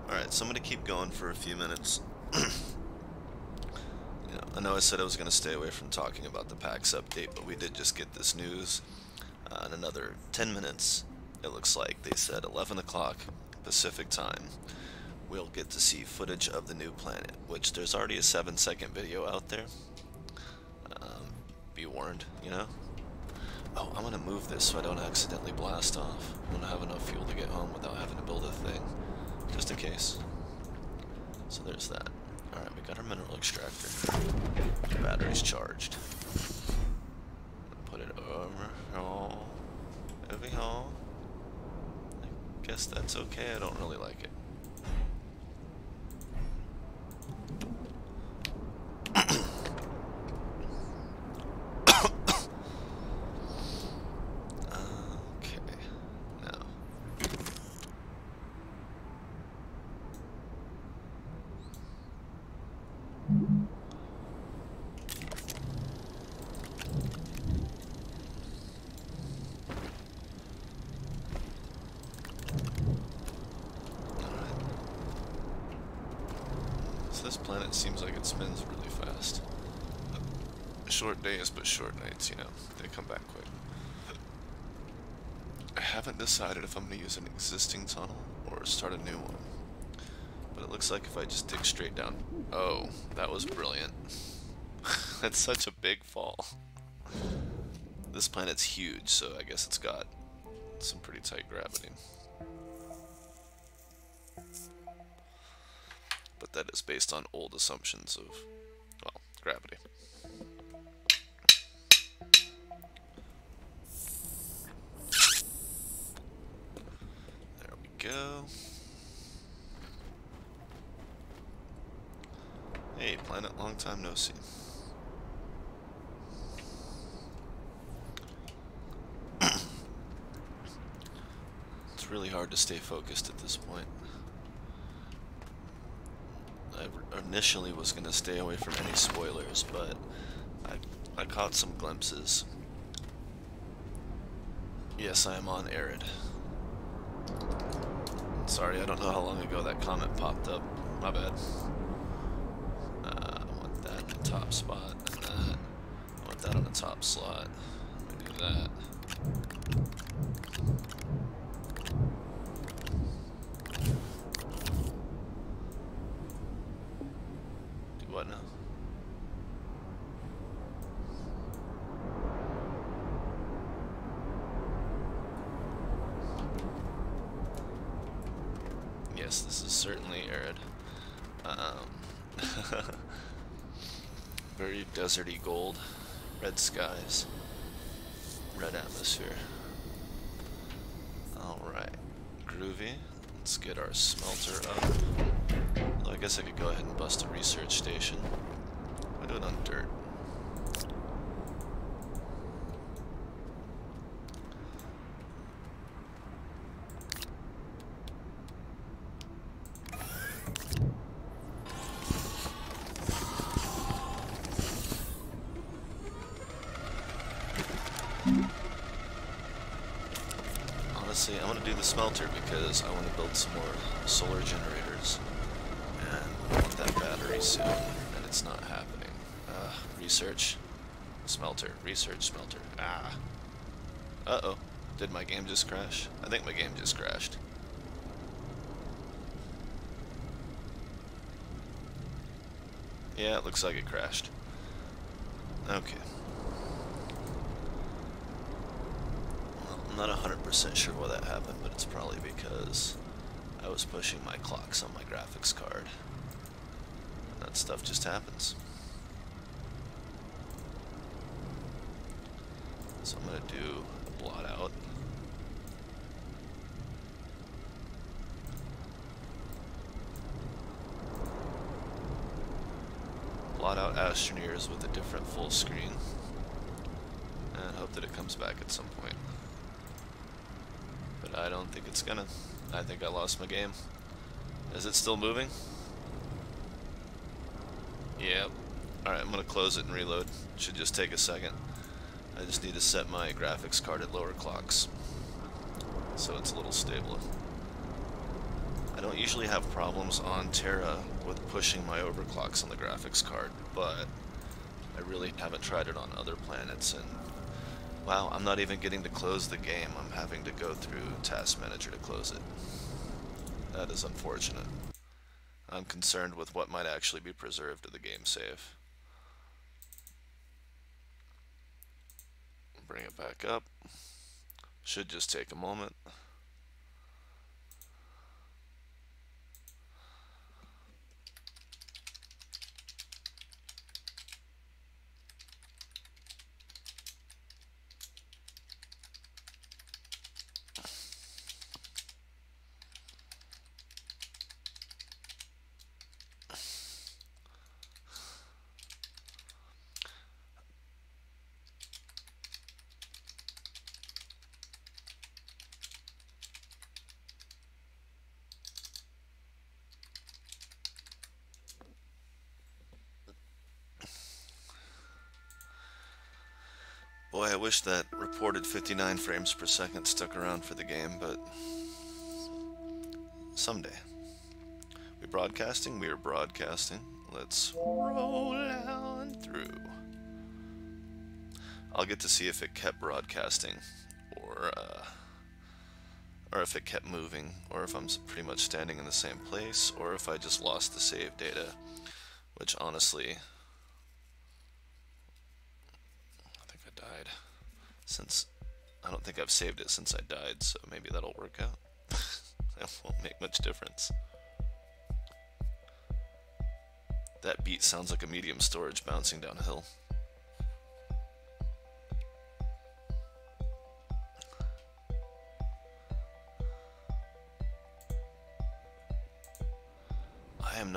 [SPEAKER 1] Alright, so I'm going to keep going for a few minutes. I know I said I was going to stay away from talking about the PAX update, but we did just get this news. In another 10 minutes, it looks like they said 11 o'clock Pacific time, we'll get to see footage of the new planet, which there's already a 7-second video out there. Be warned, you know? Oh, I'm going to move this so I don't accidentally blast off. I'm going to have enough fuel to get home without having to build a thing. Just in case. So there's that. Alright, we got our mineral extractor. Battery's charged. Put it over here. Over here. I guess that's okay. I don't really like it. This planet seems like it spins really fast. Short days, but short nights, you know, they come back quick. I haven't decided if I'm going to use an existing tunnel or start a new one. But it looks like if I just dig straight down... Oh, that was brilliant. That's such a big fall. This planet's huge, so I guess it's got some pretty tight gravity. But that is based on old assumptions of, well, gravity. There we go. Hey, planet, long time no see. It's really hard to stay focused at this point. I initially was going to stay away from any spoilers, but I caught some glimpses. Yes, I am on Arid. Sorry, I don't know how long ago that comment popped up. My bad. I want that in the top spot, and that. I want that on the top slot. Let me do that. Do what now? Yes, this is certainly arid. Very deserty gold, red skies, red atmosphere. Alright, groovy. Let's get our smelter up. Well, I guess I could go ahead and bust a research station. I'll do it on dirt. Honestly, I want to do the smelter because I want to build some more solar generators. And I want that battery soon, and it's not happening. Research, smelter, research, smelter. Ah. Uh-oh. Did my game just crash? I think my game just crashed. Yeah, it looks like it crashed. Okay. I'm not 100% sure why that happened, but it's probably because I was pushing my clocks on my graphics card. And that stuff just happens. So I'm going to do a blot out. Blot out Astroneers with a different full screen. And hope that it comes back at some point. But I don't think it's gonna. I think I lost my game. Is it still moving? Yep. Alright, I'm gonna close it and reload. Should just take a second. I just need to set my graphics card at lower clocks, so it's a little stable. I don't usually have problems on Terra with pushing my overclocks on the graphics card, but I really haven't tried it on other planets, and wow, I'm not even getting to close the game. I'm having to go through Task Manager to close it. That is unfortunate. I'm concerned with what might actually be preserved of the game save. Bring it back up. Should just take a moment. Boy, I wish that reported 59 frames per second stuck around for the game, but someday. We broadcasting? We are broadcasting. Let's roll on through. I'll get to see if it kept broadcasting, or if it kept moving, or if I'm pretty much standing in the same place, or if I just lost the save data, which honestly, died. Since I don't think I've saved it since I died, so maybe that'll work out. That won't make much difference. That beat sounds like a medium storage bouncing down a hill.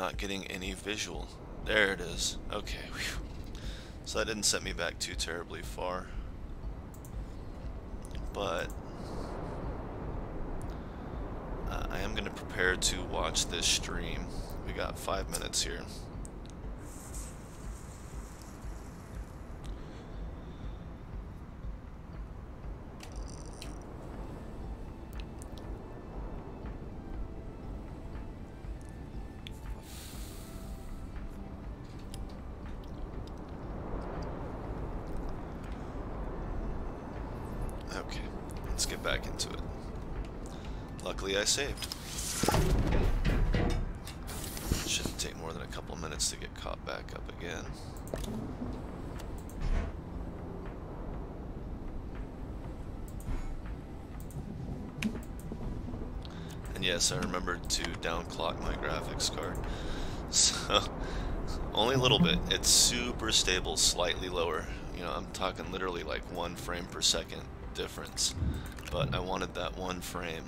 [SPEAKER 1] not getting any visual. There it is. Okay, whew. So that didn't set me back too terribly far. But I am going to prepare to watch this stream. We got 5 minutes here. Okay, let's get back into it. Luckily I saved. Shouldn't take more than a couple minutes to get caught back up again. And yes, I remembered to downclock my graphics card. So, only a little bit. It's super stable, slightly lower. You know, I'm talking literally like 1 frame per second difference. But I wanted that 1 frame.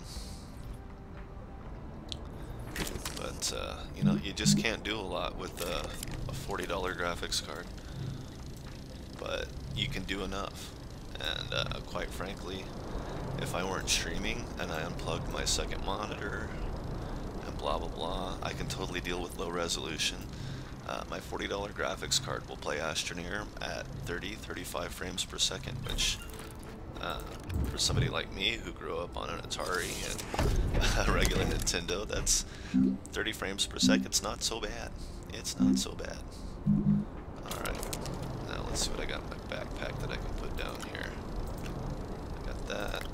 [SPEAKER 1] But, you know, you just can't do a lot with a $40 graphics card. But you can do enough. And quite frankly, if I weren't streaming and I unplugged my second monitor and blah blah blah, I can totally deal with low resolution. My $40 graphics card will play Astroneer at 30-35 frames per second, which for somebody like me who grew up on an Atari and a regular Nintendo, that's 30 frames per second. It's not so bad. It's not so bad. Alright, now let's see what I got in my backpack that I can put down here. I got that.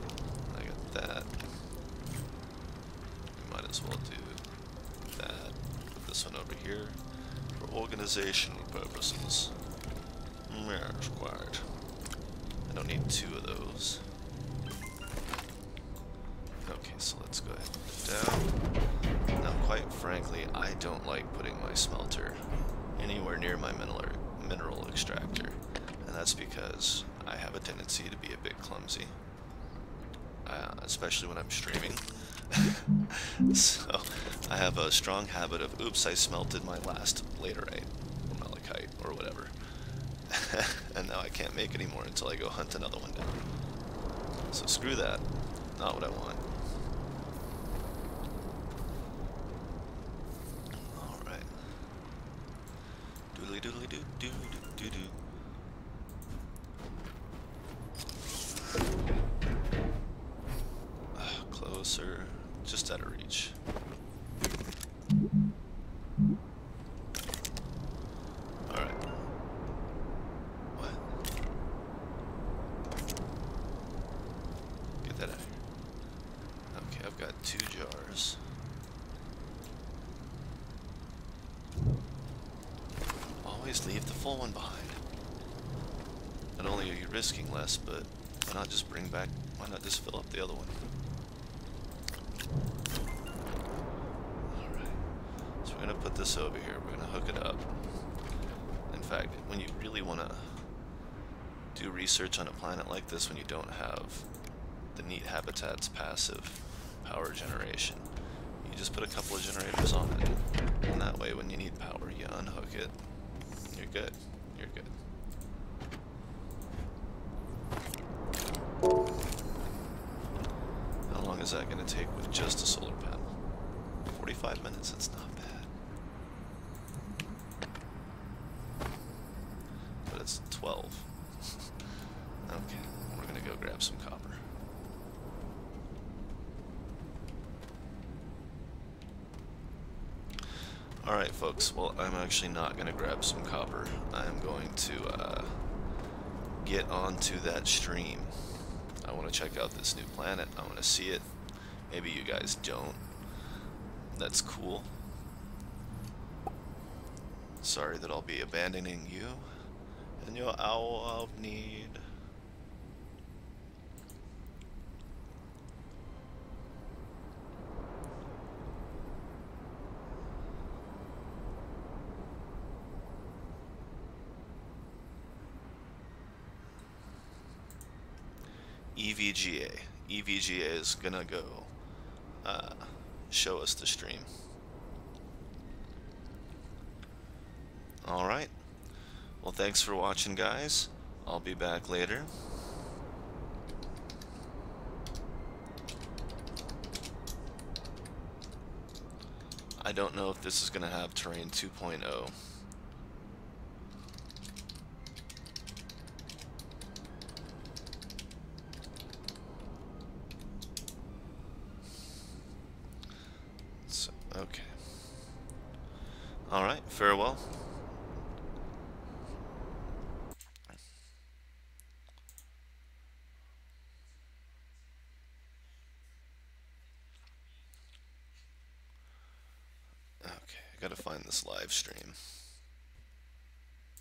[SPEAKER 1] I got that. We might as well do that. Put this one over here for organizational purposes. Yeah, required. I don't need 2 of those. Okay, so let's go ahead and put it down. Now, quite frankly, I don't like putting my smelter anywhere near my mineral extractor, and that's because I have a tendency to be a bit clumsy, especially when I'm streaming. So I have a strong habit of, oops, I smelted my last laterite or malachite or whatever. And now I can't make any more until I go hunt another one down. So screw that. Not what I want. Alright. Doodly doodly doo doo doo doo doo. Closer. Just out of reach. Alright. What? Get that out of here. Okay, I've got 2 jars. Always leave the full one behind. Not only are you risking less, but why not just why not just fill up the other one? Alright. So we're going to put this over here. We're going to hook it up. In fact, when you really want to do research on a planet like this, when you don't have the neat habitat's passive power generation, you just put a couple of generators on it. And that way, when you need power, you unhook it. You're good. You're good. How long is that going to take with just a solar panel? 45 minutes, that's not bad. But it's 12. Okay, we're going to go grab some copper. Alright folks, well I'm actually not going to grab some copper. I'm going to get onto that stream. I want to check out this new planet. I want to see it. Maybe you guys don't. That's cool. Sorry that I'll be abandoning you in your hour of need. EVGA. EVGA is gonna go show us the stream. Alright. Well, thanks for watching, guys. I'll be back later. I don't know if this is going to have terrain 2.0. So, okay. Alright, farewell. Okay, I gotta find this live stream.